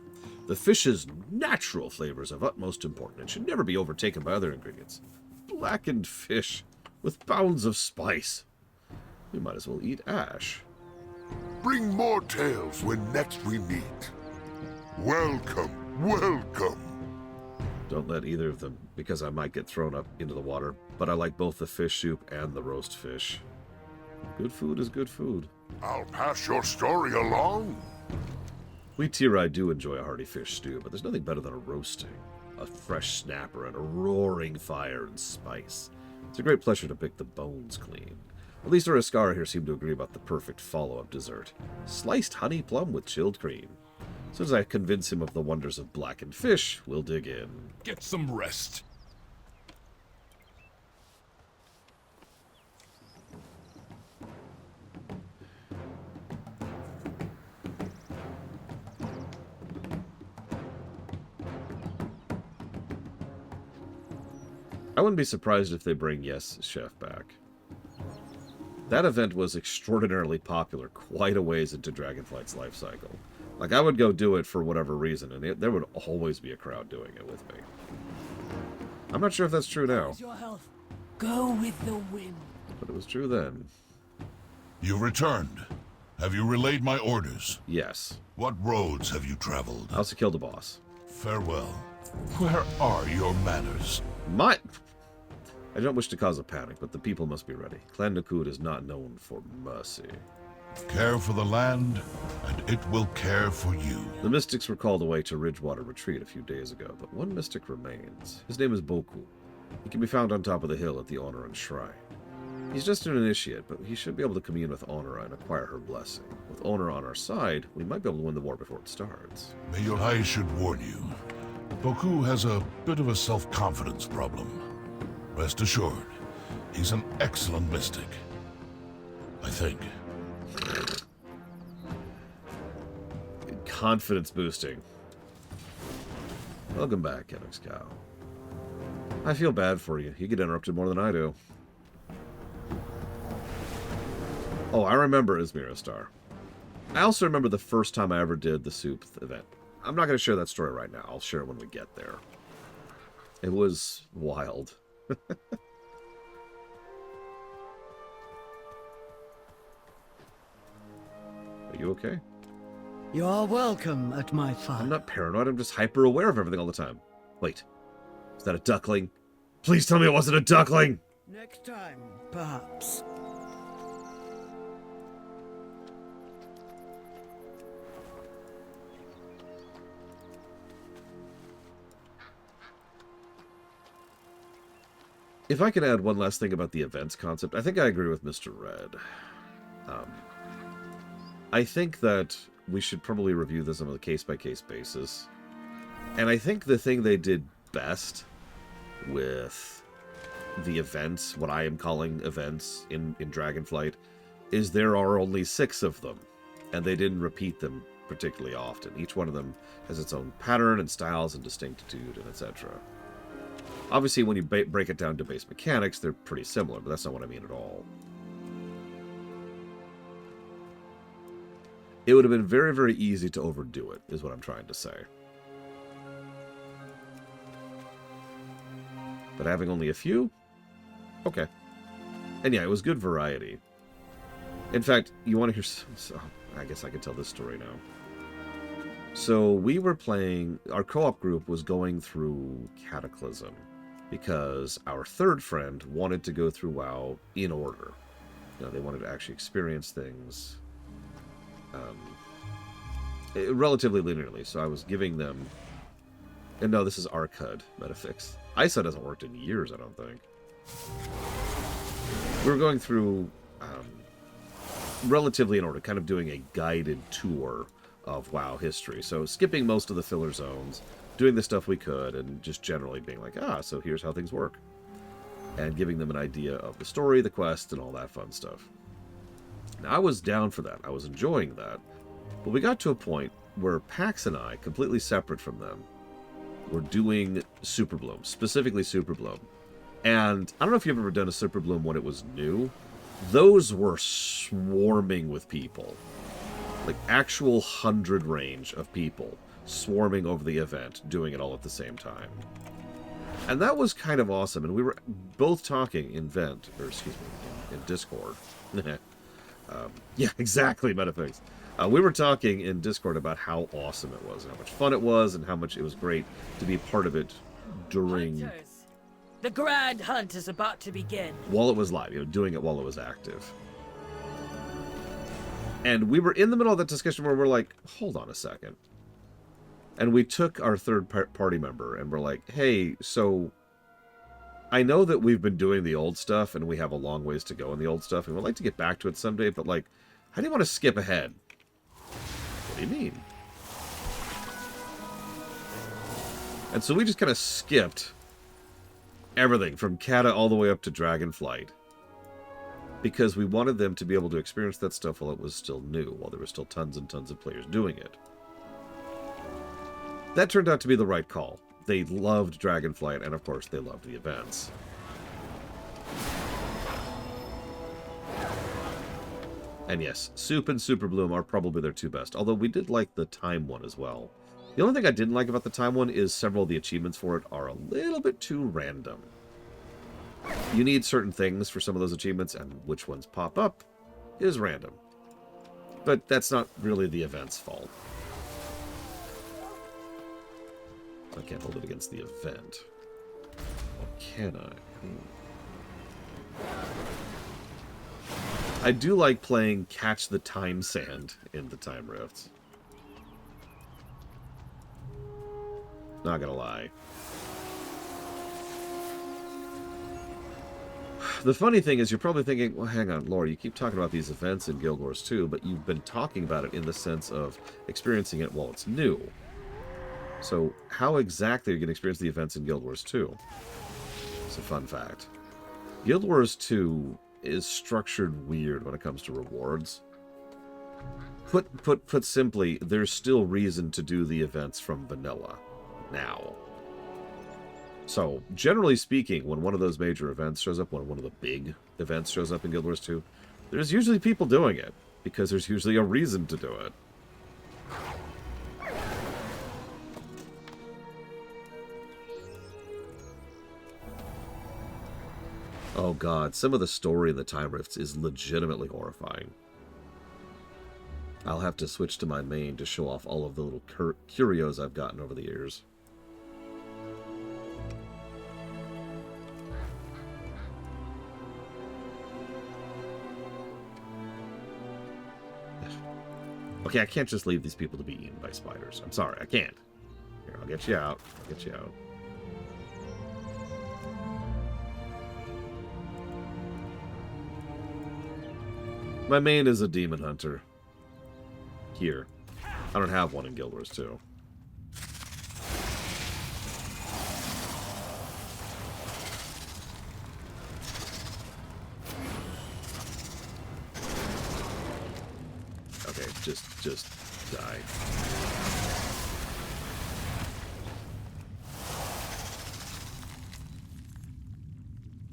The fish's natural flavor is of utmost importance and should never be overtaken by other ingredients. Blackened fish with pounds of spice. We might as well eat ash. Bring more tales when next we meet. Welcome, welcome. Don't let either of them, because I might get thrown up into the water, but I like both the fish soup and the roast fish. Good food is good food. I'll pass your story along. We Tirai do enjoy a hearty fish stew, but there's nothing better than a roasting. A fresh snapper and a roaring fire and spice. It's a great pleasure to pick the bones clean. At least our Askara here seem to agree about the perfect follow-up dessert. Sliced honey plum with chilled cream. As soon as I convince him of the wonders of blackened fish, we'll dig in. Get some rest. I wouldn't be surprised if they bring Yes Chef back. That event was extraordinarily popular quite a ways into Dragonflight's life cycle. Like, I would go do it for whatever reason, and there would always be a crowd doing it with me. I'm not sure if that's true now. Your health. Go with the wind. But it was true then. You returned. Have you relayed my orders? Yes. What roads have you traveled? I also killed the boss. Farewell. Where are your manners? I don't wish to cause a panic, but the people must be ready. Clan Nakud is not known for mercy. Care for the land, and it will care for you. The mystics were called away to Ridgewater Retreat a few days ago, but one mystic remains. His name is Boku. He can be found on top of the hill at the Ohn'ahran Shrine. He's just an initiate, but he should be able to commune with Ohn'ahran and acquire her blessing. With Ohn'ahran on our side, we might be able to win the war before it starts. May your I should warn you. Boku has a bit of a self-confidence problem. Rest assured, he's an excellent mystic. I think. Confidence boosting. Welcome back, Kennex Cow. I feel bad for you. You get interrupted more than I do. Oh, I remember Izmira Star. I also remember the first time I ever did the soup event. I'm not going to share that story right now. I'll share it when we get there. It was wild. you okay? You are welcome at my fire. I'm not paranoid, I'm just hyper aware of everything all the time. Wait, is that a duckling? Please tell me it wasn't a duckling! Next time, perhaps. If I can add one last thing about the events concept, I think I agree with Mr. Red. I think that we should probably review this on a case-by-case basis. And I think the thing they did best with the events, what I am calling events in Dragonflight, is there are only 6 of them, and they didn't repeat them particularly often. Each one of them has its own pattern and styles and distinctitude and etc. Obviously, when you break it down to base mechanics, they're pretty similar, but that's not what I mean at all. It would have been very, very easy to overdo it, is what I'm trying to say. But having only a few? Okay. And yeah, it was good variety. In fact, you want to hear... So, I guess I can tell this story now. So, we were playing... Our co-op group was going through Cataclysm, because our third friend wanted to go through WoW in order. You know, they wanted to actually experience things relatively linearly, so I was giving them... And no, this is ArcHUD Metafix. ISA hasn't worked in years, I don't think. We were going through relatively in order, kind of doing a guided tour of WoW history. So skipping most of the filler zones, doing the stuff we could, and just generally being like, so here's how things work. And giving them an idea of the story, the quest, and all that fun stuff. Now, I was down for that. I was enjoying that. But we got to a point where Pax and I, completely separate from them, were doing Super Bloom, specifically Super Bloom. And I don't know if you've ever done a Super Bloom when it was new. Those were swarming with people. Like actual 100 range of people swarming over the event, doing it all at the same time. And that was kind of awesome. And we were both talking in Discord. Yeah, exactly, Metafix. We were talking in Discord about how awesome it was, and how much fun it was, and how much it was great to be part of it during... Hunters, the grand hunt is about to begin. While it was live, doing it while it was active. And we were in the middle of that discussion where we're like, hold on a second. And we took our third party member, and we're like, hey, so... I know that we've been doing the old stuff, and we have a long ways to go in the old stuff, and we'd like to get back to it someday, but like, how do you want to skip ahead? What do you mean? And so we just kind of skipped everything from Kata all the way up to Dragonflight, because we wanted them to be able to experience that stuff while it was still new, while there were still tons and tons of players doing it. That turned out to be the right call. They loved Dragonflight, and of course they loved the events. And yes, Soup and Super Bloom are probably their 2 best, although we did like the time one as well. The only thing I didn't like about the time one is several of the achievements for it are a little bit too random. You need certain things for some of those achievements, and which ones pop up is random. But that's not really the event's fault. I can't hold it against the event. Or can I? I do like playing Catch the Time Sand in the Time Rifts. Not gonna lie. The funny thing is, you're probably thinking, well, hang on, Laura, you keep talking about these events in Guild Wars 2, but you've been talking about it in the sense of experiencing it while it's new. So, how exactly are you going to experience the events in Guild Wars 2? It's a fun fact. Guild Wars 2 is structured weird when it comes to rewards. Put simply, there's still reason to do the events from vanilla now. So, generally speaking, when one of those major events shows up, when one of the big events shows up in Guild Wars 2, there's usually people doing it, because there's usually a reason to do it. Oh god, some of the story in the Time Rifts is legitimately horrifying. I'll have to switch to my main to show off all of the little curios I've gotten over the years. Okay, I can't just leave these people to be eaten by spiders. I'm sorry, I can't. Here, I'll get you out. I'll get you out. My main is a demon hunter. Here. I don't have one in Guild Wars 2. Okay, just die.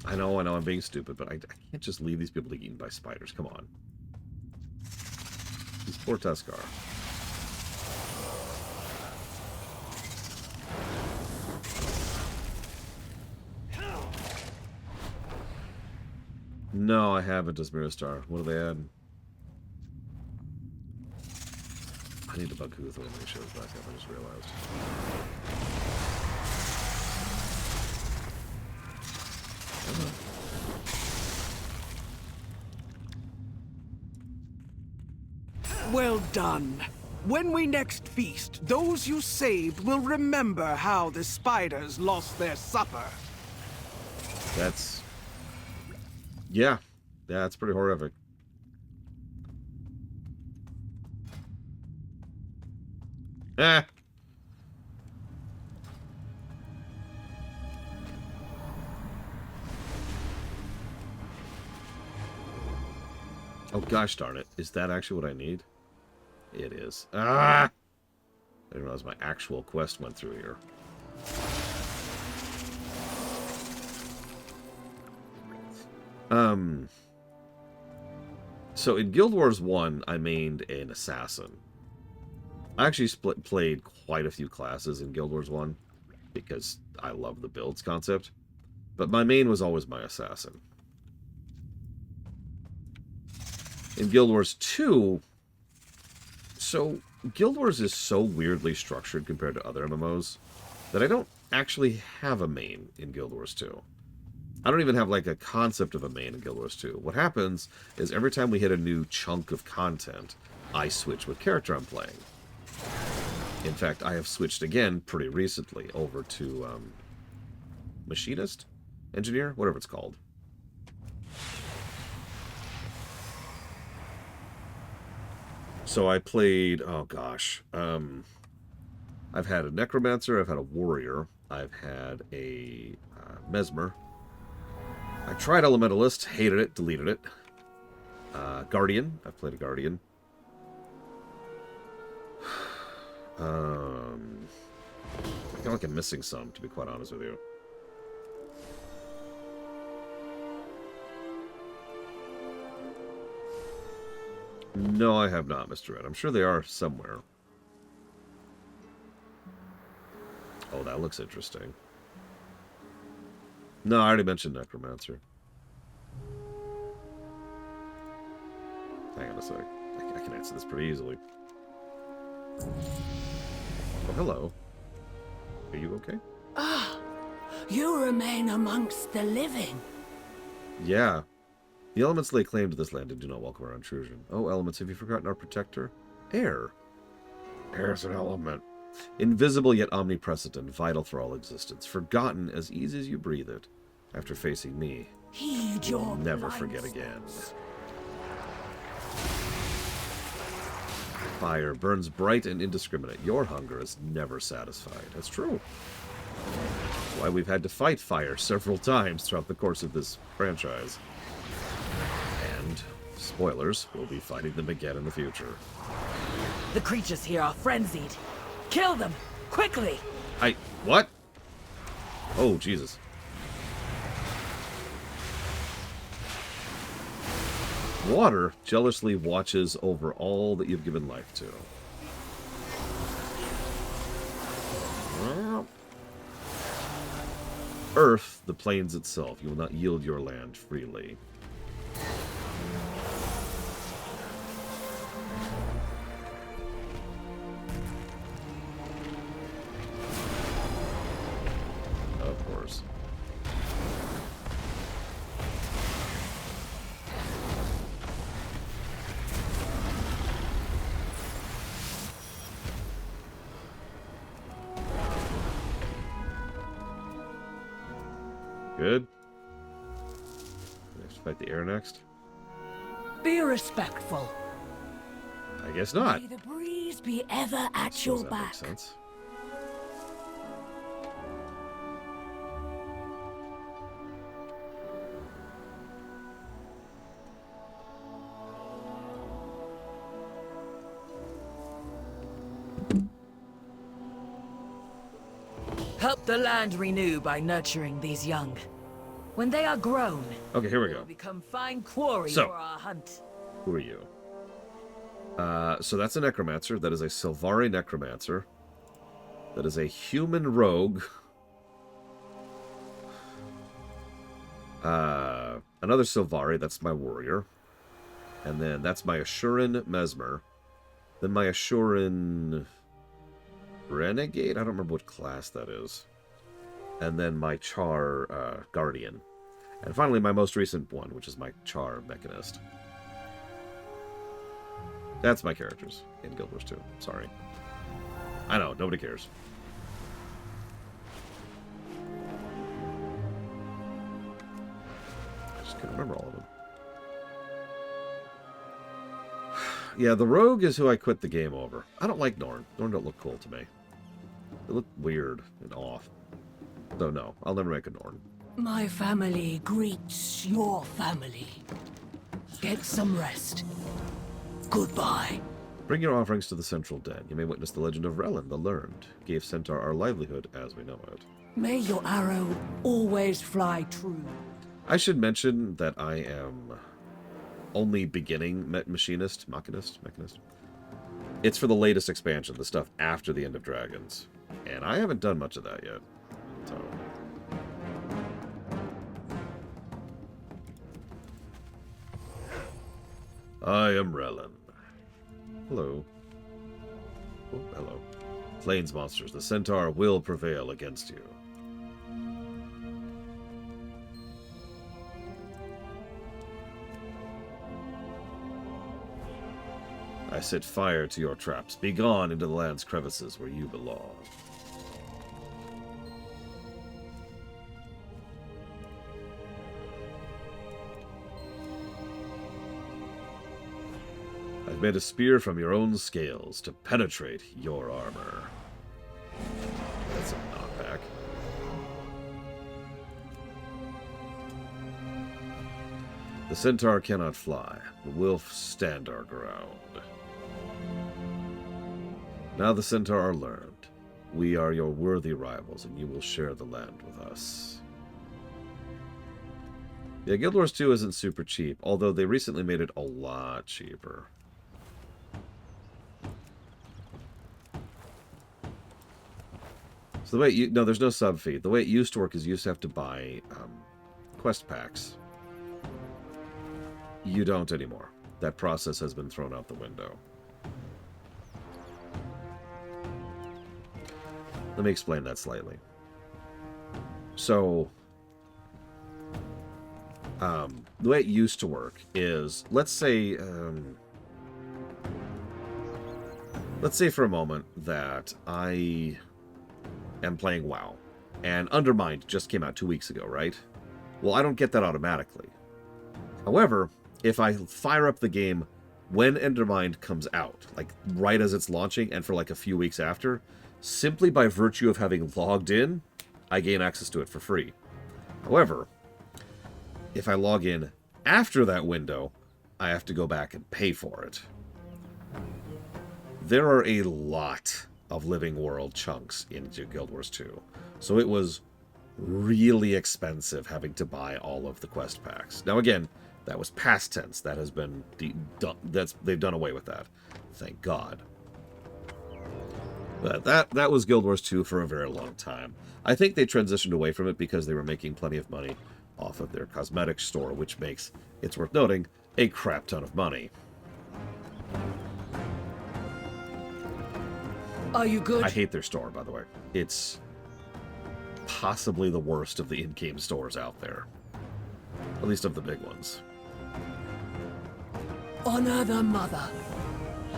I know, I'm being stupid, but I can't just leave these people to get eaten by spiders. Come on. These poor Tuskar. No, I haven't as Miristar. What do they add? I need to bug Huth when he shows back up, I just realized. Well done. When we next feast, those you saved will remember how the spiders lost their supper. That's... Yeah. Yeah, that's pretty horrific. Ah! Oh gosh darn it. Is that actually what I need? It is. Ah! I didn't realize my actual quest went through here. So in Guild Wars 1, I mained an assassin. I actually played quite a few classes in Guild Wars 1 because I love the builds concept. But my main was always my assassin. In Guild Wars 2, so Guild Wars is so weirdly structured compared to other MMOs that I don't actually have a main in Guild Wars 2. I don't even have like a concept of a main in Guild Wars 2. What happens is every time we hit a new chunk of content, I switch what character I'm playing. In fact, I have switched again pretty recently over to Machinist? Engineer? Whatever it's called. So I played, oh gosh, I've had a Necromancer, I've had a Warrior, I've had a Mesmer. I tried Elementalist, hated it, deleted it. Guardian, I've played a Guardian. I feel like I'm missing some, to be quite honest with you. No, I have not, Mr. Red. I'm sure they are somewhere. Oh, that looks interesting. No, I already mentioned Necromancer. Hang on a sec. I can answer this pretty easily. Oh, hello. Are you okay? Ah, you remain amongst the living. Yeah. The elements lay claim to this land and do not welcome our intrusion. Oh, elements, have you forgotten our protector? Air. Air is an element. Invisible yet omnipresent and vital for all existence. Forgotten as easy as you breathe it. After facing me, Heed your never forget again. Fire burns bright and indiscriminate. Your hunger is never satisfied. That's true. That's why we've had to fight fire several times throughout the course of this franchise. And, spoilers, we'll be fighting them again in the future. The creatures here are frenzied. Kill them, quickly! What? Oh, Jesus. Water jealously watches over all that you've given life to. Well, Earth, the plains itself, you will not yield your land freely. good. We have to fight the air next? Be respectful. I guess not. May the breeze be ever at Suppose your that back. makes sense. Help the land renew by nurturing these young. When they are grown, Okay, here we they go. will become fine quarry So. for our hunt. Who are you? So that's a necromancer. That is a Sylvari necromancer. That is a human rogue. Another Sylvari. That's my warrior. And then that's my Ashuran mesmer. Then my Ashuran renegade. I don't remember what class that is. And then my Char guardian. And finally my most recent one, which is my Char mechanist. That's my characters in Guild Wars 2. Sorry. I know, nobody cares. I just can't remember all of them. Yeah, the rogue is who I quit the game over. I don't like Norn. Norn don't look cool to me. They look weird and off. So no, I'll never make a Norn. My family greets your family. Get some rest. Goodbye. Bring your offerings to the central den. You may witness the legend of Relin, the Learned. Gave Centaur our livelihood as we know it. May your arrow always fly true. I should mention that I am only beginning Machinist. It's for the latest expansion, the stuff after the End of Dragons. And I haven't done much of that yet. So. I am Relin. Hello. Oh, hello. Plains monsters, the Centaur will prevail against you. I set fire to your traps. Be gone into the land's crevices where you belong. I've made a spear from your own scales to penetrate your armor. That's a knockback. The Centaur cannot fly, but will stand our ground. Now the Centaur are learned. We are your worthy rivals, and you will share the land with us. Yeah, Guild Wars 2 isn't super cheap, although they recently made it a lot cheaper. So the way no, there's no sub fee. The way it used to work is you used to have to buy quest packs. You don't anymore. That process has been thrown out the window. Let me explain that slightly. So, the way it used to work is, let's say for a moment that I am playing WoW, and Undermined just came out 2 weeks ago, right? Well, I don't get that automatically. However, if I fire up the game when Undermined comes out, like right as it's launching and for like a few weeks after, simply by virtue of having logged in, I gain access to it for free. However, if I log in after that window, I have to go back and pay for it. There are a lot of Living World chunks in Guild Wars 2, so it was really expensive having to buy all of the quest packs. Now again, that was past tense. That has been they've done away with that. Thank God. But that was Guild Wars 2 for a very long time. I think they transitioned away from it because they were making plenty of money off of their cosmetics store, which makes, it's worth noting, a crap ton of money. Are you good? I hate their store, by the way. It's possibly the worst of the in-game stores out there. At least of the big ones. Honor the mother.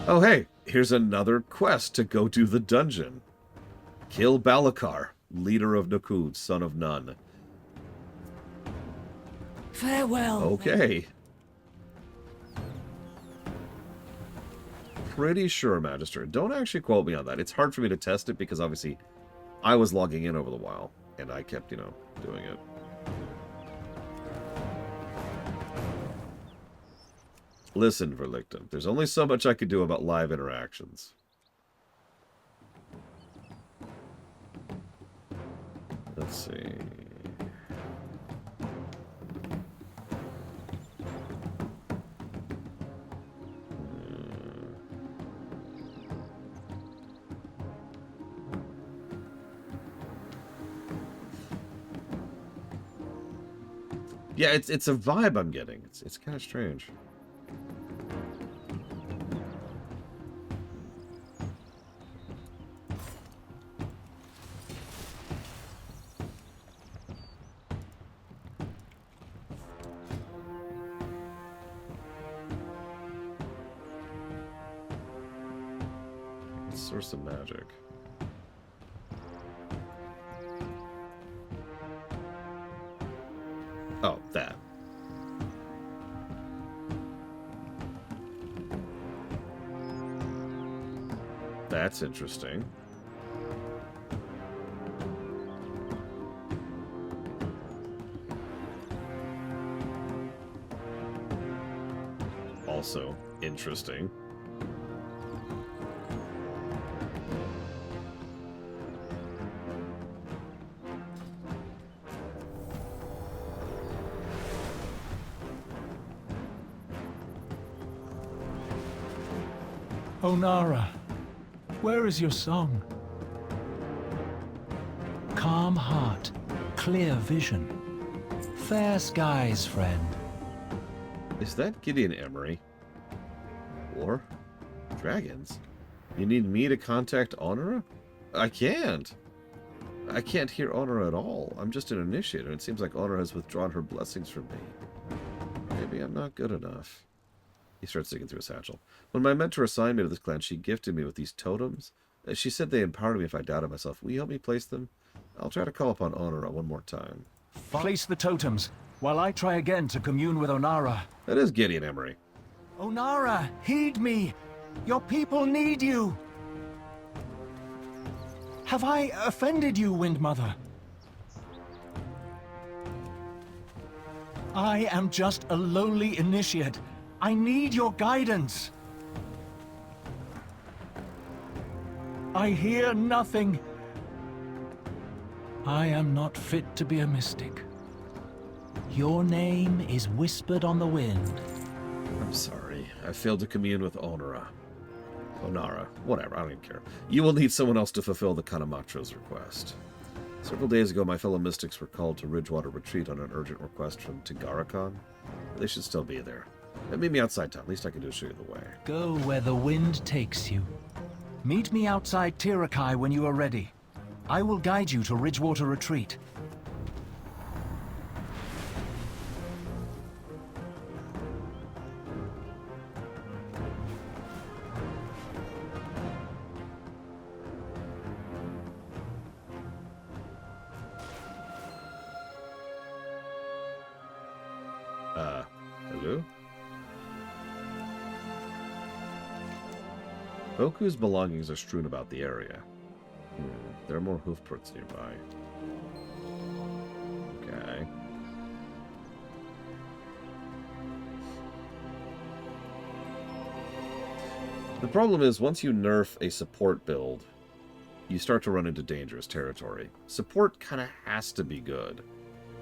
Oh hey, here's another quest to go do the dungeon. Kill Balakar, leader of Nakud, son of Nun. Farewell. Okay. Pretty sure, Magister. Don't actually quote me on that. It's hard for me to test it because obviously I was logging in over the while and I kept, you know, doing it. Listen, Verlichtum, there's only so much I could do about live interactions. Let's see. Yeah, it's a vibe I'm getting. It's kind of strange. Source of magic. Oh, that. That's interesting. Also interesting. Ohn'ahran, where is your song? Calm heart, clear vision, fair skies, friend. Is that Gideon Emery? Or dragons? You need me to contact Ohn'ahran? I can't. I can't hear Ohn'ahran at all. I'm just an initiator. It seems like Ohn'ahran has withdrawn her blessings from me. Maybe I'm not good enough. He starts digging through his satchel. When my mentor assigned me to this clan, she gifted me with these totems. She said they empowered me if I doubted myself. Will you help me place them? I'll try to call upon Ohn'ahran one more time. Place the totems, while I try again to commune with Ohn'ahran. That is Gideon Emery. Ohn'ahran, heed me! Your people need you! Have I offended you, Wind Mother? I am just a lowly initiate. I need your guidance. I hear nothing. I am not fit to be a mystic. Your name is whispered on the wind. I'm sorry. I failed to commune with Ohn'ahran. Whatever, I don't even care. You will need someone else to fulfill the Kanamatra's request. Several days ago, my fellow mystics were called to Ridgewater Retreat on an urgent request from Tigarakan. They should still be there. Meet me outside town. Least I can do is show you the way. Go where the wind takes you. Meet me outside Tirakai when you are ready. I will guide you to Ridgewater Retreat. Hello? Boku's belongings are strewn about the area. There are more hoofprints nearby. Okay. The problem is, once you nerf a support build, you start to run into dangerous territory. Support kind of has to be good,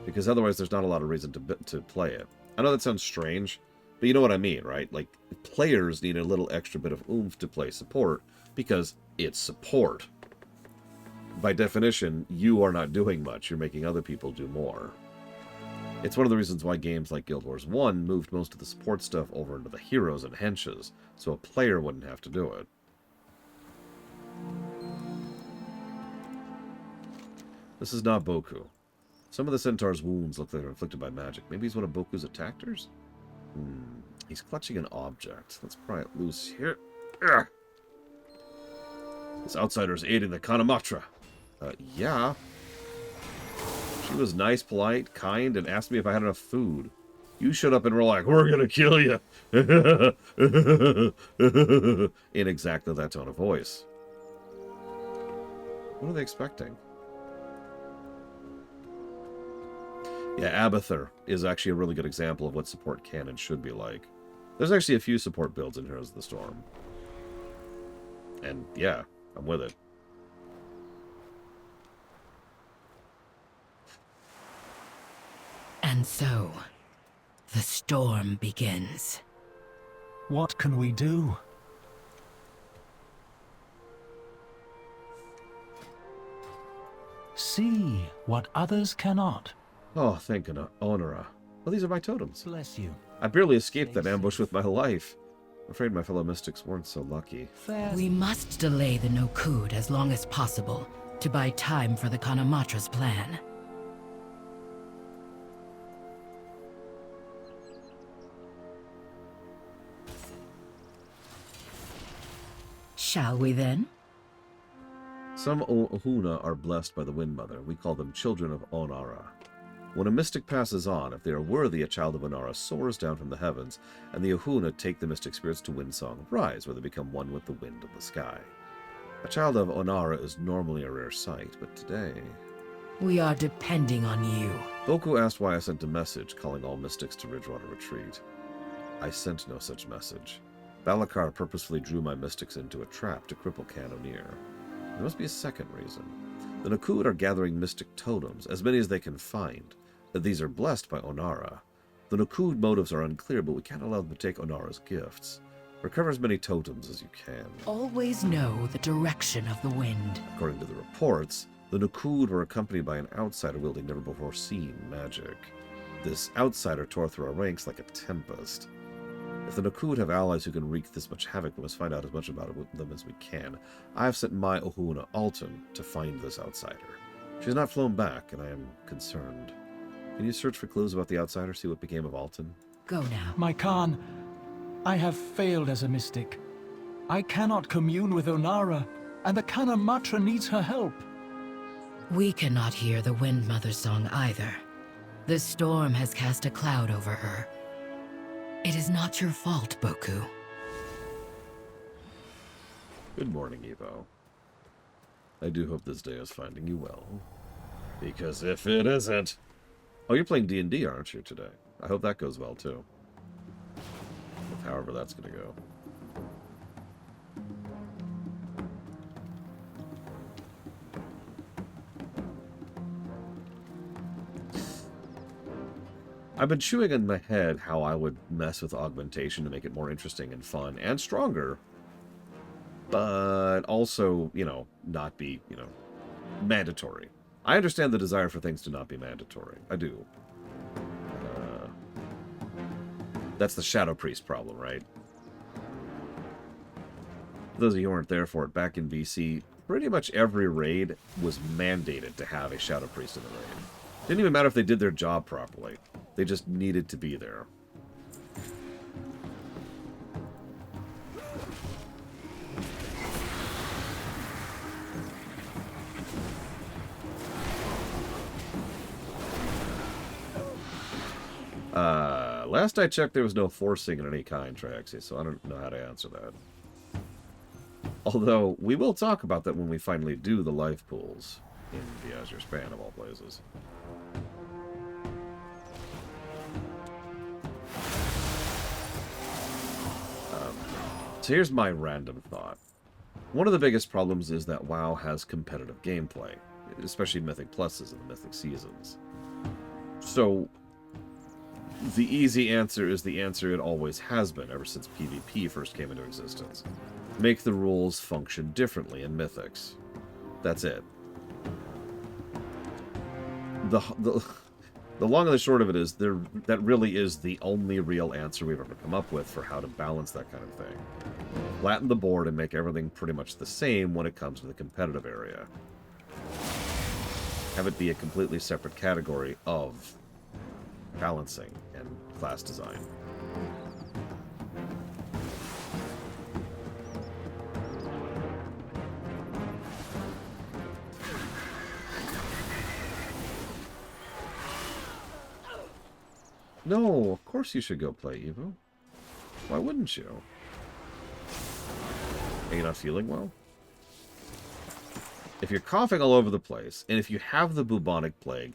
because otherwise there's not a lot of reason to play it. I know that sounds strange, but you know what I mean, right? Like, players need a little extra bit of oomph to play support, because it's support. By definition, you are not doing much. You're making other people do more. It's one of the reasons why games like Guild Wars 1 moved most of the support stuff over into the heroes and henches, so a player wouldn't have to do it. This is not Boku. Some of the centaur's wounds look like they're inflicted by magic. Maybe he's one of Boku's attackers? He's clutching an object. Let's pry it loose here. Ugh. This outsider's aiding the Kanamatra. Yeah. She was nice, polite, kind, and asked me if I had enough food. You showed up and were like, we're gonna kill you. In exactly that tone of voice. What are they expecting? Yeah, Abathur is actually a really good example of what support can and should be like. There's actually a few support builds in Heroes of the Storm. And yeah, I'm with it. And so, the storm begins. What can we do? See what others cannot. Oh, thank you, Ohn'ahran. Well, these are my totems. Bless you. I barely escaped that ambush with my life. I'm afraid my fellow mystics weren't so lucky. We must delay the Nokud as long as possible to buy time for the Kanamatra's plan. Shall we then? Some Ohn'ahran are blessed by the Wind Mother. We call them children of Ohn'ahran. When a mystic passes on, if they are worthy, a child of Ohn'ahran soars down from the heavens, and the Ohn'ahran take the mystic spirits to Windsong Rise, where they become one with the wind of the sky. A child of Ohn'ahran is normally a rare sight, but today... We are depending on you. Boku asked why I sent a message calling all mystics to Ridgewater Retreat. I sent no such message. Balakar purposefully drew my mystics into a trap to cripple Cannoneer. There must be a second reason. The Nokud are gathering mystic totems, as many as they can find. These are blessed by Ohn'ahran. The Nokud motives are unclear, but we can't allow them to take Onara's gifts. Recover as many totems as you can. Always know the direction of the wind. According to the reports, the Nokud were accompanied by an outsider wielding never-before-seen magic. This outsider tore through our ranks like a tempest. If the Nokud have allies who can wreak this much havoc, we must find out as much about them as we can. I have sent my Ohn'ahran, Alton, to find this outsider. She has not flown back, and I am concerned. Can you search for clues about the outsider, see what became of Alton? Go now. My Khan, I have failed as a mystic. I cannot commune with Ohn'ahran, and the Kanamatra needs her help. We cannot hear the Wind Mother's song either. The storm has cast a cloud over her. It is not your fault, Boku. Good morning, Evo. I do hope this day is finding you well. Because if it isn't... Oh, you're playing D&D, aren't you, today? I hope that goes well, too. If however that's gonna go. I've been chewing in my head how I would mess with augmentation to make it more interesting and fun and stronger, but also, you know, not be, you know, mandatory. I understand the desire for things to not be mandatory. I do. That's the Shadow Priest problem, right? For those of you who weren't there for it, back in BC, pretty much every raid was mandated to have a Shadow Priest in the raid. Didn't even matter if they did their job properly. They just needed to be there. Last I checked, there was no forcing in any kind, Traxie, so I don't know how to answer that. Although, we will talk about that when we finally do the life pools in the Azure Span, of all places. So here's my random thought. One of the biggest problems is that WoW has competitive gameplay, especially Mythic Pluses and the Mythic Seasons. So, the easy answer is the answer it always has been ever since PvP first came into existence. Make the rules function differently in Mythics. That's it. The long and the short of it is that really is the only real answer we've ever come up with for how to balance that kind of thing. Flatten the board and make everything pretty much the same when it comes to the competitive area. Have it be a completely separate category of balancing and class design. No, of course you should go play, Evo. Why wouldn't you? Are you not feeling well? If you're coughing all over the place, and if you have the bubonic plague,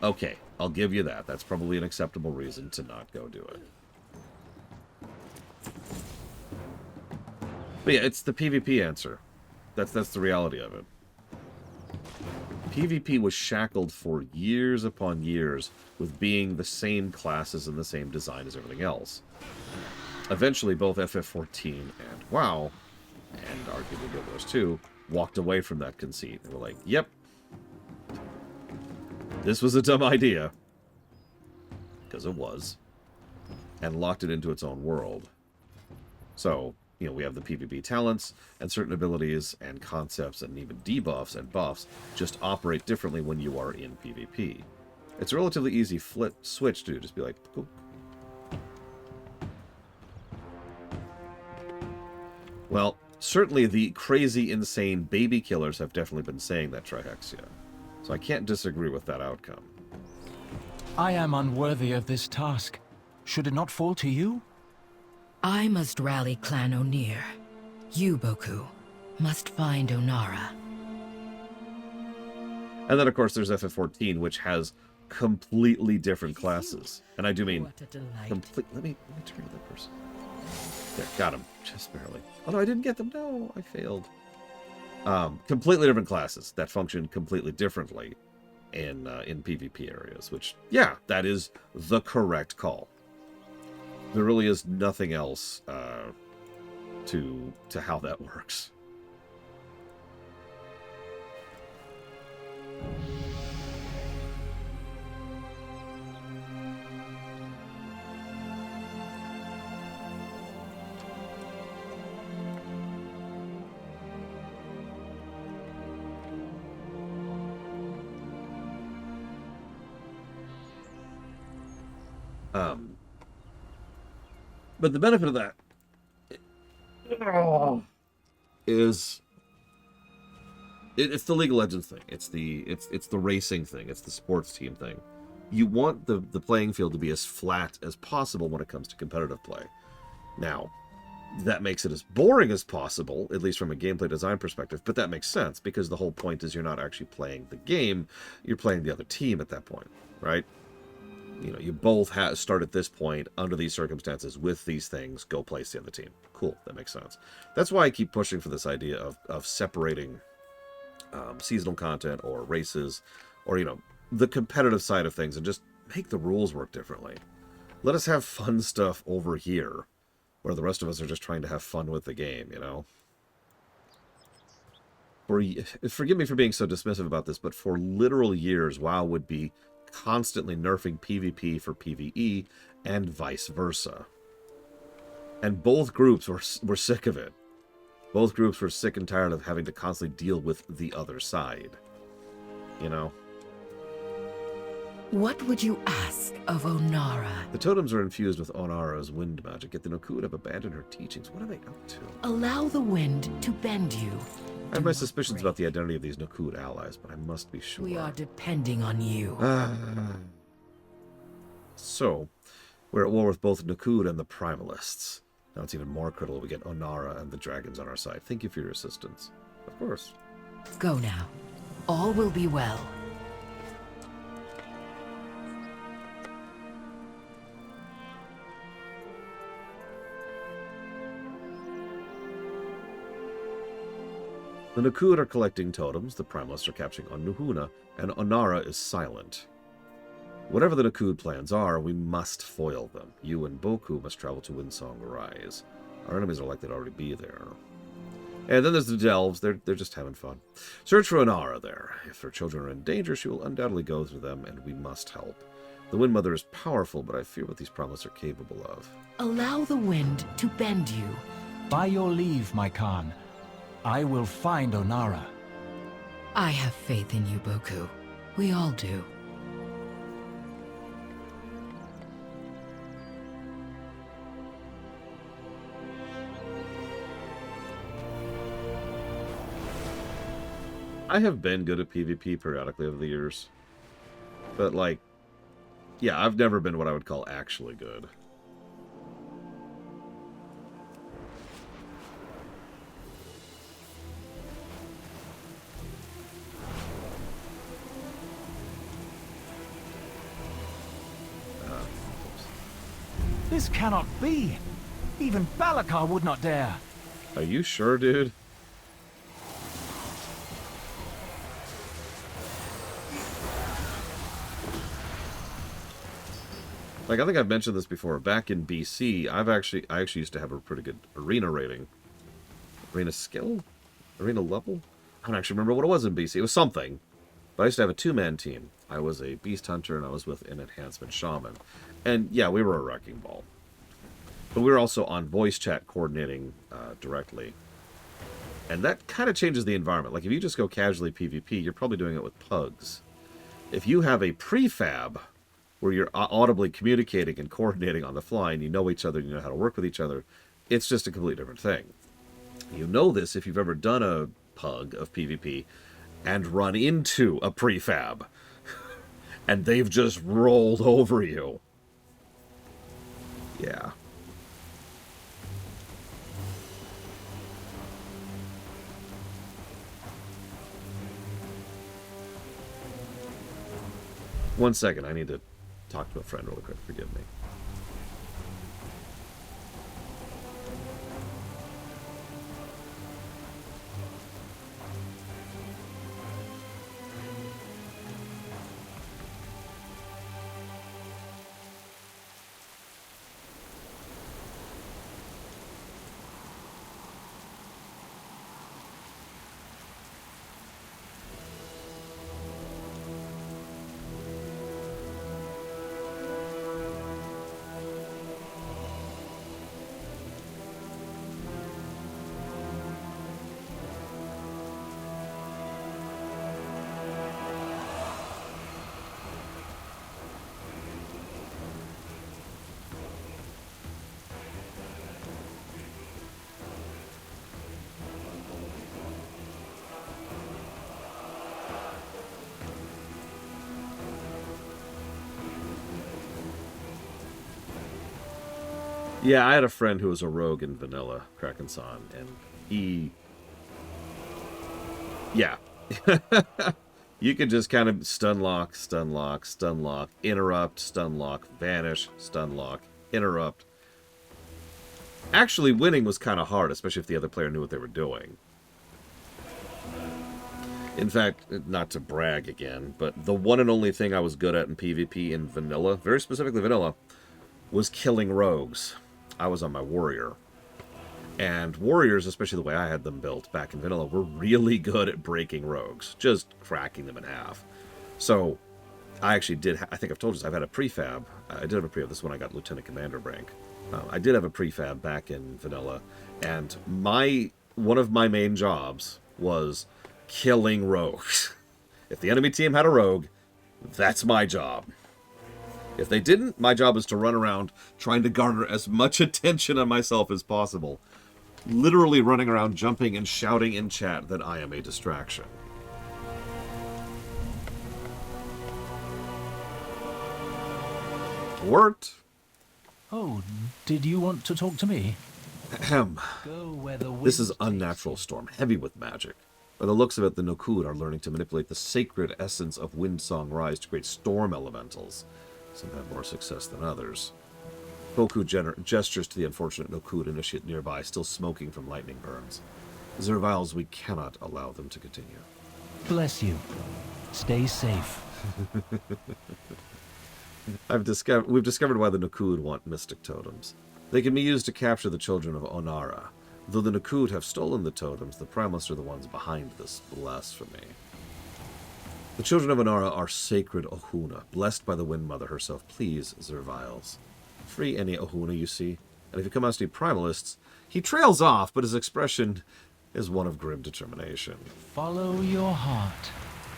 okay, I'll give you that. That's probably an acceptable reason to not go do it. But yeah, it's the PvP answer. That's the reality of it. PvP was shackled for years upon years with being the same classes and the same design as everything else. Eventually, both FF14 and WoW, and arguably Guild Wars 2, walked away from that conceit. They were like, yep, this was a dumb idea. Because it was. And locked it into its own world. So, you know, we have the PvP talents, and certain abilities and concepts and even debuffs and buffs just operate differently when you are in PvP. It's a relatively easy switch to just be like, cool. Well, certainly the crazy, insane baby killers have definitely been saying that Trihexia. So I can't disagree with that outcome. I am unworthy of this task. Should it not fall to you? I must rally Clan O'Neill. You, Boku, must find Ohn'ahran. And then, of course, there's FF14, which has completely different classes. And I do mean complete. Let me turn to that person. There, got him. Just barely. Oh, no, I didn't get them. No, I failed. Completely different classes that function completely differently in PvP areas, which, yeah, that is the correct call. There really is nothing else to how that works. But the benefit of that is it's the League of Legends thing. It's the racing thing. It's the sports team thing. You want the playing field to be as flat as possible when it comes to competitive play. Now, that makes it as boring as possible, at least from a gameplay design perspective, but that makes sense because the whole point is you're not actually playing the game, you're playing the other team at that point, right? You know, you both start at this point, under these circumstances, with these things, go place the other team. Cool, that makes sense. That's why I keep pushing for this idea of separating seasonal content or races, or, you know, the competitive side of things, and just make the rules work differently. Let us have fun stuff over here, where the rest of us are just trying to have fun with the game, you know? Forgive me for being so dismissive about this, but for literal years, WoW would be constantly nerfing PvP for PvE and vice versa. And both groups were sick of it. Both groups were sick and tired of having to constantly deal with the other side. You know? What would you ask of Ohn'ahran? The totems are infused with Ohn'ahran's wind magic, yet the Nokud have abandoned her teachings. What are they up to? Allow the wind to bend you. I have my suspicions about the identity of these Nokud allies, but I must be sure. We are depending on you. So, we're at war with both Nokud and the Primalists. Now it's even more critical we get Ohn'ahran and the dragons on our side. Thank you for your assistance. Of course. Go now. All will be well. The Nokud are collecting totems, the Primalists are capturing Ohn'ahran, and Ohn'ahran is silent. Whatever the Nokud plans are, we must foil them. You and Boku must travel to Windsong Rise. Our enemies are likely to already be there. And then there's the Delves. They're just having fun. Search for Ohn'ahran there. If her children are in danger, she will undoubtedly go through them, and we must help. The Wind Mother is powerful, but I fear what these Primalists are capable of. Allow the wind to bend you. By your leave, my Khan. I will find Ohn'ahran. I have faith in you, Boku. We all do. I have been good at PvP periodically over the years. But, like, Yeah, I've never been what I would call actually good. This cannot be. Even Balakar would not dare. Are you sure, dude? Like, I think I've mentioned this before. Back in BC, I actually used to have a pretty good arena rating. Arena skill? Arena level? I don't actually remember what it was in BC. It was something. But I used to have a two-man team. I was a beast hunter, and I was with an enhancement shaman. And, yeah, we were a wrecking ball. But we were also on voice chat coordinating directly. And that kind of changes the environment. Like, if you just go casually PvP, you're probably doing it with pugs. If you have a prefab where you're audibly communicating and coordinating on the fly, and you know each other, and you know how to work with each other, it's just a completely different thing. You know this if you've ever done a pug of PvP and run into a prefab, and they've just rolled over you. Yeah. One second, I need to talk to a friend really quick. Forgive me. Yeah, I had a friend who was a rogue in vanilla, Kraken-san, and he... Yeah. You could just kind of stun lock, interrupt, stun lock, vanish, stun lock, interrupt. Actually, winning was kind of hard, especially if the other player knew what they were doing. In fact, not to brag again, but the one and only thing I was good at in PvP in vanilla, very specifically vanilla, was killing rogues. I was on my warrior. And warriors, especially the way I had them built back in vanilla, were really good at breaking rogues. Just cracking them in half. So, I actually did, I think I've told you this, I've had a prefab. I did have a prefab, this is when I got Lieutenant Commander rank. I did have a prefab back in vanilla. And one of my main jobs was killing rogues. If the enemy team had a rogue, that's my job. If they didn't, my job is to run around trying to garner as much attention on myself as possible. Literally running around jumping and shouting in chat that I am a distraction. Worked. Oh, did you want to talk to me? Ahem. This is Unnatural Storm, heavy with magic. By the looks of it, the Nokud are learning to manipulate the sacred essence of Windsong Rise to create storm elementals. Some have more success than others. Boku gestures to the unfortunate Nokud initiate nearby, still smoking from lightning burns. Zerviles, we cannot allow them to continue. Bless you. Stay safe. We've discovered why the Nokud want mystic totems. They can be used to capture the children of Ohn'ahran. Though the Nokud have stolen the totems, the Primalists are the ones behind this blasphemy. The children of Ohn'ahran are sacred Ohuna, blessed by the Wind Mother herself. Please, Zerviles, free any Ohuna you see. And if you come out to any Primalists, he trails off, but his expression is one of grim determination. Follow your heart.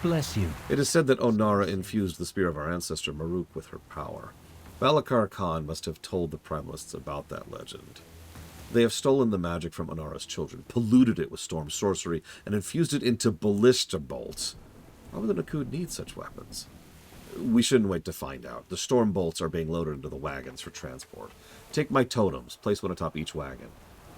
Bless you. It is said that Ohn'ahran infused the spear of our ancestor Maruk with her power. Balakar Khan must have told the Primalists about that legend. They have stolen the magic from Ohn'ahran's children, polluted it with storm sorcery, and infused it into ballista bolts. Why would the Nokud need such weapons? We shouldn't wait to find out. The storm bolts are being loaded into the wagons for transport. Take my totems, place one atop each wagon.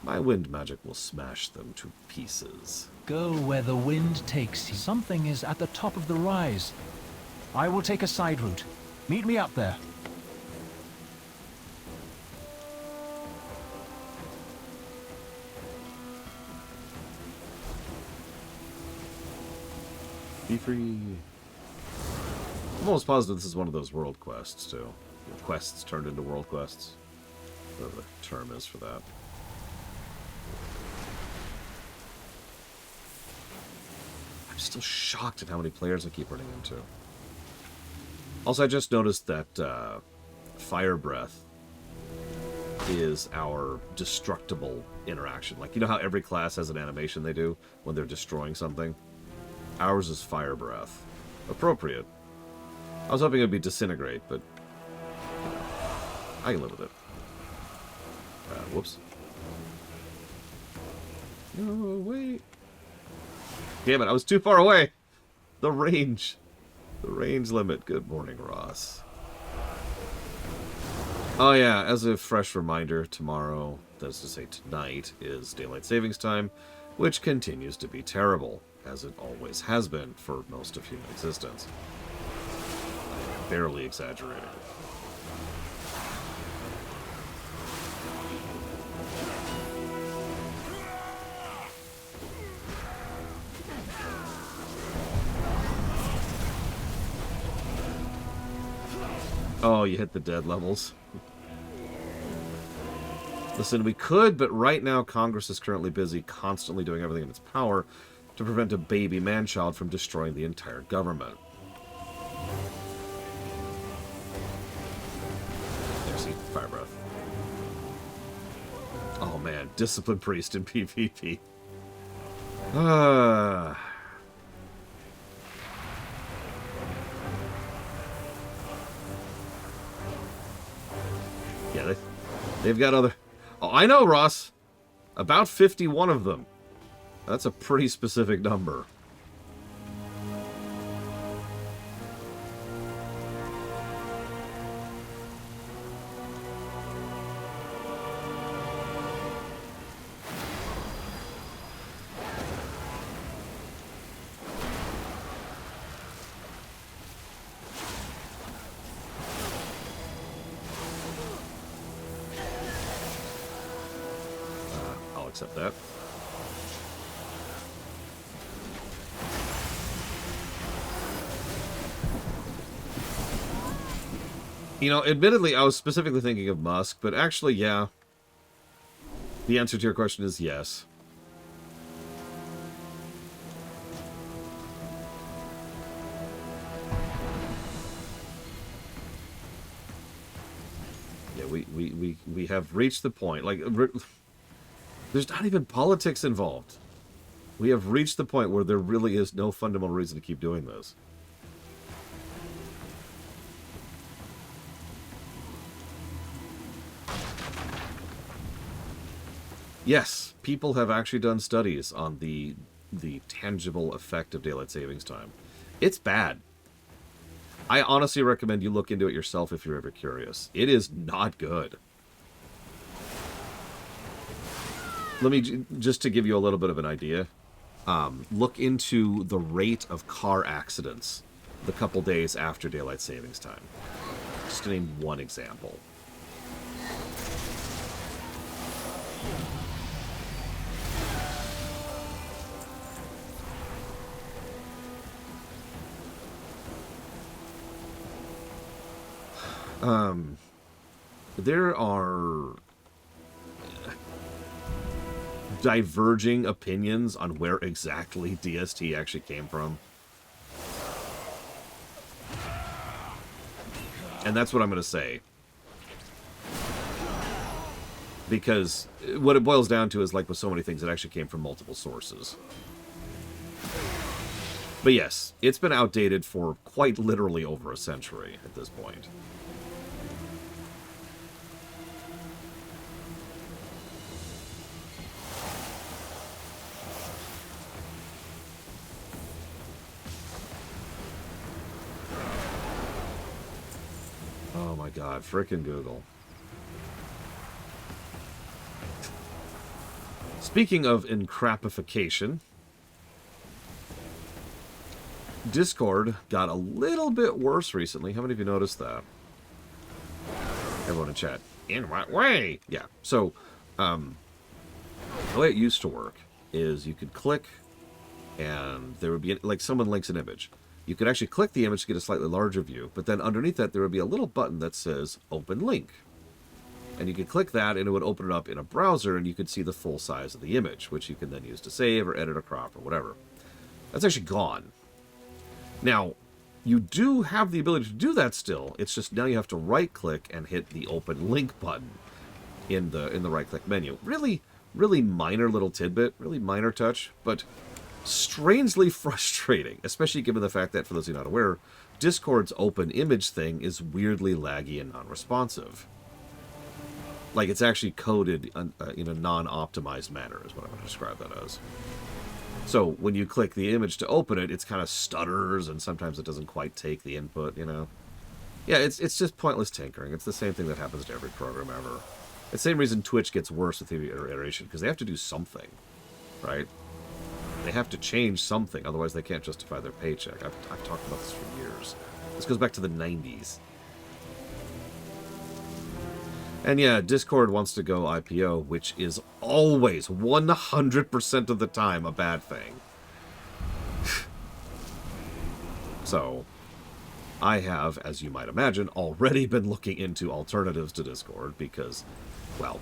My wind magic will smash them to pieces. Go where the wind takes you. Something is at the top of the rise. I will take a side route. Meet me up there. Be free. I'm almost positive this is one of those world quests, too. Quests turned into world quests. Whatever the term is for that. I'm still shocked at how many players I keep running into. Also, I just noticed that Fire Breath is our destructible interaction. Like, you know how every class has an animation they do when they're destroying something? Ours is Fire Breath. Appropriate. I was hoping it would be Disintegrate, but you know, I can live with it. Whoops. No, wait. Damn it, I was too far away. The range. The range limit. Good morning, Ross. Oh yeah, as a fresh reminder, tomorrow, that is to say tonight, is Daylight Savings Time, which continues to be terrible, as it always has been for most of human existence. Barely exaggerating. Oh, you hit the dead levels. Listen, we could, but right now Congress is currently busy constantly doing everything in its power to prevent a baby man-child from destroying the entire government. There, see, Fire Breath. Oh man, Discipline Priest in PvP. Yeah, they've got other... Oh, I know, Ross. About 51 of them. That's a pretty specific number. I'll accept that. You know, admittedly, I was specifically thinking of Musk, but actually, yeah. The answer to your question is yes. Yeah, we have reached the point. Like, there's not even politics involved. We have reached the point where there really is no fundamental reason to keep doing this. Yes, people have actually done studies on the tangible effect of daylight savings time. It's bad. I honestly recommend you look into it yourself if you're ever curious. It is not good. Let me, just to give you a little bit of an idea, look into the rate of car accidents the couple days after daylight savings time. Just to name one example. There are diverging opinions on where exactly DST actually came from. And that's what I'm going to say. Because what it boils down to is, like with so many things, it actually came from multiple sources. But yes, it's been outdated for quite literally over a century at this point. god, frickin' Google. Speaking of encrapification, Discord got a little bit worse recently. How many of you noticed that? Everyone in chat. In what way? Yeah. So, the way it used to work is you could click, and there would be, like, someone links an image. You could actually click the image to get a slightly larger view, but then underneath that there would be a little button that says Open Link. And you could click that, and it would open it up in a browser, and you could see the full size of the image, which you can then use to save or edit or crop or whatever. That's actually gone. Now, you do have the ability to do that still. It's just now you have to right-click and hit the Open Link button in the right-click menu. Really, really minor little tidbit, really minor touch, but strangely frustrating, especially given the fact that, for those who are not aware, Discord's open image thing is weirdly laggy and non-responsive. Like, it's actually coded in a non-optimized manner, is what I'm going to describe that as. So, when you click the image to open it, it's kind of stutters, and sometimes it doesn't quite take the input, you know? Yeah, it's just pointless tinkering. It's the same thing that happens to every program ever. It's the same reason Twitch gets worse with every iteration, because they have to do something, right? They have to change something, otherwise they can't justify their paycheck. I've talked about this for years. This goes back to the 90s. And yeah, Discord wants to go IPO, which is always, 100% of the time, a bad thing. So, I have, as you might imagine, already been looking into alternatives to Discord because, well,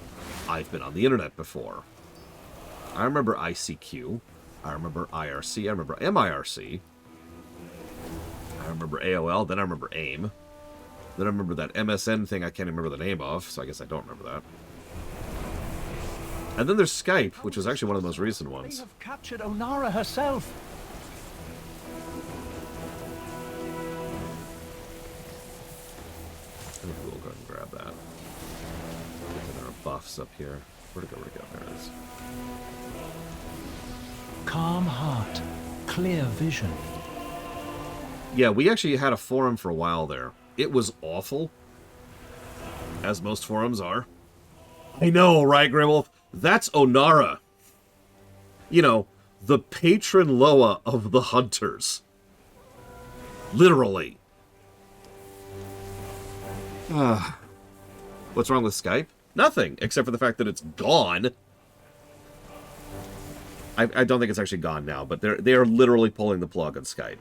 I've been on the internet before. I remember ICQ. I remember IRC. I remember MIRC. I remember AOL. Then I remember AIM. Then I remember that MSN thing I can't remember the name of, so I guess I don't remember that. And then there's Skype, which was actually one of the most recent ones. They have captured Ohn'ahran herself. I think we'll go ahead and grab that. There are buffs up here. Where'd it go? There it is. Calm heart, clear vision. Yeah, we actually had a forum for a while there. It was awful, as most forums are. I know, right, Greywolf? That's Ohn'ahran. You know, the patron Loa of the hunters. Literally. What's wrong with Skype? Nothing, except for the fact that it's gone. I don't think it's actually gone now, but they are literally pulling the plug on Skype.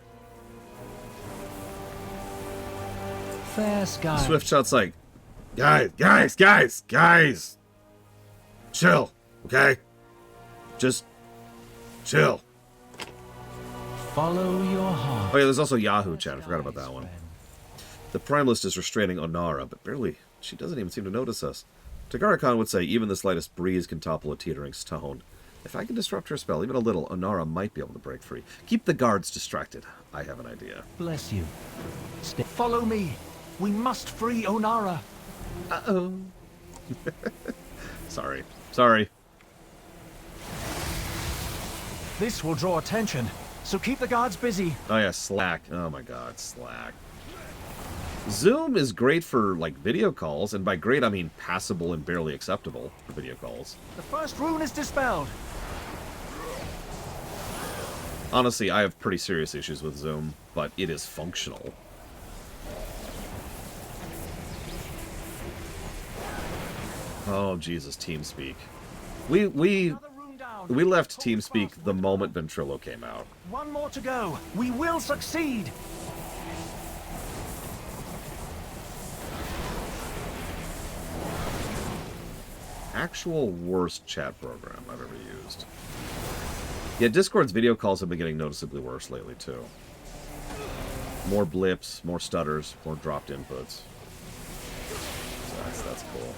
Fair sky. Swiftshot's like, guys, chill, okay? Just chill. Follow your heart. Oh yeah, there's also Yahoo chat. I forgot about that one. The Primalist is restraining Ohn'ahran, but barely. She doesn't even seem to notice us. Tagara-Khan would say, even the slightest breeze can topple a teetering stone. If I can disrupt her spell, even a little, Ohn'ahran might be able to break free. Keep the guards distracted. I have an idea. Bless you. Follow me. We must free Ohn'ahran. Uh-oh. Sorry. This will draw attention, so keep the guards busy. Oh yeah, Slack. Oh my god, Slack. Zoom is great for, like, video calls, and by great I mean passable and barely acceptable for video calls. The first rune is dispelled. Honestly, I have pretty serious issues with Zoom, but it is functional. Oh, Jesus, TeamSpeak. We left TeamSpeak the moment Ventrilo came out. One more to go. We will succeed. Actual worst chat program I've ever used. Yeah, Discord's video calls have been getting noticeably worse lately, too. More blips, more stutters, more dropped inputs. So that's cool.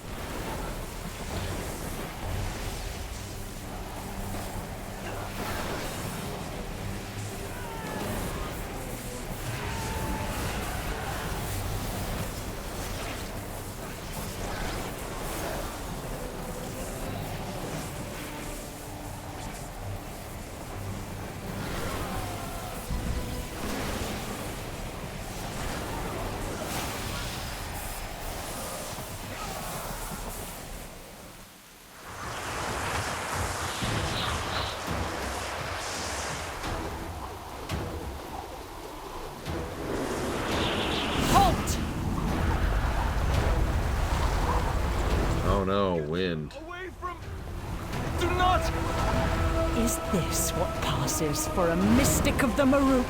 Is this what passes for a mystic of the Maruk?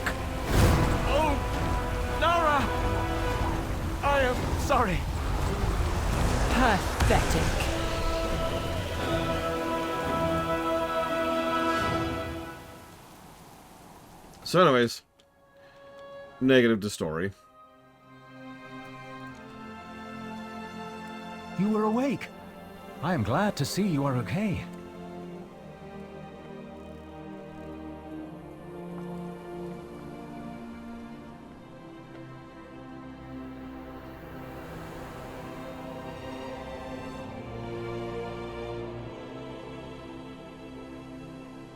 Oh, Nara! I am sorry. Pathetic. So anyways, negative to story. You were awake. I am glad to see you are okay.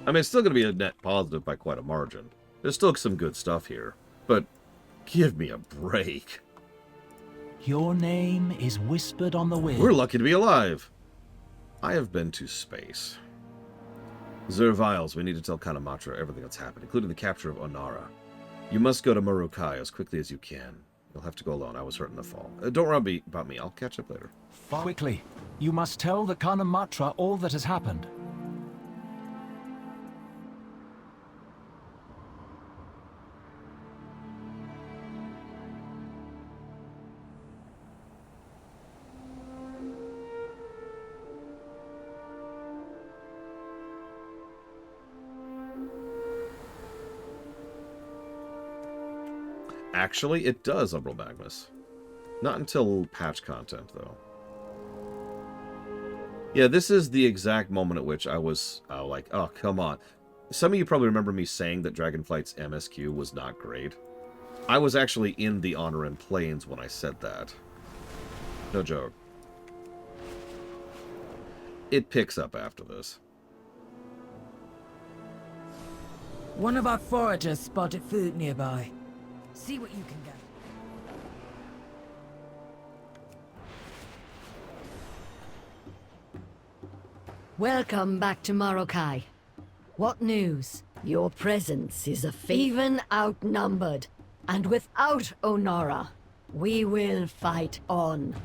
I mean, it's still going to be a net positive by quite a margin. There's still some good stuff here, but give me a break. Your name is whispered on the wind. We're lucky to be alive. I have been to space. Zerviles, we need to tell Kanamatra everything that's happened, including the capture of Ohn'ahran. You must go to Marukai as quickly as you can. You'll have to go alone. I was hurt in the fall. Don't worry about me. I'll catch up later. Quickly. You must tell the Kanamatra all that has happened. Actually, it does, Umbral Magnus. Not until patch content, though. Yeah, this is the exact moment at which I was like, oh, come on. Some of you probably remember me saying that Dragonflight's MSQ was not great. I was actually in the Ohn'ahran Plains when I said that. No joke. It picks up after this. One of our foragers spotted food nearby. See what you can get. Welcome back to Marukai. What news? Your presence is even outnumbered. And without Ohn'ahran, we will fight on.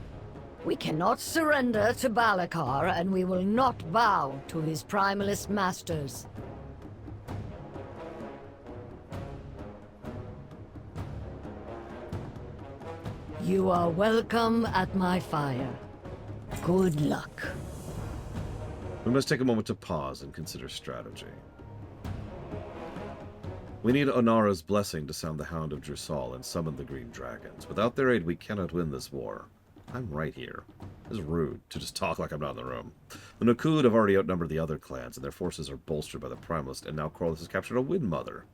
We cannot surrender to Balakar, and we will not bow to his primalist masters. You are welcome at my fire. Good luck. We must take a moment to pause and consider strategy. We need Ohn'ahran's blessing to sound the Hound of Drusal and summon the Green Dragons. Without their aid, we cannot win this war. I'm right here. It's rude to just talk like I'm not in the room. The Nokud have already outnumbered the other clans, and their forces are bolstered by the Primalist, and now Corlys has captured a Wind Mother.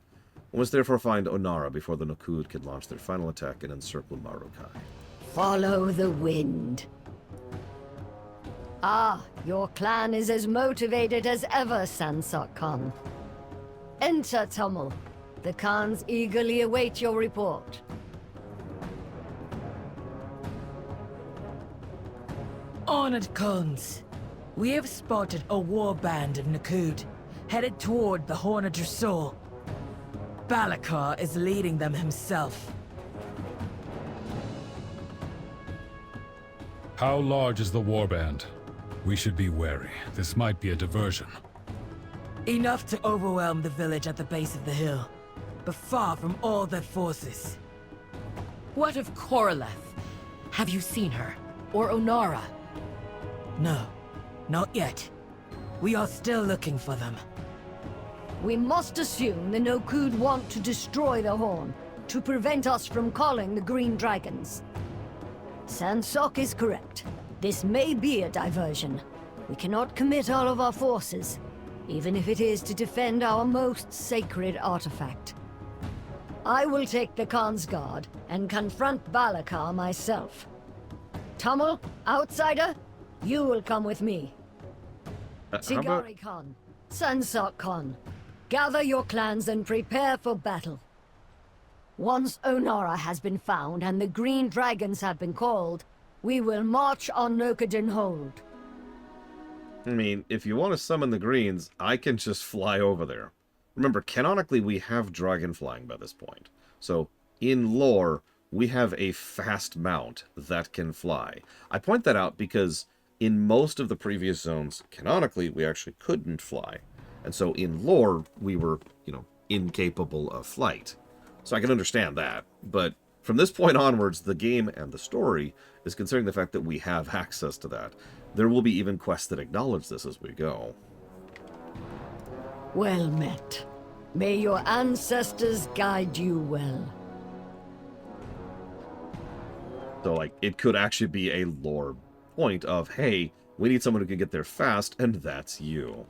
We must therefore find Ohn'ahran before the Nokud can launch their final attack and encircle Marukai. Follow the wind. Ah, your clan is as motivated as ever, Sansok Khan. Enter, Tummel. The Khans eagerly await your report. Honored Khans, we have spotted a war band of Nokud, headed toward the Horn of Drusal. Balakar is leading them himself. How large is the warband? We should be wary. This might be a diversion. Enough to overwhelm the village at the base of the hill, but far from all their forces. What of Corleth? Have you seen her? Or Ohn'ahran? No, not yet. We are still looking for them. We must assume the Nokud want to destroy the Horn, to prevent us from calling the Green Dragons. Sansok is correct. This may be a diversion. We cannot commit all of our forces, even if it is to defend our most sacred artifact. I will take the Khan's guard and confront Balakar myself. Tummel, outsider, you will come with me. Sigari Khan, Sansok Khan, gather your clans and prepare for battle. Once Ohn'ahran has been found and the Green Dragons have been called, we will march on Nokoden Hold. I mean, if you want to summon the Greens, I can just fly over there. Remember, canonically, we have dragon flying by this point. So, in lore, we have a fast mount that can fly. I point that out because in most of the previous zones, canonically, we actually couldn't fly. And so in lore, we were, incapable of flight. So I can understand that. But from this point onwards, the game and the story is considering the fact that we have access to that. There will be even quests that acknowledge this as we go. Well met. May your ancestors guide you well. So, it could actually be a lore point of, hey, we need someone who can get there fast, and that's you.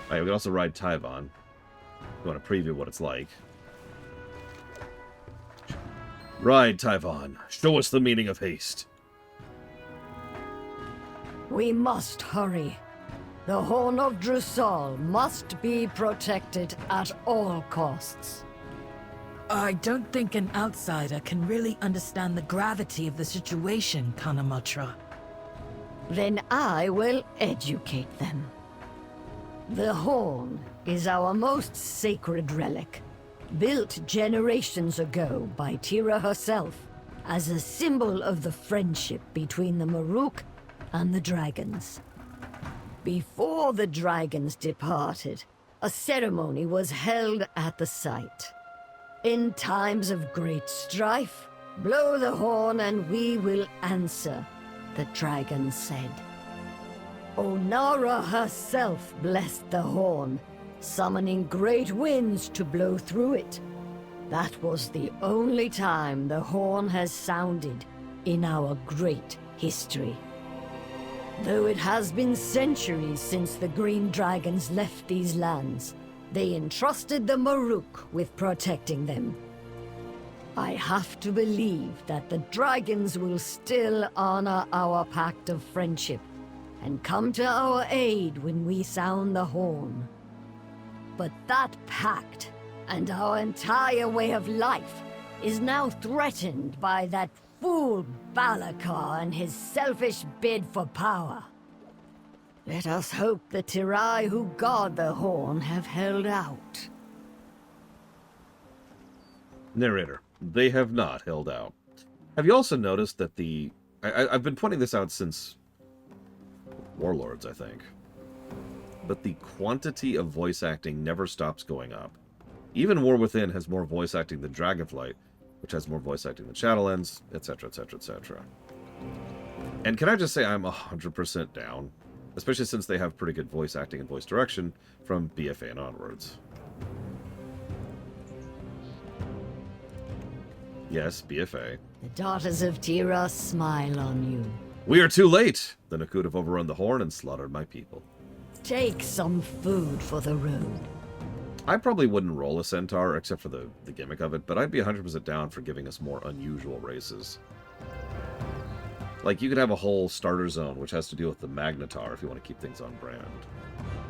Alright, we can also ride Tyvon. You want to preview what it's like. Ride, Tyvon. Show us the meaning of haste. We must hurry. The Horn of Drusal must be protected at all costs. I don't think an outsider can really understand the gravity of the situation, Kanamatra. Then I will educate them. The Horn is our most sacred relic, built generations ago by Tira herself as a symbol of the friendship between the Maruk and the dragons. Before the dragons departed, a ceremony was held at the site. In times of great strife, blow the horn and we will answer, the dragon said. Ohn'ahran herself blessed the horn, summoning great winds to blow through it. That was the only time the horn has sounded in our great history. Though it has been centuries since the Green Dragons left these lands, they entrusted the Maruk with protecting them. I have to believe that the dragons will still honor our pact of friendship and come to our aid when we sound the horn. But that pact, and our entire way of life, is now threatened by that fool Balakar and his selfish bid for power. Let us hope the Tirai who guard the horn have held out. Narrator, they have not held out. Have you also noticed that I've been pointing this out since Warlords, I think. But the quantity of voice acting never stops going up. Even War Within has more voice acting than Dragonflight, which has more voice acting than Shadowlands, etc., etc., etc. And can I just say I'm 100% down, especially since they have pretty good voice acting and voice direction from BFA and onwards. Yes, BFA. The daughters of Tira smile on you. We are too late! The Nakud have overrun the horn and slaughtered my people. Take some food for the road. I probably wouldn't roll a centaur, except for the gimmick of it, but I'd be 100% down for giving us more unusual races. Like, you could have a whole starter zone, which has to deal with the Magnetar, if you want to keep things on brand.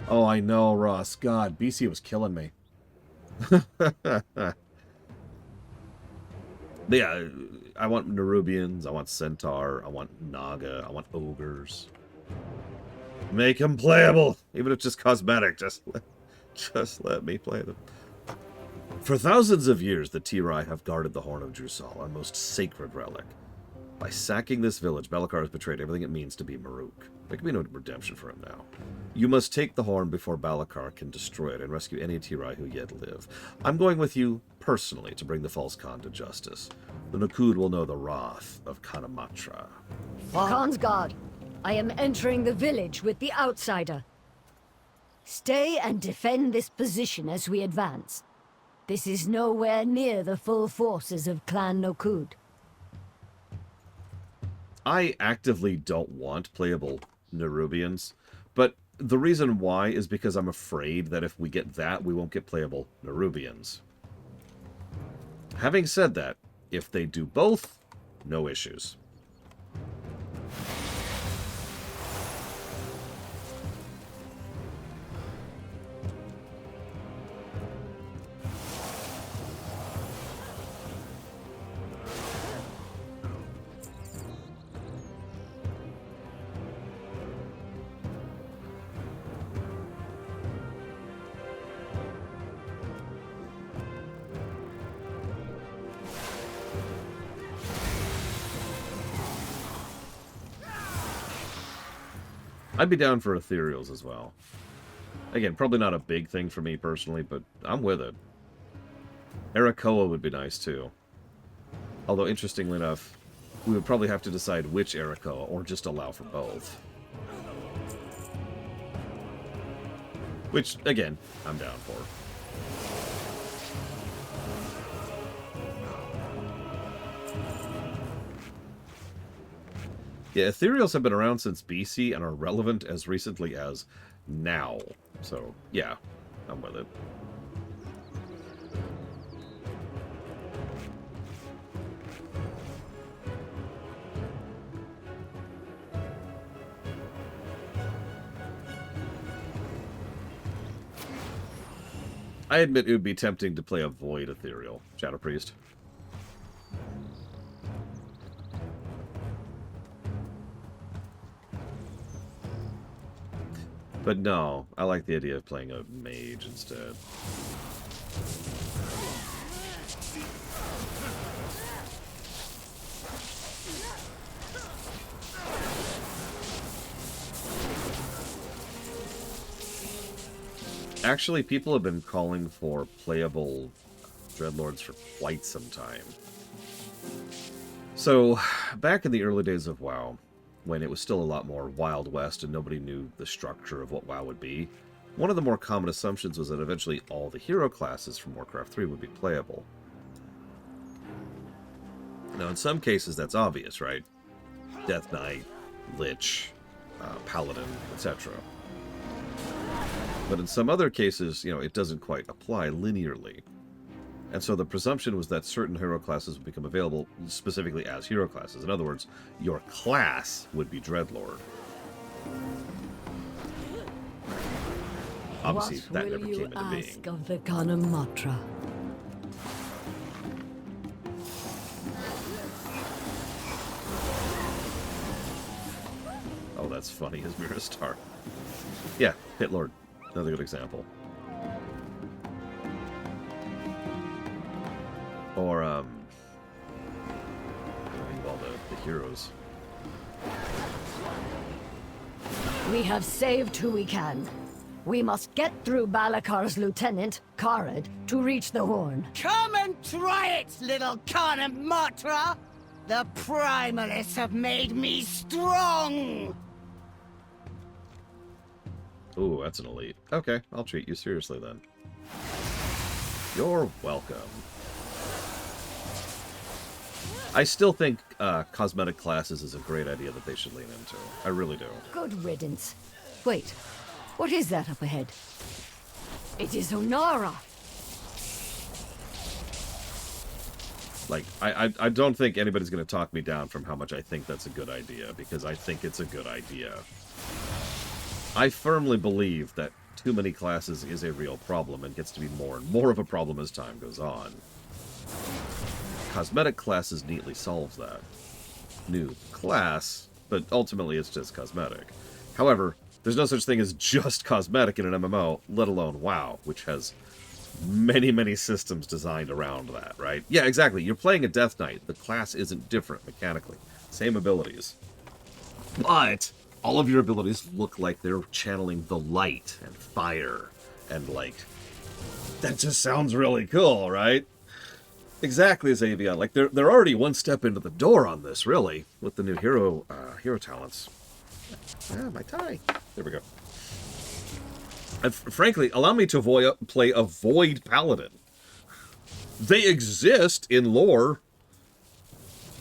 Oh, I know, Ross. God, BC was killing me. But yeah, I want Nerubians, I want Centaur, I want Naga, I want Ogres. Make them playable! Even if it's just cosmetic, just let me play them. For thousands of years, the Tirai have guarded the Horn of Drusal, our most sacred relic. By sacking this village, Balakar has betrayed everything it means to be Maruk. There can be no redemption for him now. You must take the horn before Balakar can destroy it and rescue any Tirai who yet live. I'm going with you personally to bring the false Khan to justice. The Nakud will know the wrath of Kanamatra. Khan's guard, I am entering the village with the outsider. Stay and defend this position as we advance. This is nowhere near the full forces of Clan Nakud. I actively don't want playable Nerubians, but the reason why is because I'm afraid that if we get that, we won't get playable Nerubians. Having said that, if they do both, no issues. I'd be down for ethereals as well. Again, probably not a big thing for me personally, but I'm with it. Arakoa would be nice too. Although, interestingly enough, we would probably have to decide which Arakoa, or just allow for both. Which, again, I'm down for. Yeah, ethereals have been around since BC and are relevant as recently as now. So, yeah, I'm with it. I admit it would be tempting to play a Void Ethereal, Shadow Priest. But no, I like the idea of playing a mage instead. Actually, people have been calling for playable Dreadlords for quite some time. So, back in the early days of WoW, when it was still a lot more Wild West and nobody knew the structure of what WoW would be, one of the more common assumptions was that eventually all the hero classes from Warcraft 3 would be playable. Now, in some cases, that's obvious, right? Death Knight, Lich, Paladin, etc. But in some other cases, you know, it doesn't quite apply linearly. And so the presumption was that certain hero classes would become available specifically as hero classes. In other words, your class would be Dreadlord. Obviously, that never came into being. What will you ask of the Ohn'ahran? Oh, that's funny, as Mira Star. Yeah, Pit Lord. Another good example. Or, all the heroes. We have saved who we can. We must get through Balakar's lieutenant, Karad, to reach the horn. Come and try it, little Ohn'ahran! The Primalists have made me strong! Ooh, that's an elite. Okay, I'll treat you seriously then. You're welcome. I still think cosmetic classes is a great idea that they should lean into. I really do. Good riddance. Wait, what is that up ahead? It is Ohn'ahran. Like, I don't think anybody's going to talk me down from how much I think that's a good idea, because I think it's a good idea. I firmly believe that too many classes is a real problem and gets to be more and more of a problem as time goes on. Cosmetic classes neatly solves that. New class, but ultimately it's just cosmetic. However, there's no such thing as just cosmetic in an MMO, let alone WoW, which has many, many systems designed around that, right? Yeah, exactly. You're playing a Death Knight. The class isn't different mechanically. Same abilities. But all of your abilities look like they're channeling the light and fire and, like, that just sounds really cool, right? Exactly as Avion. Like, they're already one step into the door on this, really, with the new hero talents. Ah, my tie. There we go. And frankly, allow me to play a Void Paladin. They exist in lore.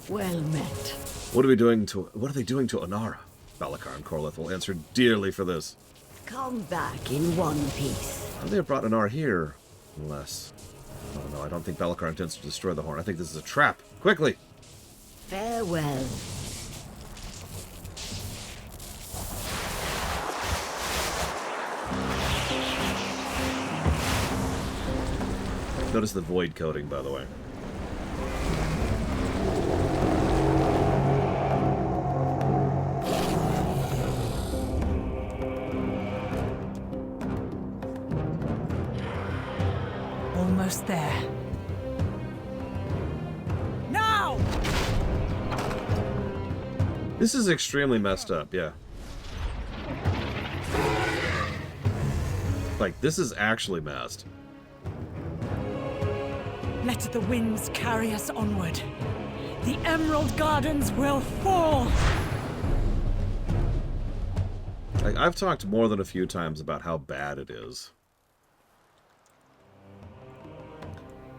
Well met. What are they doing to Ohn'ahran? Balakar and Corleth will answer dearly for this. Come back in one piece. How they have brought Ohn'ahran here? Unless... Oh no, I don't think Balakar intends to destroy the horn. I think this is a trap. Quickly! Farewell. Notice the void coding, by the way. Almost there. Now! This is extremely messed up, yeah. Like, this is actually messed. Let the winds carry us onward. The Emerald Gardens will fall! Like, I've talked more than a few times about how bad it is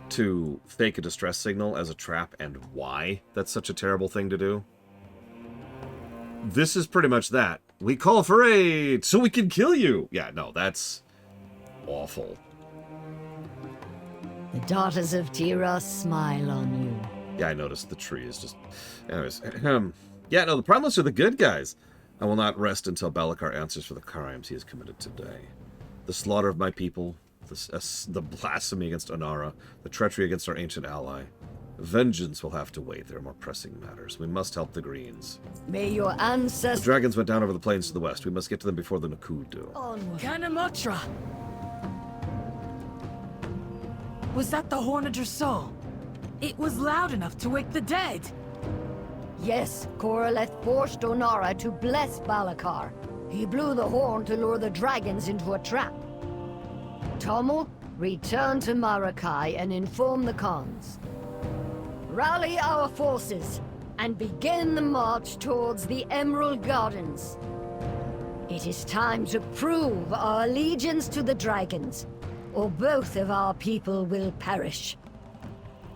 to fake a distress signal as a trap and why that's such a terrible thing to do. This is pretty much that. We call for aid so we can kill you! Yeah, no, that's awful. The daughters of Tira smile on you. Yeah, I noticed the tree is just... Anyways, yeah, no, the Primalists are the good guys. I will not rest until Balikar answers for the crimes he has committed today. The slaughter of my people, the blasphemy against Ohn'ahran, the treachery against our ancient ally. Vengeance will have to wait. There are more pressing matters. We must help the Greens. May your ancestors... The dragons went down over the plains to the west. We must get to them before the Nakud do. Onward. Kanamatra! Was that the Horn of Drassul? It was loud enough to wake the dead. Yes, Koraleth forced Ohn'ahran to bless Balikar. He blew the horn to lure the dragons into a trap. Tommel, return to Marakai and inform the Khans. Rally our forces and begin the march towards the Emerald Gardens. It is time to prove our allegiance to the dragons, or both of our people will perish.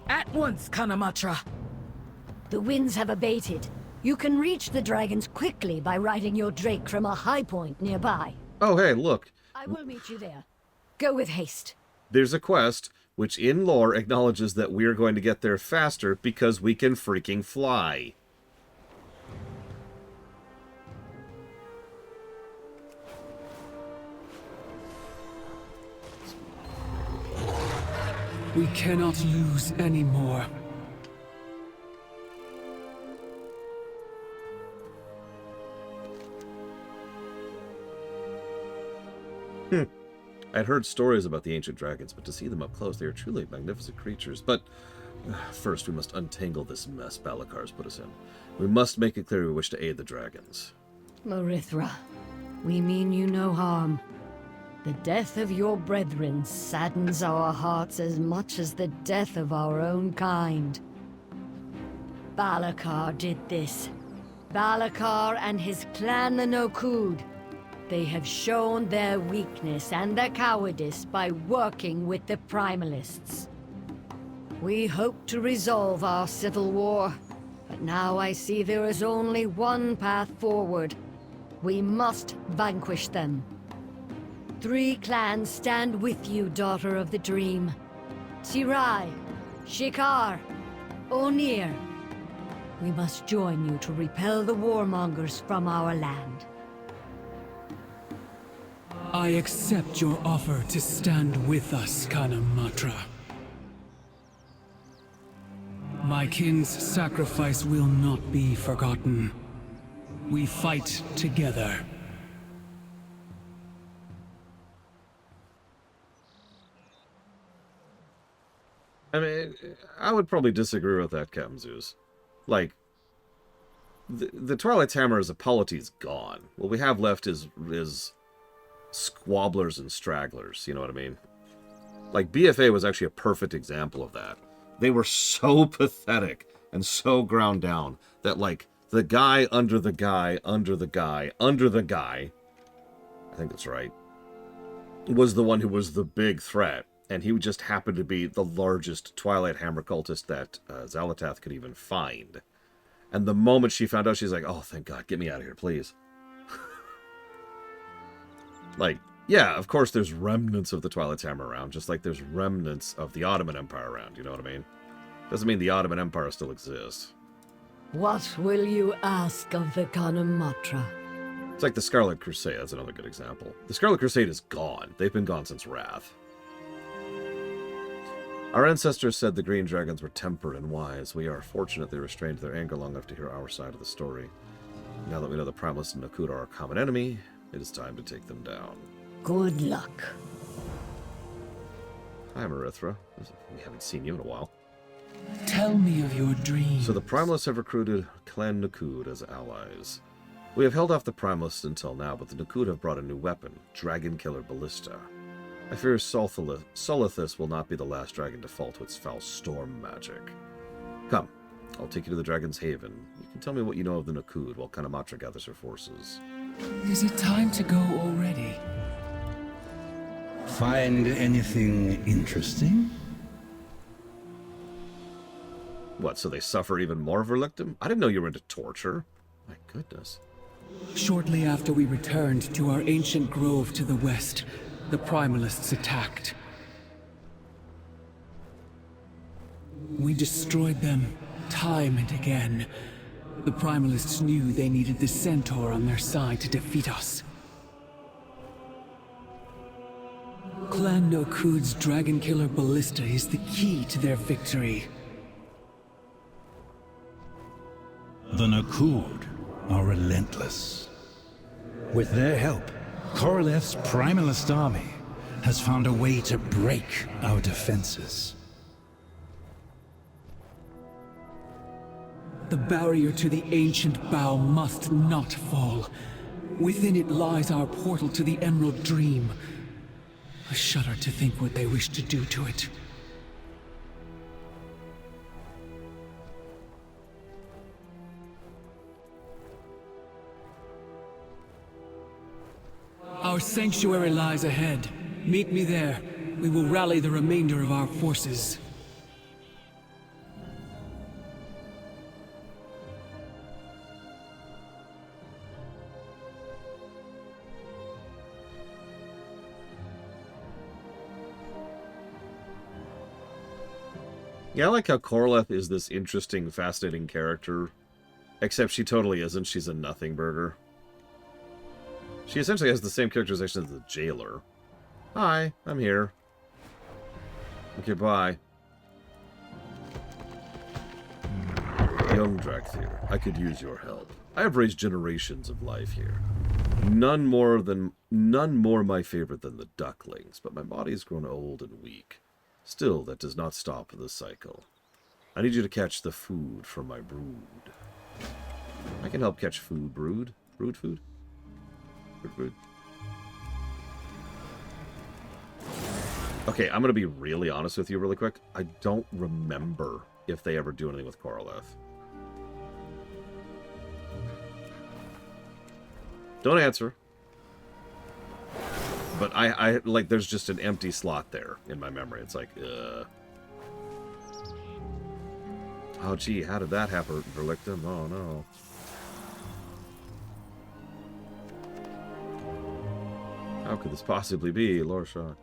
At once, Kanamatra. The winds have abated. You can reach the dragons quickly by riding your drake from a high point nearby. Oh, hey, look. I will meet you there. Go with haste. There's a quest which in lore acknowledges that we're going to get there faster because we can freaking fly. We cannot lose any more. I'd heard stories about the ancient dragons, but to see them up close, they are truly magnificent creatures. But first, we must untangle this mess Balikar's put us in. We must make it clear we wish to aid the dragons. Marithra, we mean you no harm. The death of your brethren saddens our hearts as much as the death of our own kind. Balikar did this. Balikar and his clan the Nokud. They have shown their weakness and their cowardice by working with the Primalists. We hoped to resolve our civil war, but now I see there is only one path forward. We must vanquish them. 3 clans stand with you, Daughter of the Dream. Tirai, Shikar, Onir. We must join you to repel the warmongers from our land. I accept your offer to stand with us, Kanamatra. My kin's sacrifice will not be forgotten. We fight together. I mean, I would probably disagree with that, Captain Zeus. Like, the Twilight's Hammer as a polity is gone. What we have left is squabblers and stragglers, you know what I mean? Like, BFA was actually a perfect example of that. They were so pathetic and so ground down that, like, the guy under the guy under the guy under the guy, I think that's right, was the one who was the big threat. And he just happened to be the largest Twilight Hammer cultist that Xal'atath could even find. And the moment she found out, she's like, oh, thank God, get me out of here, please. Like, yeah, of course there's remnants of the Twilight's Hammer around, just like there's remnants of the Ottoman Empire around, you know what I mean? Doesn't mean the Ottoman Empire still exists. What will you ask of the Kanamatra? It's like the Scarlet Crusade, that's another good example. The Scarlet Crusade is gone. They've been gone since Wrath. Our ancestors said the green dragons were tempered and wise. We are fortunate they restrained their anger long enough to hear our side of the story. Now that we know the Primalists and Nakud are our common enemy, it is time to take them down. Good luck. Hi, Marithra. We haven't seen you in a while. Tell me of your dream. So the Primalists have recruited Clan Nakud as allies. We have held off the Primalists until now, but the Nakud have brought a new weapon, Dragon Killer Ballista. I fear Solithus will not be the last dragon to fall to its foul storm magic. Come, I'll take you to the Dragon's Haven. You can tell me what you know of the Nakud while Kanamatra gathers her forces. Is it time to go already? Find anything interesting? What, so they suffer even more for Lictum? I didn't know you were into torture. My goodness. Shortly after we returned to our ancient grove to the west, the Primalists attacked. We destroyed them time and again. The Primalists knew they needed the Centaur on their side to defeat us. Clan Nokud's Dragon Killer Ballista is the key to their victory. The Nakud are relentless. With their help, Koroleth's Primalist army has found a way to break our defenses. The barrier to the ancient bow must not fall. Within it lies our portal to the Emerald Dream. I shudder to think what they wish to do to it. Our sanctuary lies ahead. Meet me there. We will rally the remainder of our forces. Yeah, I like how Koroleth is this interesting, fascinating character. Except she totally isn't. She's a nothing burger. She essentially has the same characterization as the jailer. Hi, I'm here. Okay, bye. Young Drakthir, I could use your help. I have raised generations of life here. None more my favorite than the ducklings, but my body has grown old and weak. Still, that does not stop the cycle. I need you to catch the food for my brood. I can help catch food, brood. Brood food? Brood. Okay, I'm going to be really honest with you really quick. I don't remember if they ever do anything with Koroleth. Don't answer. But I like, there's just an empty slot there in my memory. It's like, oh, gee, how did that happen, Verlictum? Oh, no. How could this possibly be, Lorsha?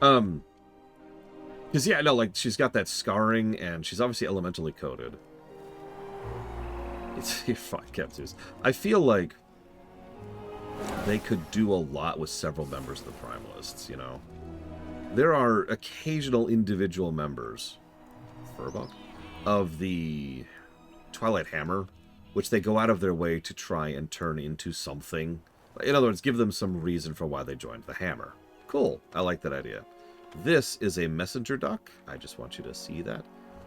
Because, yeah, no, like, she's got that scarring, and she's obviously elementally coded. It's, fuck, Keptus. I feel like they could do a lot with several members of the Primalists, you know? There are occasional individual members, Furbok, of the Twilight Hammer, which they go out of their way to try and turn into something. In other words, give them some reason for why they joined the Hammer. Cool. I like that idea. This is a messenger duck. I just want you to see that.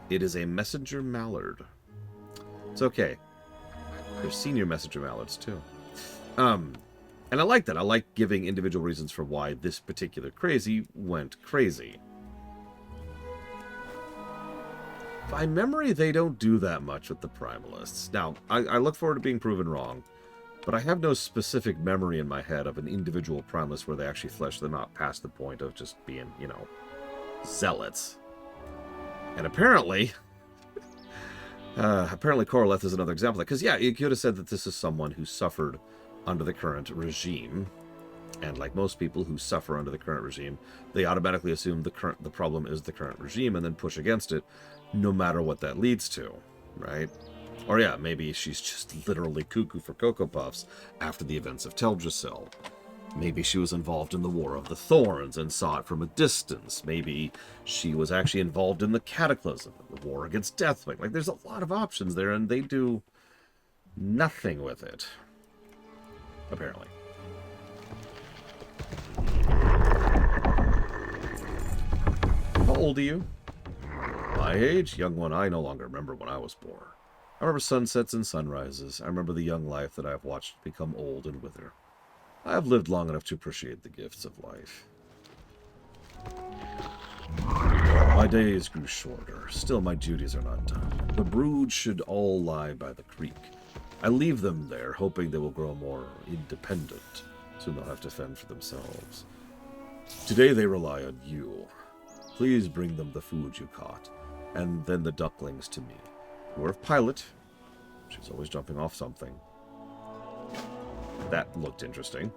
It is a messenger mallard. It's okay. There's senior messenger mallards, too. And I like that. I like giving individual reasons for why this particular crazy went crazy. By memory, they don't do that much with the Primalists. Now, I look forward to being proven wrong, but I have no specific memory in my head of an individual Primalist where they actually flesh them out past the point of just being, you know, zealots. And apparently, Koroleth is another example of that. Because, yeah, you could have said that this is someone who suffered under the current regime, and like most people who suffer under the current regime, they automatically assume the problem is the current regime and then push against it, no matter what that leads to, right? Or yeah, maybe she's just literally cuckoo for Cocoa Puffs after the events of Teldrassil. Maybe she was involved in the War of the Thorns and saw it from a distance. Maybe she was actually involved in the Cataclysm, the war against Deathwing. Like, there's a lot of options there, and they do nothing with it. Apparently. How old are you? My age? Young one, I no longer remember when I was born. I remember sunsets and sunrises. I remember the young life that I have watched become old and wither. I have lived long enough to appreciate the gifts of life. My days grew shorter. Still, my duties are not done. The brood should all lie by the creek. I leave them there, hoping they will grow more independent. Soon they'll have to fend for themselves. Today they rely on you. Please bring them the food you caught, and then the ducklings to me. Dwarf pilot. She's always jumping off something. That looked interesting.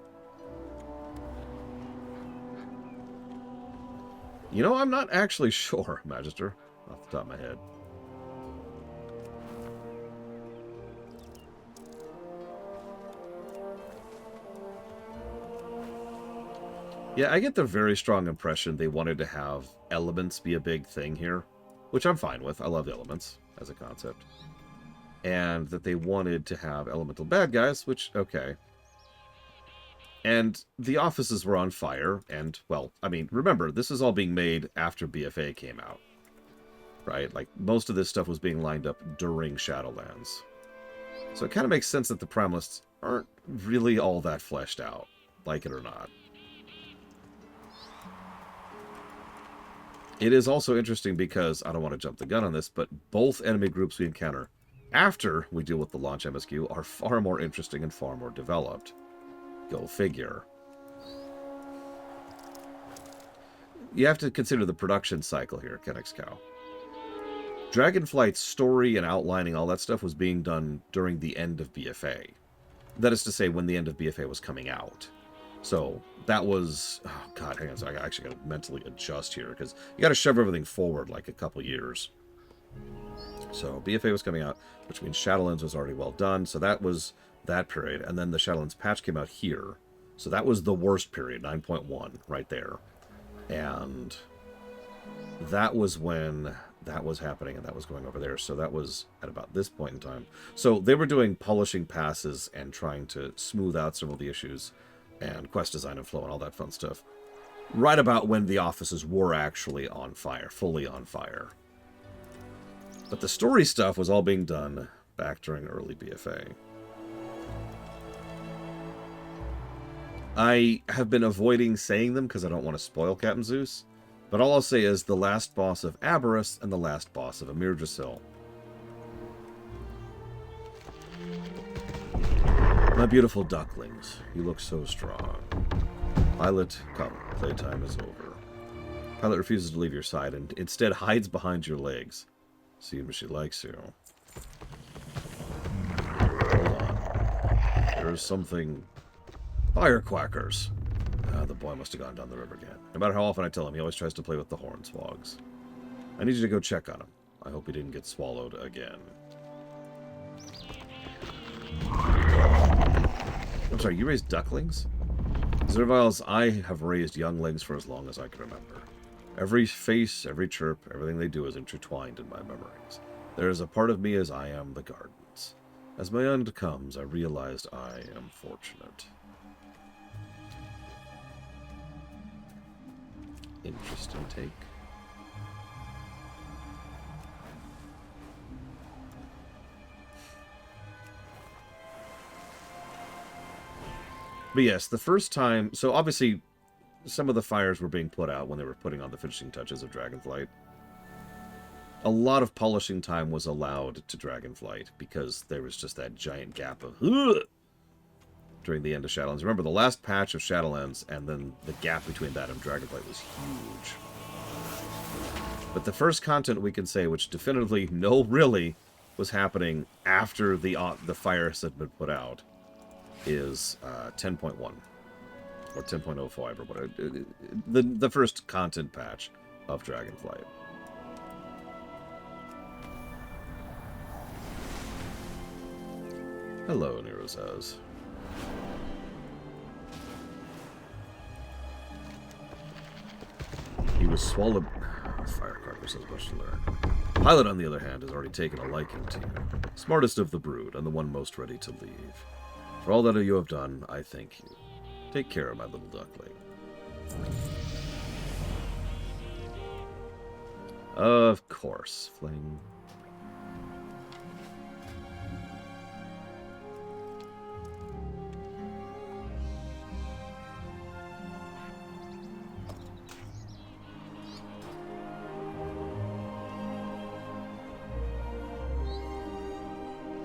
You know, I'm not actually sure, Magister, off the top of my head. Yeah, I get the very strong impression they wanted to have elements be a big thing here, which I'm fine with. I love elements as a concept. And that they wanted to have elemental bad guys, which, okay. And the offices were on fire, and, well, I mean, remember, this is all being made after BFA came out. Right? Like, most of this stuff was being lined up during Shadowlands. So it kind of makes sense that the Primalists aren't really all that fleshed out, like it or not. It is also interesting because, I don't want to jump the gun on this, but both enemy groups we encounter after we deal with the launch MSQ are far more interesting and far more developed. Go figure. You have to consider the production cycle here, Kennex Cow. Dragonflight's story and outlining all that stuff was being done during the end of BFA. That is to say, when the end of BFA was coming out. So, that was... Oh, God, hang on. So I actually got to mentally adjust here, because you got to shove everything forward like a couple years. So, BFA was coming out, which means Shadowlands was already well done. So that was that period. And then the Shadowlands patch came out here. So that was the worst period, 9.1, right there. And that was when that was happening, and that was going over there. So that was at about this point in time. So they were doing polishing passes and trying to smooth out some of the issues and quest design and flow and all that fun stuff. Right about when the offices were actually on fire, fully on fire. But the story stuff was all being done back during early BFA. I have been avoiding saying them because I don't want to spoil Captain Zeus, but all I'll say is the last boss of Aberrus and the last boss of Amir Drasil. My beautiful ducklings, you look so strong. Pilot, come, playtime is over. Pilot refuses to leave your side and instead hides behind your legs. Seems she likes you. Hold on. There is something... Firequackers. The boy must have gone down the river again. No matter how often I tell him, he always tries to play with the hornswogs. I need you to go check on him. I hope he didn't get swallowed again. I'm sorry, you raised ducklings? Zerviles, I have raised younglings for as long as I can remember. Every face, every chirp, everything they do is intertwined in my memories. There is a part of me as I am the gardens. As my end comes, I realized I am fortunate. Interesting take. But yes, the first time... So obviously, some of the fires were being put out when they were putting on the finishing touches of Dragonflight. A lot of polishing time was allowed to Dragonflight because there was just that giant gap of... during the end of Shadowlands. Remember, the last patch of Shadowlands and then the gap between that and Dragonflight was huge. But the first content we can say, which definitively, no really, was happening after the fires had been put out, is 10.1. Or 10.05 or whatever. The first content patch of Dragonflight. Hello, Nero says. He was swallowed... Firecrackers has much to learn. Pilot, on the other hand, has already taken a liking to you. Smartest of the brood, and the one most ready to leave. For all that you have done, I thank you. Take care of my little duckling. Of course, Fling.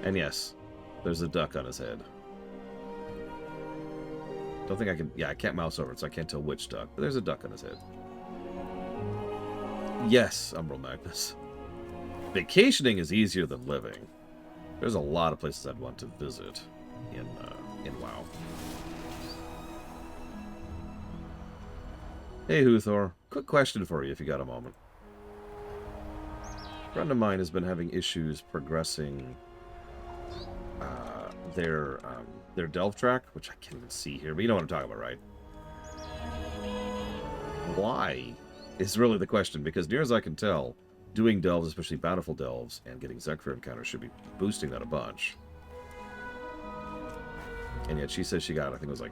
And yes, there's a duck on his head. Don't think I can... Yeah, I can't mouse over it, so I can't tell which duck. But there's a duck on his head. Yes, Umbral Magnus. Vacationing is easier than living. There's a lot of places I'd want to visit in WoW. Hey, Huthor. Quick question for you if you got a moment. A friend of mine has been having issues progressing their delve track, which I can't even see here, but you know what I'm talking about, right? Why is really the question, because near as I can tell, doing delves, especially bountiful delves, and getting Zekfir encounters should be boosting that a bunch. And yet she says she got, I think it was like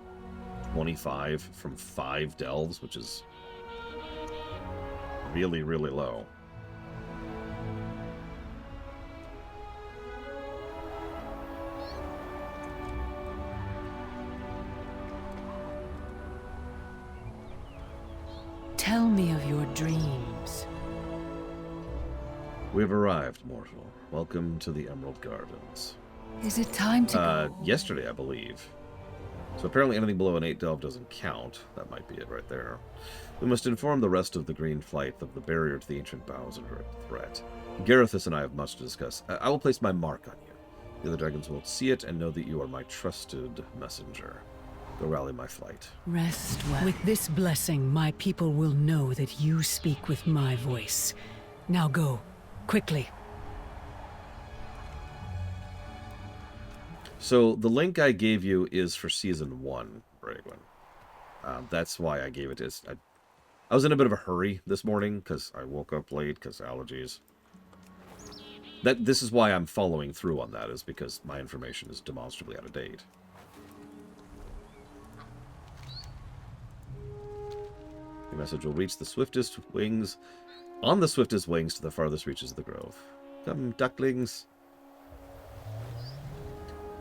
25 from 5 delves, which is really, really low. Tell me of your dreams. We've arrived, mortal. Welcome to the Emerald Gardens. Is it time to go? Yesterday, I believe. So apparently anything below an 8 delve doesn't count. That might be it right there. We must inform the rest of the Green Flight of the barrier to the ancient boughs and her threat. Garethus and I have much to discuss. I will place my mark on you. The other dragons will see it and know that you are my trusted messenger. Go rally my flight. Rest well. With this blessing, my people will know that you speak with my voice. Now go, quickly. So the link I gave you is for Season 1, Bragwin. That's why I gave it to... I was in a bit of a hurry this morning, because I woke up late, because allergies. This is why I'm following through on that, is because my information is demonstrably out of date. Your message will reach the swiftest wings... On the swiftest wings to the farthest reaches of the grove. Come, ducklings...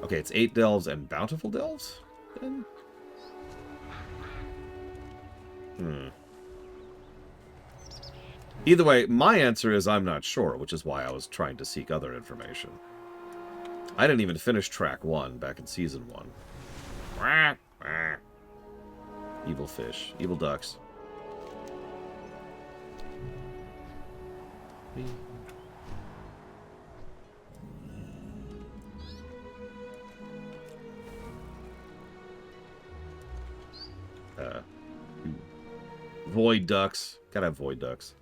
Okay, it's 8 delves and bountiful delves? Then? Either way, my answer is I'm not sure, which is why I was trying to seek other information. I didn't even finish track 1 back in Season 1. Evil fish. Evil ducks. Void ducks. Gotta have void ducks.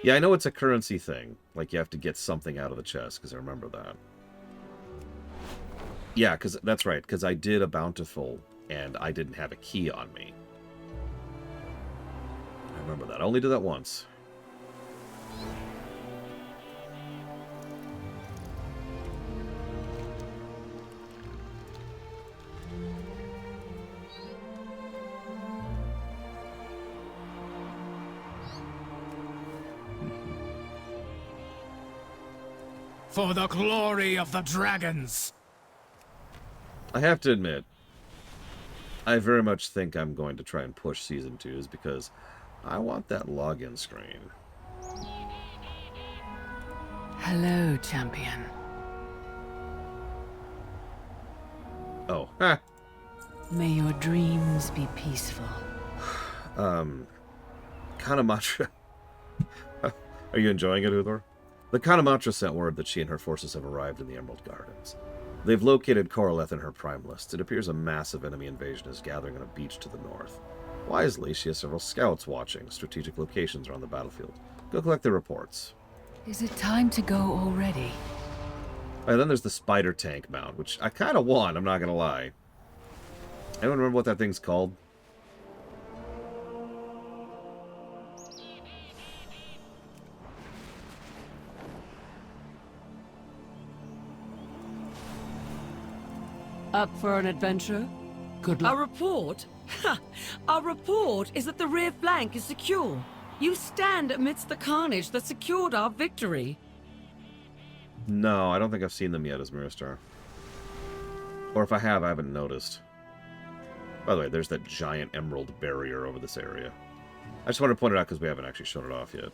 Yeah, I know it's a currency thing. Like, you have to get something out of the chest, because I remember that. Yeah, because that's right, because I did a bountiful, and I didn't have a key on me. I remember that. I only did that once. For the glory of the dragons! I have to admit, I very much think I'm going to try and push Season 2's because I want that login screen. Hello, champion. Oh, ha! May your dreams be peaceful. Kanamatra. Are you enjoying it, Uthor? The Kanamatra sent word that she and her forces have arrived in the Emerald Gardens. They've located Koroleth in her prime list. It appears a massive enemy invasion is gathering on a beach to the north. Wisely, she has several scouts watching strategic locations around the battlefield. Go collect their reports. Is it time to go already? And then there's the spider tank mount, which I kind of want, I'm not going to lie. Anyone remember what that thing's called? Up for an adventure? Good luck. Our report? Ha! Our report is that the rear flank is secure. You stand amidst the carnage that secured our victory. No, I don't think I've seen them yet as Miristar. Or if I have, I haven't noticed. By the way, there's that giant emerald barrier over this area. I just wanted to point it out because we haven't actually shown it off yet.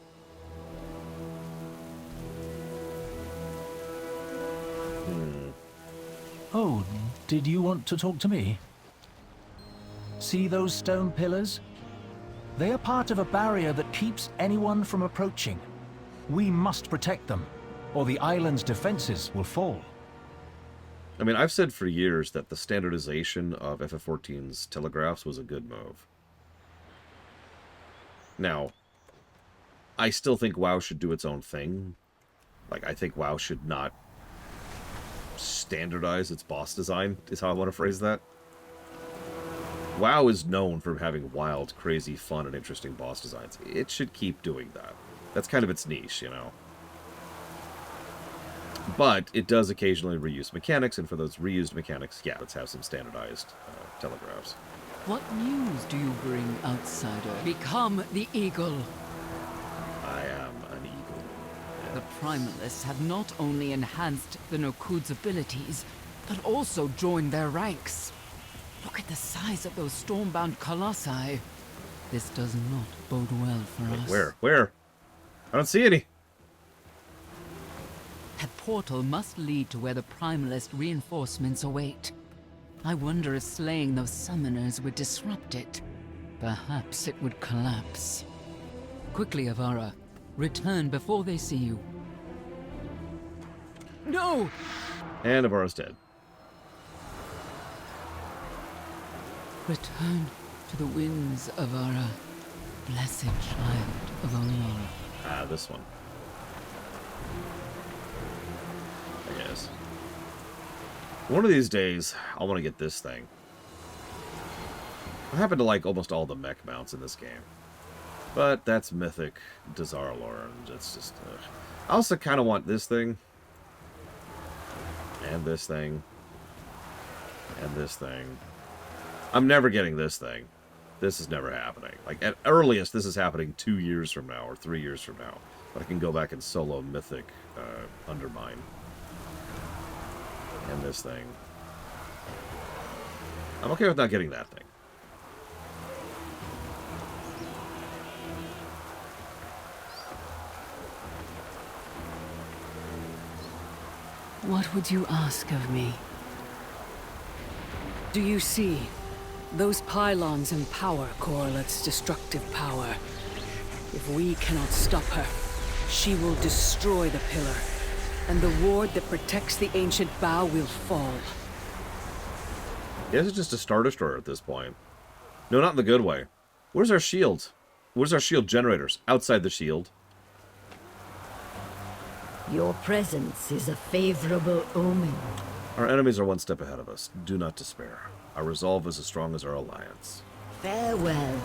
Oh, did you want to talk to me? See those stone pillars? They are part of a barrier that keeps anyone from approaching. We must protect them, or the island's defenses will fall. I mean, I've said for years that the standardization of FF14's telegraphs was a good move. Now, I still think WoW should do its own thing. Like, I think WoW should not standardize its boss design, is how I want to phrase that. WoW is known for having wild, crazy, fun, and interesting boss designs. It should keep doing that. That's kind of its niche, you know. But it does occasionally reuse mechanics, and for those reused mechanics, yeah, let's have some standardized telegraphs. What news do you bring, outsider? Become the eagle. I am an eagle. Yes. The Primalists have not only enhanced the Nokud's abilities, but also joined their ranks. Look at the size of those stormbound colossi. This does not bode well for us. Where? Where? I don't see any. That portal must lead to where the Primalist reinforcements await. I wonder if slaying those summoners would disrupt it. Perhaps it would collapse. Quickly, Avara. Return before they see you. No! And Avara's dead. Return to the winds, Avara. Blessed child of Ohn'ahran. Ah, this one. I guess. One of these days, I want to get this thing. I happen to like almost all the mech mounts in this game. But that's mythic Dazara lore, and it's just... I also kind of want this thing. And this thing. And this thing. I'm never getting this thing. This is never happening. Like, at earliest, this is happening 2 years from now, or 3 years from now. But I can go back and solo mythic Undermine. And this thing. I'm okay with not getting that thing. What would you ask of me? Do you see? Those pylons empower Corleth's destructive power. If we cannot stop her, she will destroy the pillar, and the ward that protects the ancient bow will fall. This is just a Star Destroyer at this point. No, not in the good way. Where's our shield? Where's our shield generators? Outside the shield. Your presence is a favorable omen. Our enemies are one step ahead of us. Do not despair. Our resolve is as strong as our alliance. Farewell.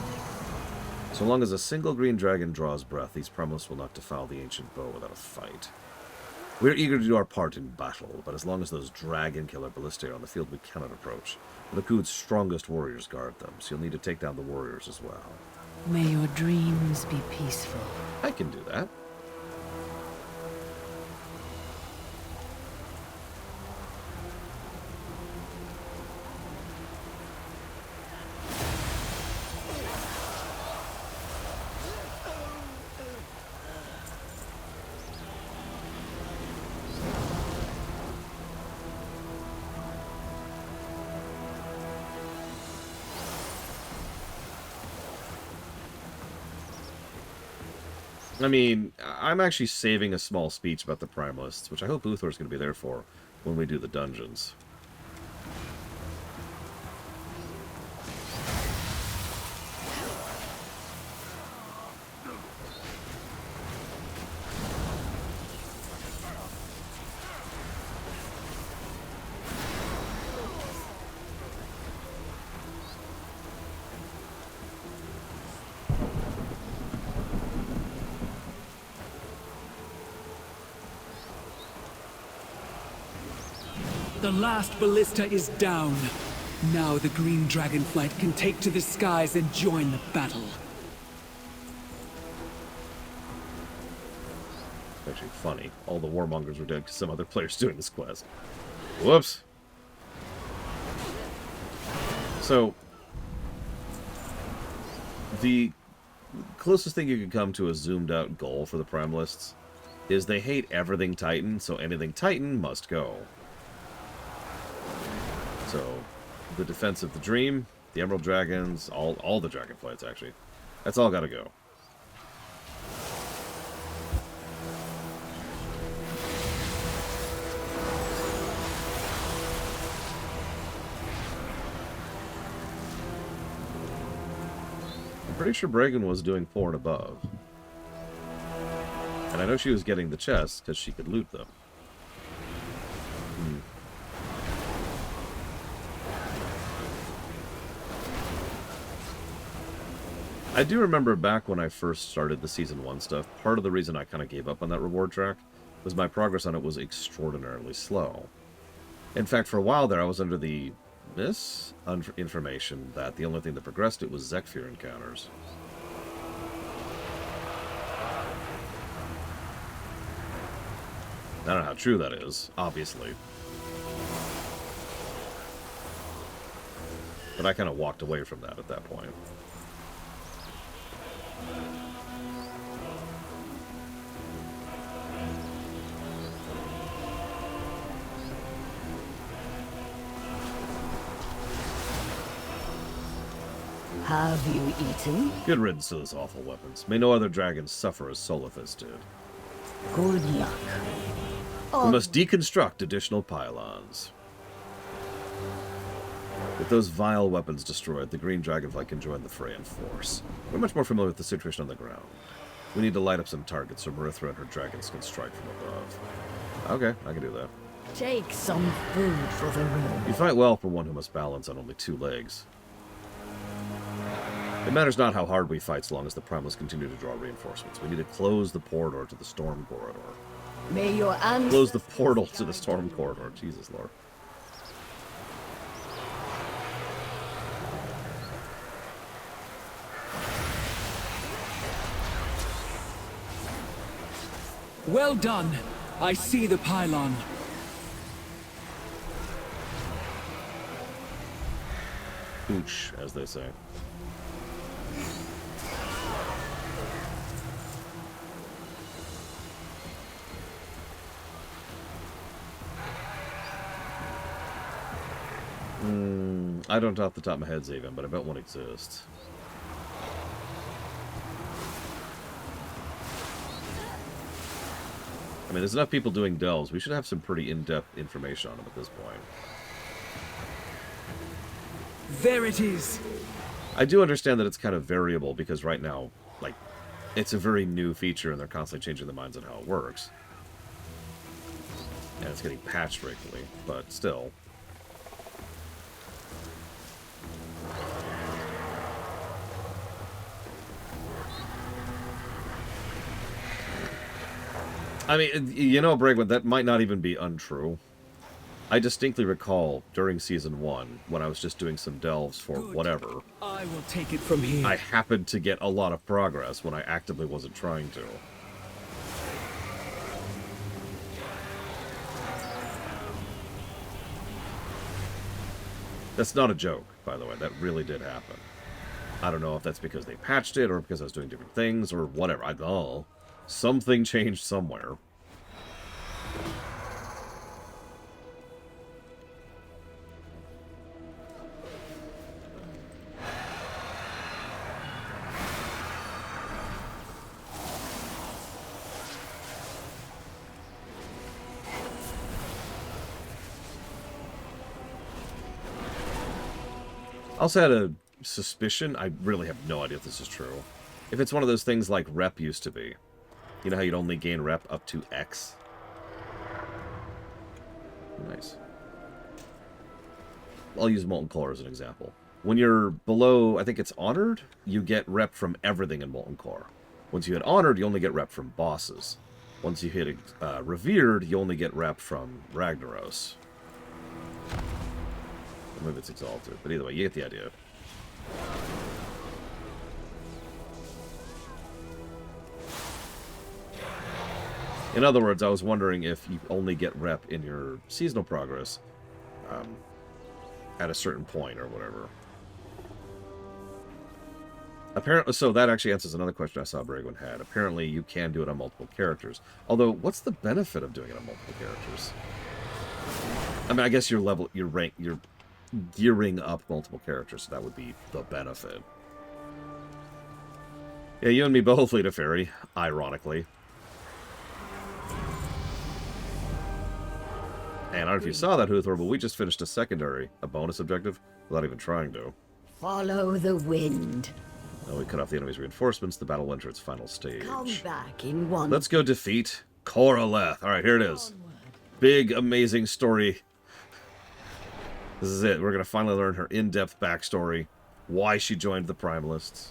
So long as a single green dragon draws breath, these Primalists will not defile the ancient bow without a fight. We are eager to do our part in battle, but as long as those dragon killer ballistae are on the field, we cannot approach. Nokud's strongest warriors guard them, so you'll need to take down the warriors as well. May your dreams be peaceful. I can do that. I mean, I'm actually saving a small speech about the Primalists, which I hope Uthor's going to be there for when we do the dungeons. The last ballista is down. Now the green dragonflight can take to the skies and join the battle. It's actually funny. All the warmongers were dead because some other player's doing this quest. Whoops. So, the closest thing you can come to a zoomed out goal for the Primalists is they hate everything Titan, so anything Titan must go. So, the defense of the Dream, the Emerald Dragons, all the Dragonflights, actually. That's all gotta go. I'm pretty sure Bragan was doing 4 and above. And I know she was getting the chests because she could loot them. I do remember back when I first started the Season 1 stuff, part of the reason I kind of gave up on that reward track was my progress on it was extraordinarily slow. In fact, for a while there, I was under the misinformation that the only thing that progressed it was Zekfir encounters. I don't know how true that is, obviously. But I kind of walked away from that at that point. Have you eaten? Good riddance to those awful weapons. May no other dragons suffer as Solithus did. Good luck. We must deconstruct additional pylons. With those vile weapons destroyed, the green dragonfly can join the fray in force. We're much more familiar with the situation on the ground. We need to light up some targets so Marithra and her dragons can strike from above. Okay, I can do that. Take some food for the room. You fight well for one who must balance on only 2 legs. It matters not how hard we fight so long as the Primals continue to draw reinforcements. We need to close the portal to the Storm Corridor. May your ancestors Close the portal to the Storm Corridor. Jesus, Lord. Well done. I see the pylon. Pooch, as they say. I don't off the top of my head, Zaven, but I bet one exists. I mean, there's enough people doing delves. We should have some pretty in-depth information on them at this point. There it is. I do understand that it's kind of variable because right now, like, it's a very new feature and they're constantly changing their minds on how it works. And it's getting patched regularly, but still. I mean, you know, Brigwood, that might not even be untrue. I distinctly recall during Season 1, when I was just doing some delves for whatever, I will take it from here. I happened to get a lot of progress when I actively wasn't trying to. That's not a joke, by the way. That really did happen. I don't know if that's because they patched it or because I was doing different things or whatever. I don't know. Something changed somewhere. I also had a suspicion, I really have no idea if this is true, if it's one of those things like rep used to be. You know how you'd only gain rep up to X? Nice. I'll use Molten Core as an example. When you're below, I think it's Honored, you get rep from everything in Molten Core. Once you hit Honored, you only get rep from bosses. Once you hit Revered, you only get rep from Ragnaros. Or maybe it's Exalted, but either way, you get the idea. In other words, I was wondering if you only get rep in your seasonal progress at a certain point or whatever. Apparently, so that actually answers another question I saw Bragwin had. Apparently, you can do it on multiple characters. Although, what's the benefit of doing it on multiple characters? I mean, I guess your level, your rank, your gearing up multiple characters, so that would be the benefit. Yeah, you and me both lead a fairy, ironically. And I don't know if you saw that, Huthor, but we just finished a bonus objective, without even trying to. Follow the wind. Now we cut off the enemy's reinforcements, the battle will enter its final stage. Come back in one. Let's go defeat Koraleth. Alright, here it is. Big, amazing story. This is it. We're going to finally learn her in-depth backstory, why she joined the Primalists,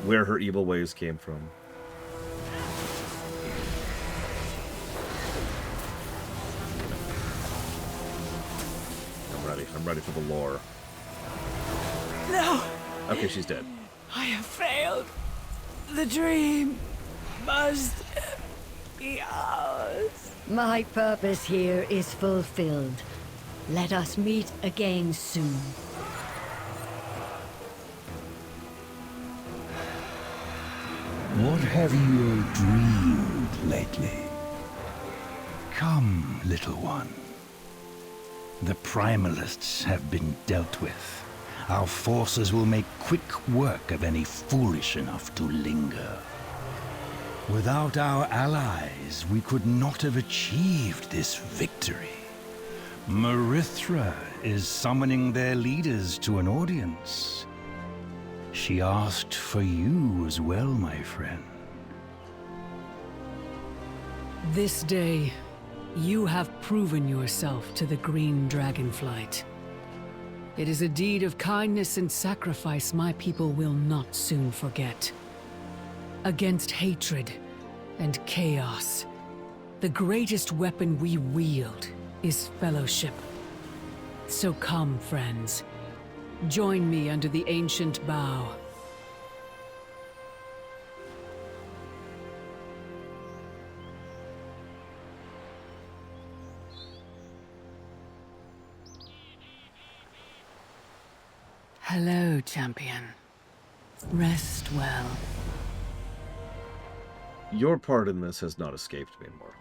where her evil ways came from. I'm ready for the lore. No! Okay, she's dead. I have failed. The dream must be ours. My purpose here is fulfilled. Let us meet again soon. What have you dreamed lately? Come, little one. The Primalists have been dealt with. Our forces will make quick work of any foolish enough to linger. Without our allies, we could not have achieved this victory. Marithra is summoning their leaders to an audience. She asked for you as well, my friend. This day, you have proven yourself to the Green Dragonflight. It is a deed of kindness and sacrifice my people will not soon forget. Against hatred and chaos, the greatest weapon we wield is fellowship. So come, friends. Join me under the ancient bough. Hello, champion. Rest well. Your part in this has not escaped me, mortal.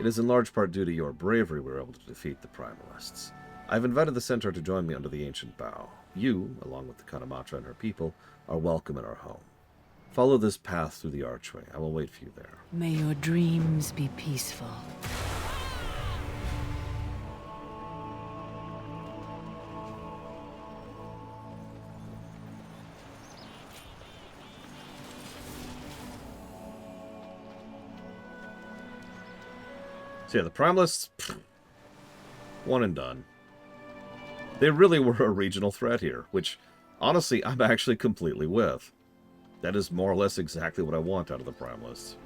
It is in large part due to your bravery we were able to defeat the Primalists. I've invited the Centaur to join me under the ancient bough. You, along with the Kanamatra and her people, are welcome in our home. Follow this path through the archway. I will wait for you there. May your dreams be peaceful. So yeah, the Primalists, one and done. They really were a regional threat here, which, honestly, I'm actually completely with. That is more or less exactly what I want out of the Primalists.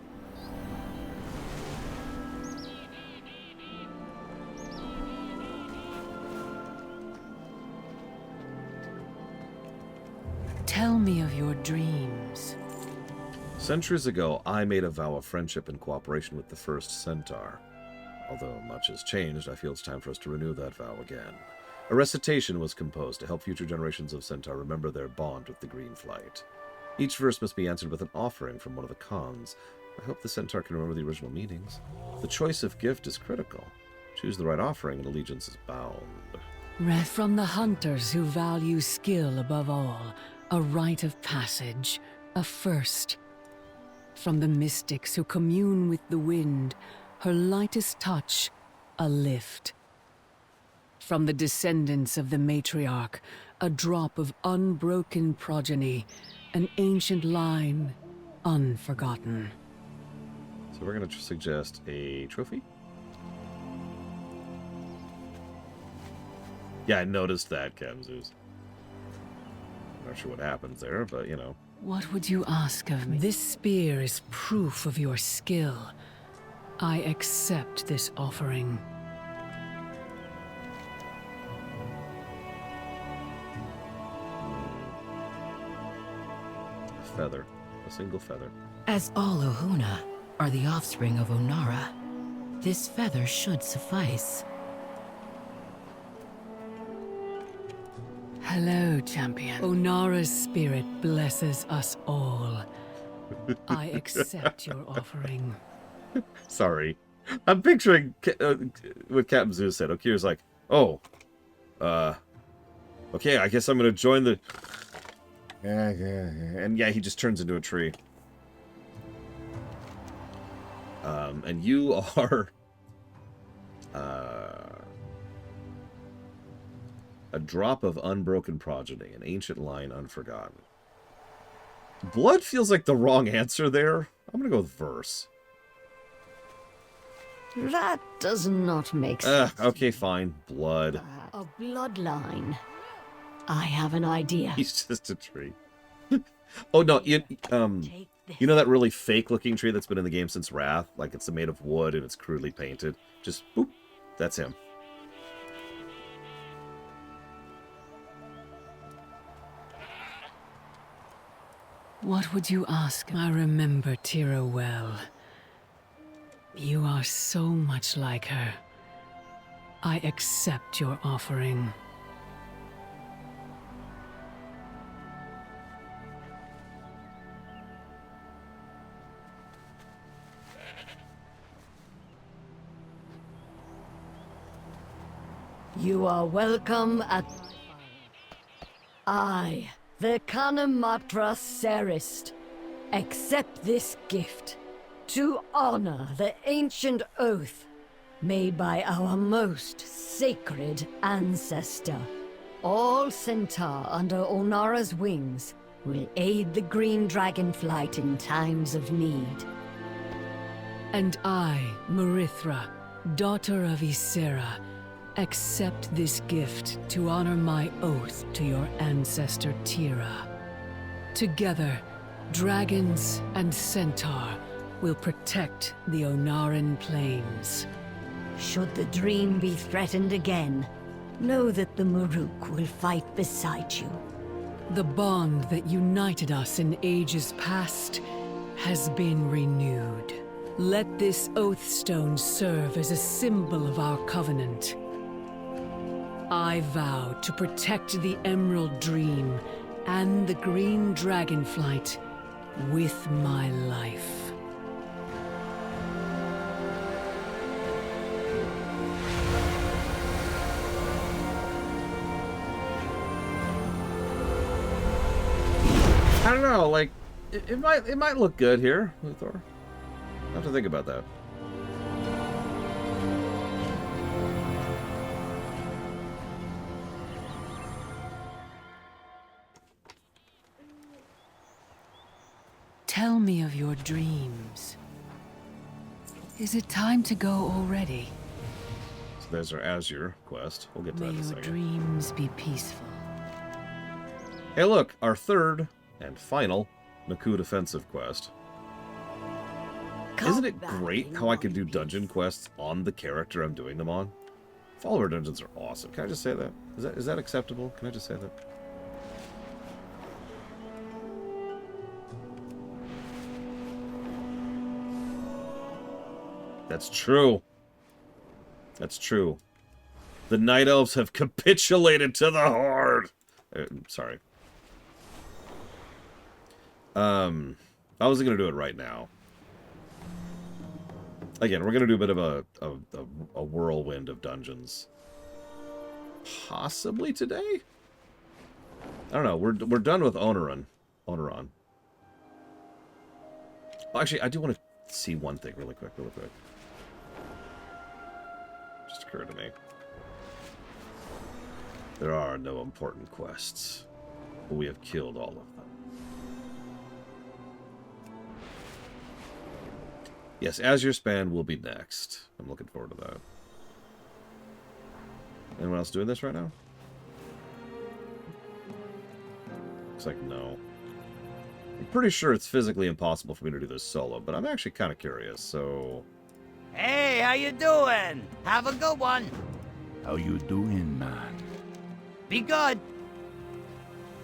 Tell me of your dreams. Centuries ago, I made a vow of friendship and cooperation with the first Centaur. Although much has changed, I feel it's time for us to renew that vow again. A recitation was composed to help future generations of Centaur remember their bond with the Green Flight. Each verse must be answered with an offering from one of the Khans. I hope the Centaur can remember the original meanings. The choice of gift is critical. Choose the right offering and allegiance is bound. From the hunters who value skill above all, a rite of passage, a first. From the mystics who commune with the wind, her lightest touch, a lift. From the descendants of the matriarch, a drop of unbroken progeny, an ancient line, unforgotten. So we're going to suggest a trophy? Yeah, I noticed that, Kamzus. I'm not sure what happens there, but, you know. What would you ask of me? This spear is proof of your skill. I accept this offering. A feather. A single feather. As all Ohuna are the offspring of Ohn'ahran, this feather should suffice. Hello, champion. Ohn'ahran's spirit blesses us all. I accept your offering. Sorry. I'm picturing what Captain Zeus said. Okir's like, Oh. Okay, I guess I'm gonna join the... And yeah, he just turns into a tree. And you are... a drop of unbroken progeny, an ancient line unforgotten. Blood feels like the wrong answer there. I'm gonna go with verse. That does not make sense. Okay, fine. Blood. A bloodline. I have an idea. He's just a tree. Oh no, you know that really fake-looking tree that's been in the game since Wrath? Like it's made of wood and it's crudely painted. Just boop. That's him. What would you ask? I remember Tira well. You are so much like her. I accept your offering. You are welcome at... I, the Kanamatra Serist, accept this gift to honor the ancient oath made by our most sacred ancestor. All Centaur under Ohn'ahran's wings will aid the green dragonflight in times of need. And I, Marithra, daughter of Ysera, accept this gift to honor my oath to your ancestor Tira. Together, dragons and Centaur will protect the Ohn'ahran Plains. Should the dream be threatened again, know that the Maruk will fight beside you. The bond that united us in ages past has been renewed. Let this oath stone serve as a symbol of our covenant. I vow to protect the Emerald Dream and the Green Dragonflight with my life. I don't know, like, it might look good here, Luthor. I have to think about that. Tell me of your dreams. Is it time to go already? So there's our Azure quest. We'll get to that in a May your second. dreams be peaceful. Hey look, our third and final Naku defensive quest. Isn't it great how I can do dungeon quests on the character I'm doing them on? Follower dungeons are awesome. Can I just say that? Is that acceptable? Can I just say that? That's true. That's true. The Night Elves have capitulated to the Horde. Sorry. I wasn't gonna do it right now. Again, we're gonna do a bit of a whirlwind of dungeons. Possibly today. I don't know. We're done with Ohn'ahran. Well, actually, I do want to see one thing really quick. Just occurred to me. There are no important quests, but we have killed all of them. Yes, Azure Span will be next. I'm looking forward to that. Anyone else doing this right now? Looks like no. I'm pretty sure it's physically impossible for me to do this solo, but I'm actually kind of curious, so... Hey, how you doing? Have a good one. How you doing, man? Be good.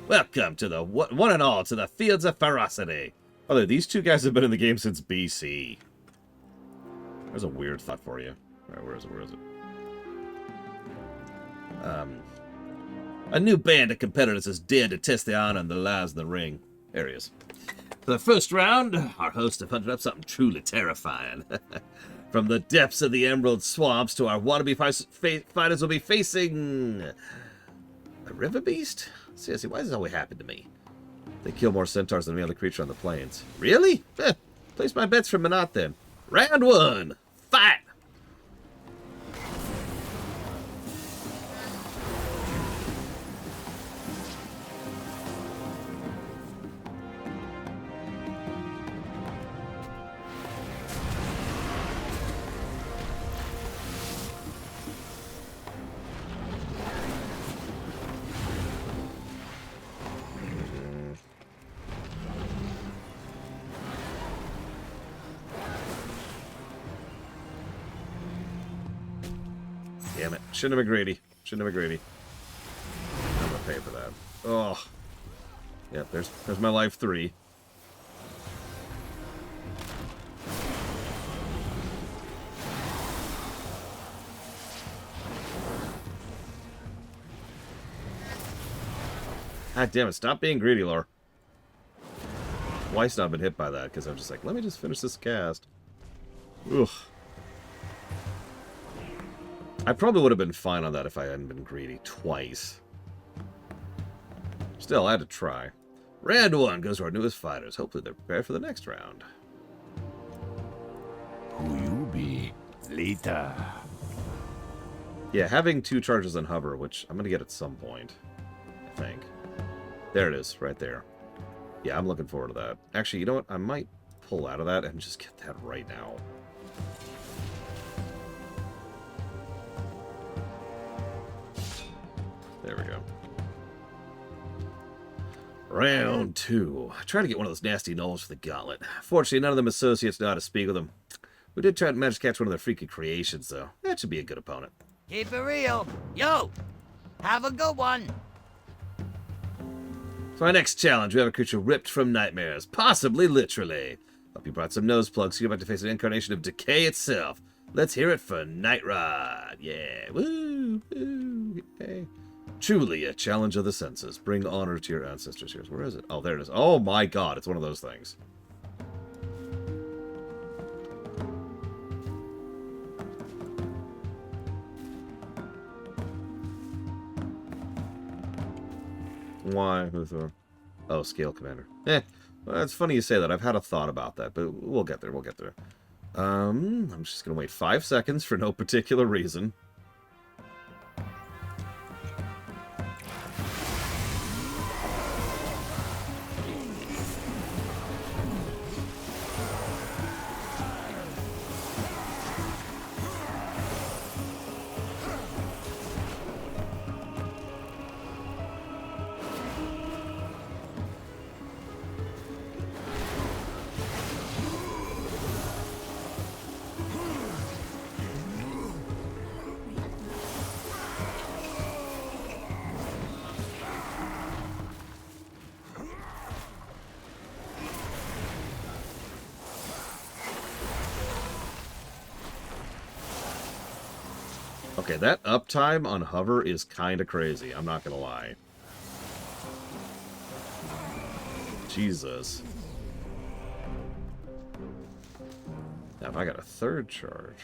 Welcome to the one and all to the Fields of Ferocity. Oh, these two guys have been in the game since BC. There's a weird thought for you. All right, where is it? A new band of competitors has dared to test the honor and the lives in the ring. There he is. For the first round, our hosts have hunted up something truly terrifying. From the depths of the Emerald Swamps to our wannabe fighters will be facing... a river beast? Seriously, why does this always happen to me? They kill more centaurs than any other creature on the plains. Really? Place my bets for Minot then. Round 1. Fight! Damn it. Shouldn't have been greedy. Shouldn't have been greedy. I'm gonna pay for that. Oh. Yep, there's my life 3. God damn it, stop being greedy, Lore. Twice now I've been hit by that, because I'm just like, let me just finish this cast. Ugh. I probably would have been fine on that if I hadn't been greedy twice. Still, I had to try. Round 1 goes to our newest fighters. Hopefully they're prepared for the next round. Who you be later? Yeah, having 2 charges on hover, which I'm going to get at some point, I think. There it is, right there. Yeah, I'm looking forward to that. Actually, you know what? I might pull out of that and just get that right now. There we go. Round 2. I tried to get one of those nasty gnolls for the gauntlet. Fortunately, none of them associates know how to speak with them. We did try to manage to catch one of their freaky creations, though. That should be a good opponent. Keep it real. Yo, have a good one. For our next challenge, we have a creature ripped from nightmares, possibly literally. Hope you brought some nose plugs, so you're about to face an incarnation of decay itself. Let's hear it for Night Rod. Yeah, woo, woo, yay. Truly a challenge of the senses. Bring honor to your ancestors here. Where is it? Oh, there it is. Oh my god, it's one of those things. Why? Oh, Scale Commander. Well, it's funny you say that. I've had a thought about that, but we'll get there. We'll get there. I'm just going to wait 5 seconds for no particular reason. Okay, that uptime on hover is kind of crazy. I'm not going to lie. Jesus. Now, if I got a 3rd charge...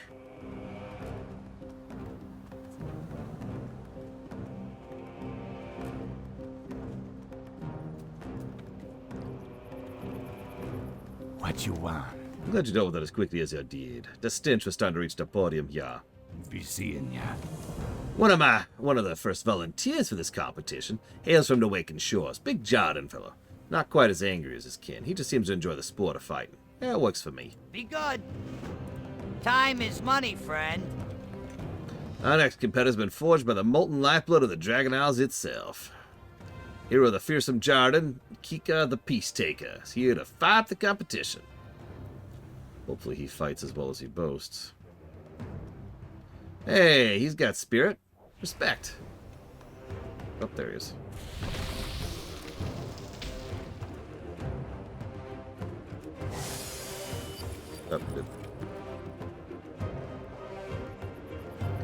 What you want? I'm glad you dealt with that as quickly as you did. The stench was starting to reach the podium, yeah. Be seeing ya. One of the first volunteers for this competition hails from the Waken Shores. Big Jordan fellow. Not quite as angry as his kin. He just seems to enjoy the sport of fighting. Yeah, it works for me. Be good. Time is money, friend. Our next competitor's been forged by the molten lifeblood of the Dragon Isles itself. Hero of the fearsome Jordan, Kika the Peace Taker, is here to fight the competition. Hopefully he fights as well as he boasts. Hey, he's got spirit. Respect. Oh, there he is. Oh, good.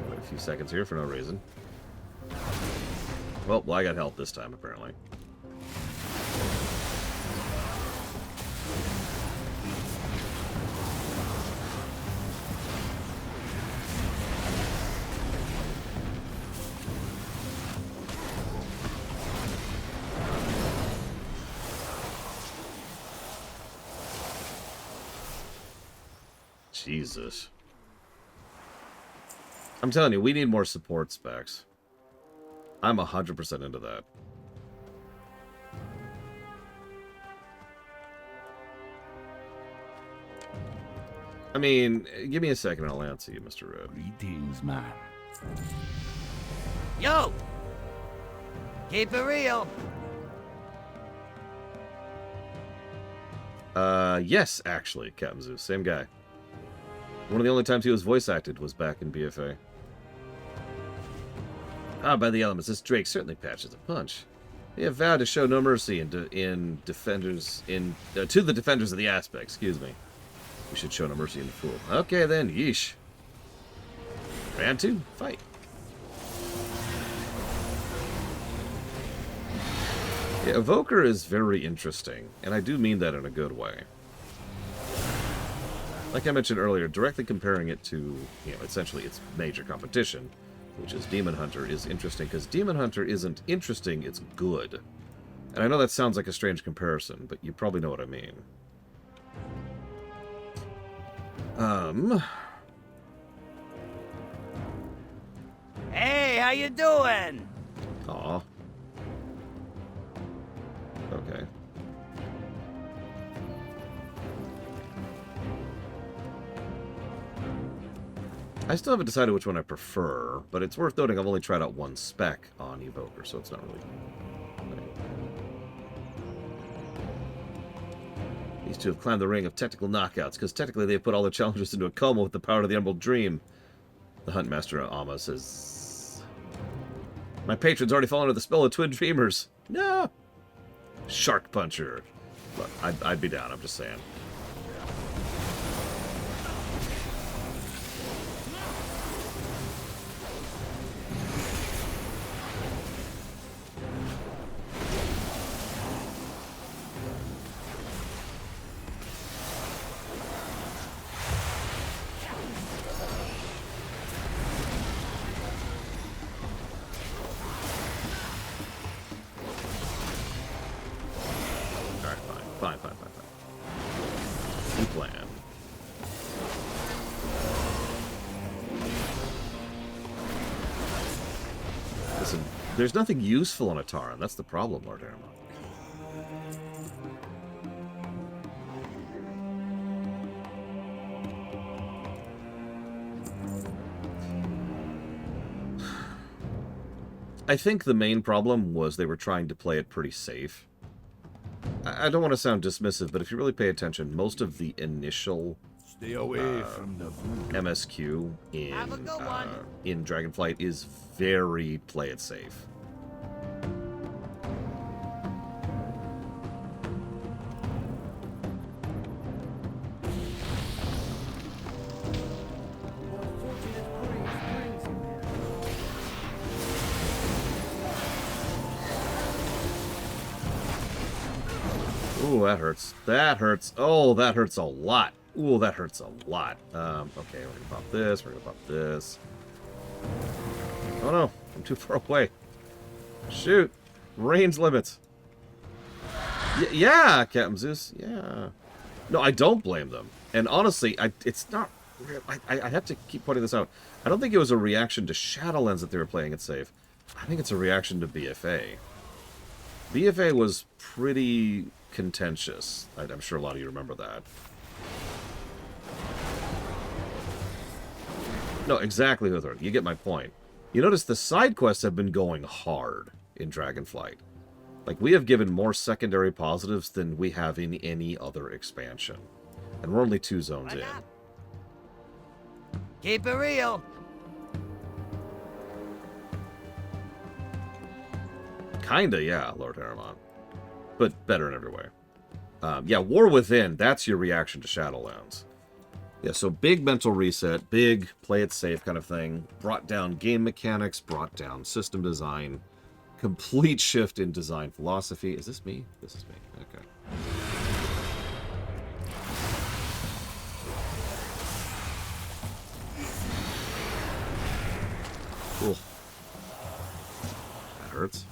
Wait a few seconds here for no reason. Well, I got help this time, apparently. Jesus. I'm telling you, we need more support specs. I'm 100% into that. I mean, give me a second, I'll answer you, Mr. Red. Greetings, man. Yo! Keep it real. Yes, actually, Captain Zeus. Same guy. One of the only times he was voice acted was back in BFA. Ah, by the elements, this Drake certainly patches a punch. They have vowed to show no mercy to the defenders of the aspect. Excuse me. We should show no mercy in the fool. Okay then, yeesh. Round 2, fight. Yeah, Evoker is very interesting, and I do mean that in a good way. Like I mentioned earlier, directly comparing it to, essentially its major competition, which is Demon Hunter, is interesting, because Demon Hunter isn't interesting, it's good. And I know that sounds like a strange comparison, but you probably know what I mean. Hey, how you doing? Aw. Okay. I still haven't decided which one I prefer, but it's worth noting I've only tried out one spec on Evoker, so it's not really... These two have climbed the ring of technical knockouts, because technically they've put all their challenges into a coma with the power of the Emerald Dream. The Hunt Master Amma says... My patron's already fallen under the spell of Twin Dreamers. No! Shark Puncher. Look, I'd be down, I'm just saying. There's nothing useful on Ohn'ahran. That's the problem, Lord Aramon. I think the main problem was they were trying to play it pretty safe. I don't want to sound dismissive, but if you really pay attention, most of the initial Stay away from the MSQ in Dragonflight is very play it safe. Ooh, that hurts. That hurts. Oh, that hurts a lot. Ooh, that hurts a lot. Okay, we're gonna pop this. We're gonna pop this. Oh no, I'm too far away. Shoot. Range limits. Yeah, Captain Zeus. Yeah. No, I don't blame them. And honestly, it's not... I have to keep pointing this out. I don't think it was a reaction to Shadowlands that they were playing it safe. I think it's a reaction to BFA. BFA was pretty contentious. I'm sure a lot of you remember that. No, exactly, Huthor. You get my point. You notice the side quests have been going hard in Dragonflight. Like, we have given more secondary positives than we have in any other expansion. And we're only 2 zones in. Keep it real. Kinda, yeah, Lord Aramon. But better in every way. Yeah, War Within, that's your reaction to Shadowlands. Yeah, so big mental reset, big play it safe kind of thing. Brought down game mechanics, brought down system design. Complete shift in design philosophy. Is this me? This is me. Okay. Cool. That hurts.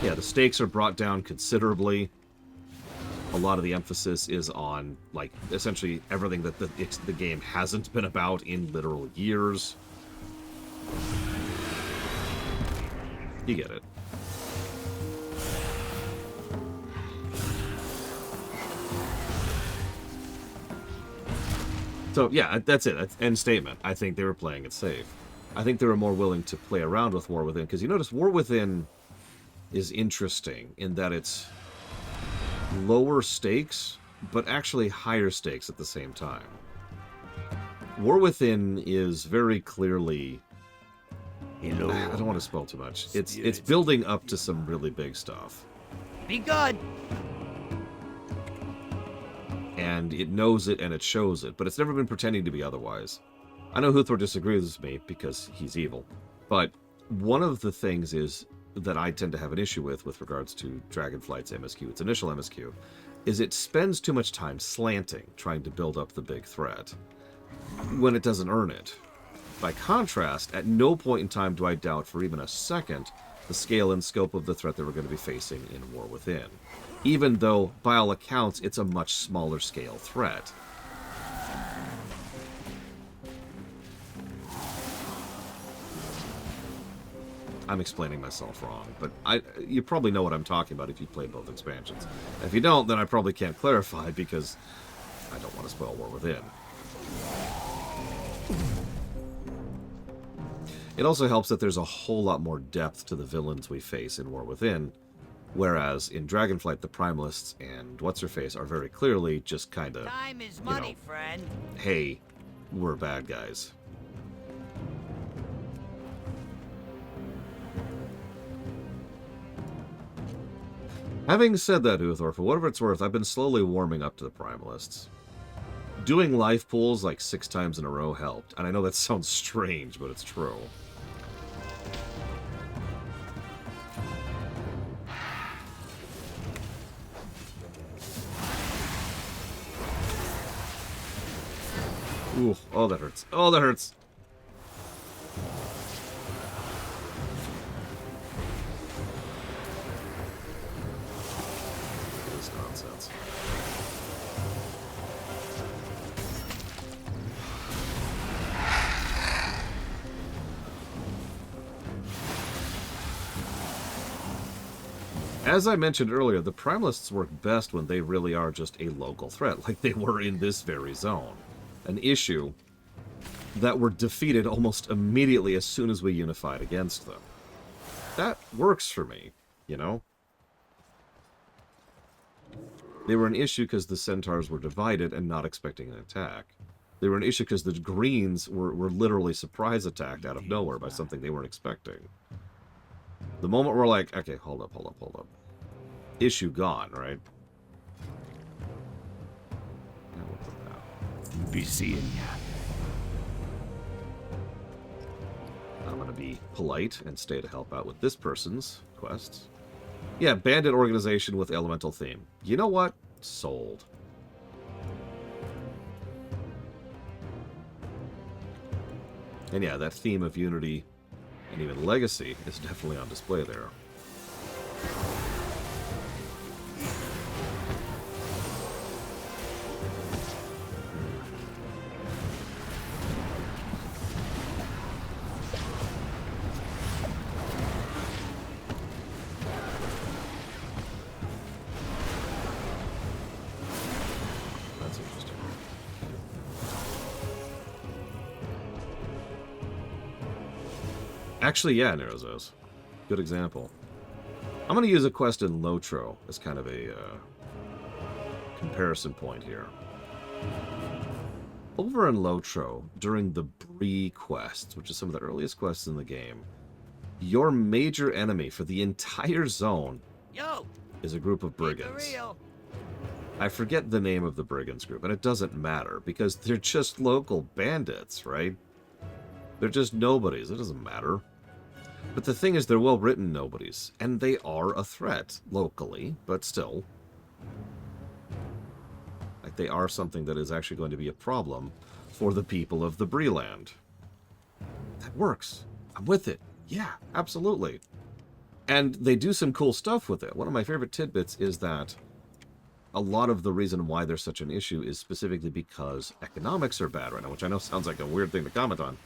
Yeah, the stakes are brought down considerably. A lot of the emphasis is on, like, essentially everything that the game hasn't been about in literal years. You get it. So, yeah, that's it. That's end statement. I think they were playing it safe. I think they were more willing to play around with War Within, because you notice War Within is interesting in that it's lower stakes, but actually higher stakes at the same time. War Within is very clearly... I don't want to spoil too much. It's building up to some really big stuff. Be good! And it knows it and it shows it, but it's never been pretending to be otherwise. I know Huthor disagrees with me because he's evil, but one of the things is that I tend to have an issue with regards to Dragonflight's MSQ, its initial MSQ, is it spends too much time slanting, trying to build up the big threat, when it doesn't earn it. By contrast, at no point in time do I doubt for even a second the scale and scope of the threat that we're going to be facing in War Within, even though, by all accounts, it's a much smaller scale threat. I'm explaining myself wrong, but you probably know what I'm talking about if you played both expansions. And if you don't, then I probably can't clarify because I don't want to spoil War Within. It also helps that there's a whole lot more depth to the villains we face in War Within, whereas in Dragonflight, the Primalists and What's-Her-Face are very clearly just kind of, Time is money, friend. hey, we're bad guys. Having said that, Uthor, for whatever it's worth, I've been slowly warming up to the Primalists. Doing life pools like 6 times in a row helped, and I know that sounds strange, but it's true. Ooh, oh, that hurts. Oh, that hurts. This nonsense. As I mentioned earlier, the Primalists work best when they really are just a local threat, like they were in this very zone. An issue that were defeated almost immediately as soon as we unified against them. That works for me, you know? They were an issue because the Centaurs were divided and not expecting an attack. They were an issue because the Greens were literally surprise attacked out of nowhere by something they weren't expecting. The moment we're like, okay, hold up. Issue gone, right? Be seeing ya. I'm gonna be polite and stay to help out with this person's quests. Yeah, bandit organization with elemental theme. You know what? Sold. And yeah, that theme of unity and even legacy is definitely on display there. Actually, yeah, Nerozos. Good example. I'm going to use a quest in Lotro as kind of a comparison point here. Over in Lotro, during the Bree quests, which is some of the earliest quests in the game, your major enemy for the entire zone is a group of brigands. I forget the name of the brigands group, and it doesn't matter, because they're just local bandits, right? They're just nobodies. It doesn't matter. But the thing is, they're well-written nobodies, and they are a threat locally, but still. Like, they are something that is actually going to be a problem for the people of the Breeland. That works. I'm with it. Yeah, absolutely. And they do some cool stuff with it. One of my favorite tidbits is that a lot of the reason why there's such an issue is specifically because economics are bad right now, which I know sounds like a weird thing to comment on,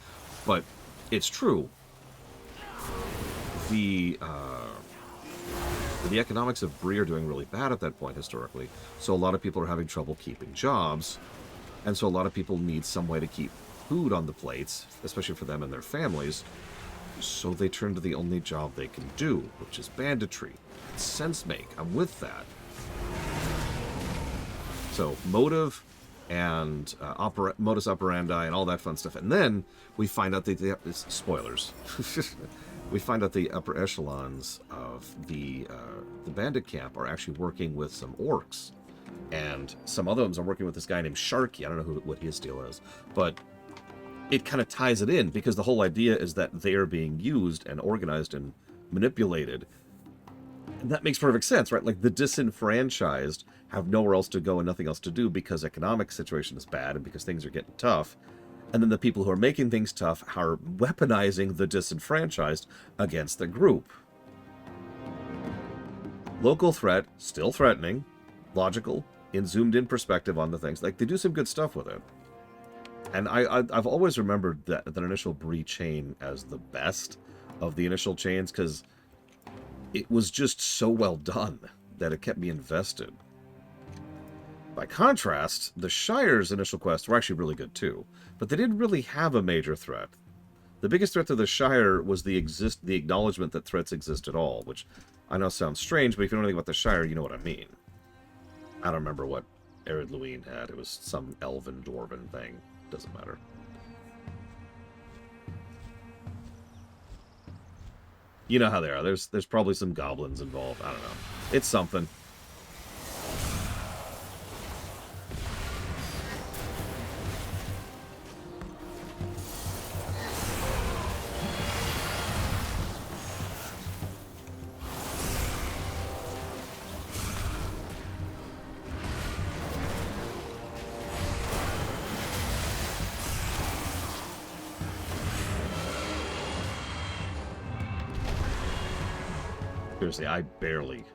but it's true. The economics of Bree are doing really bad at that point historically, so a lot of people are having trouble keeping jobs, and so a lot of people need some way to keep food on the plates, especially for them and their families, so they turn to the only job they can do, which is banditry. It's sense make. I'm with that. So, motive and modus operandi and all that fun stuff. And then we find out that spoilers. We find out the upper echelons of the bandit camp are actually working with some orcs. And some other ones are working with this guy named Sharky. I don't know what his deal is. But it kind of ties it in, because the whole idea is that they are being used and organized and manipulated. And that makes perfect sense, right? Like, the disenfranchised have nowhere else to go and nothing else to do because economic situation is bad and because things are getting tough. And then the people who are making things tough are weaponizing the disenfranchised against the group. Local threat, still threatening, logical, in zoomed-in perspective on the things. Like, they do some good stuff with it. And I've always remembered that initial Bree chain as the best of the initial chains, because it was just so well done that it kept me invested. By contrast, the Shire's initial quests were actually really good too, but they didn't really have a major threat. The biggest threat to the Shire was the acknowledgement that threats exist at all, which I know sounds strange, but if you know anything about the Shire, you know what I mean. I don't remember what Ered Luin had. It was some elven, dwarven thing. Doesn't matter. You know how they are. There's probably some goblins involved. I don't know. It's something. Seriously, I barely.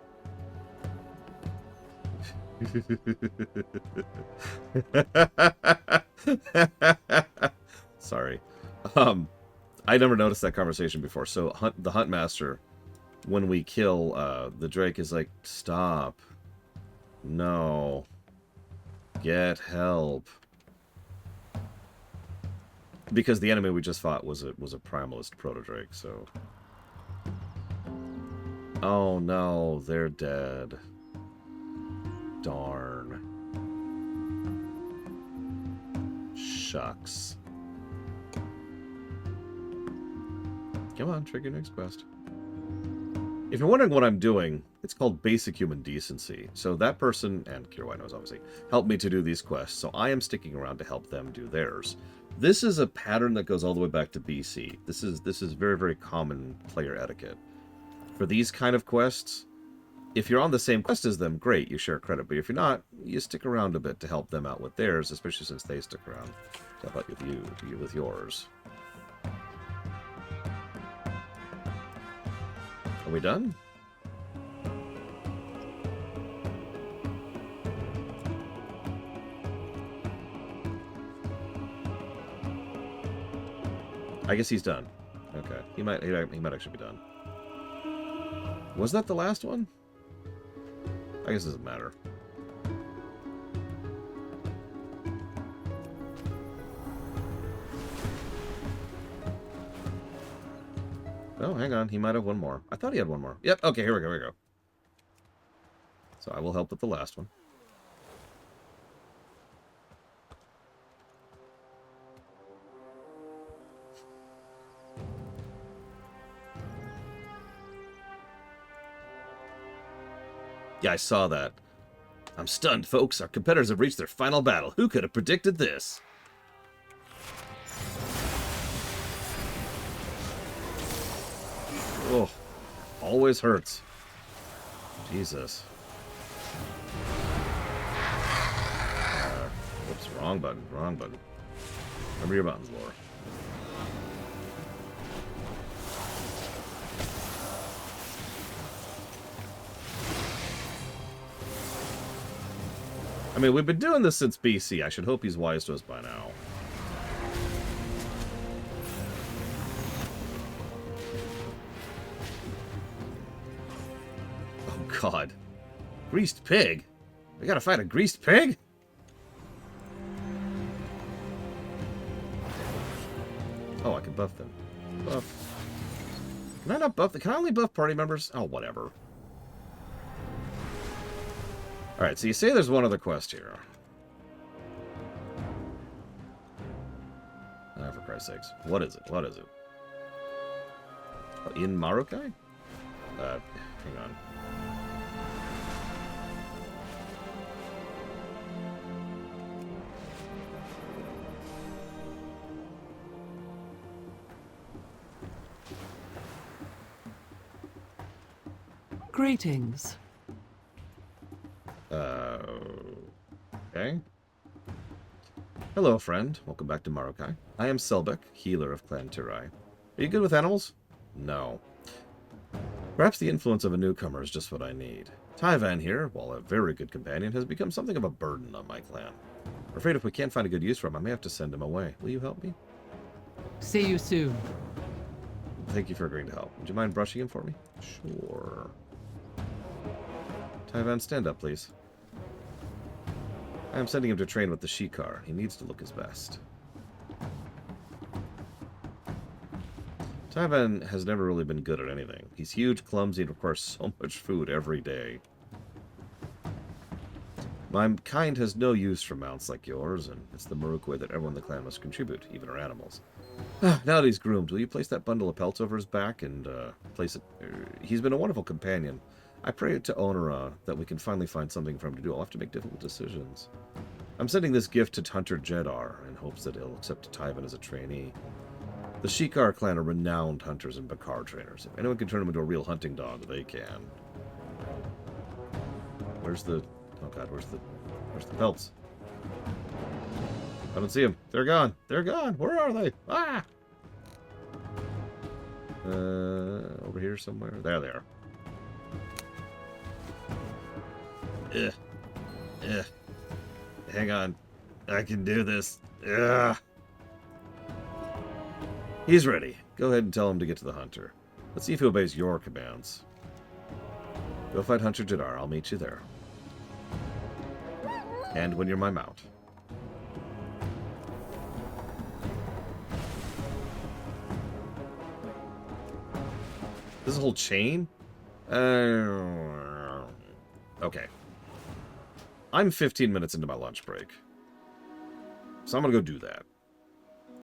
Sorry. I never noticed that conversation before. So the Huntmaster, when we kill the Drake, is like, stop. No. Get help. Because the enemy we just fought was a primalist proto-Drake, so... Oh no, they're dead. Darn. Shucks. Come on, trigger next quest. If you're wondering what I'm doing, it's called basic human decency. So that person, and Kirwai knows obviously, helped me to do these quests, so I am sticking around to help them do theirs. This is a pattern that goes all the way back to BC. This is very, very common player etiquette. For these kind of quests, if you're on the same quest as them, great, you share credit. But if you're not, you stick around a bit to help them out with theirs, especially since they stick around to help out with you with yours. Are we done? I guess he's done. Okay, he might actually be done. Was that the last one? I guess it doesn't matter. Oh, hang on. He might have one more. I thought he had one more. Yep. Okay, here we go. So I will help with the last one. Yeah, I saw that. I'm stunned, folks. Our competitors have reached their final battle. Who could have predicted this? Oh, always hurts. Jesus. Whoops, wrong button. Remember your buttons, Laura. I mean, we've been doing this since BC. I should hope he's wise to us by now. Oh, God. Greased pig? We gotta fight a greased pig? Oh, I can buff them. Buff. Can I not buff them? Can I only buff party members? Oh, whatever. Alright, so you say there's one other quest here. Ah, for Christ's sakes. What is it? What is it? Oh, in Marukai? Hang on. Greetings. Okay. Hello, friend. Welcome back to Marukai. I am Selbek, healer of Clan Tirai. Are you good with animals? No. Perhaps the influence of a newcomer is just what I need. Tyvan here, while a very good companion, has become something of a burden on my clan. I'm afraid if we can't find a good use for him, I may have to send him away. Will you help me? See you soon. Thank you for agreeing to help. Would you mind brushing him for me? Sure. Tyvan, stand up, please. I am sending him to train with the Shikar. He needs to look his best. Tyvan has never really been good at anything. He's huge, clumsy, and requires so much food every day. My kind has no use for mounts like yours, and it's the Maruk way that everyone in the clan must contribute, even our animals. Now that he's groomed, will you place that bundle of pelts over his back and place it... He's been a wonderful companion. I pray to Ohn'ahran that we can finally find something for him to do. I'll have to make difficult decisions. I'm sending this gift to Hunter Jedar in hopes that he'll accept Tyvan as a trainee. The Shikar clan are renowned hunters and Bakar trainers. If anyone can turn him into a real hunting dog, they can. Where's the... Oh god, where's the pelts? I don't see them. They're gone. They're gone. Where are they? Ah! Over here somewhere. There they are. Ugh. Ugh. Hang on. I can do this. Ugh. He's ready. Go ahead and tell him to get to the hunter. Let's see if he obeys your commands. Go fight Hunter Jedar. I'll meet you there. And when you're my mount. This whole chain? Okay. I'm 15 minutes into my lunch break. So I'm gonna go do that.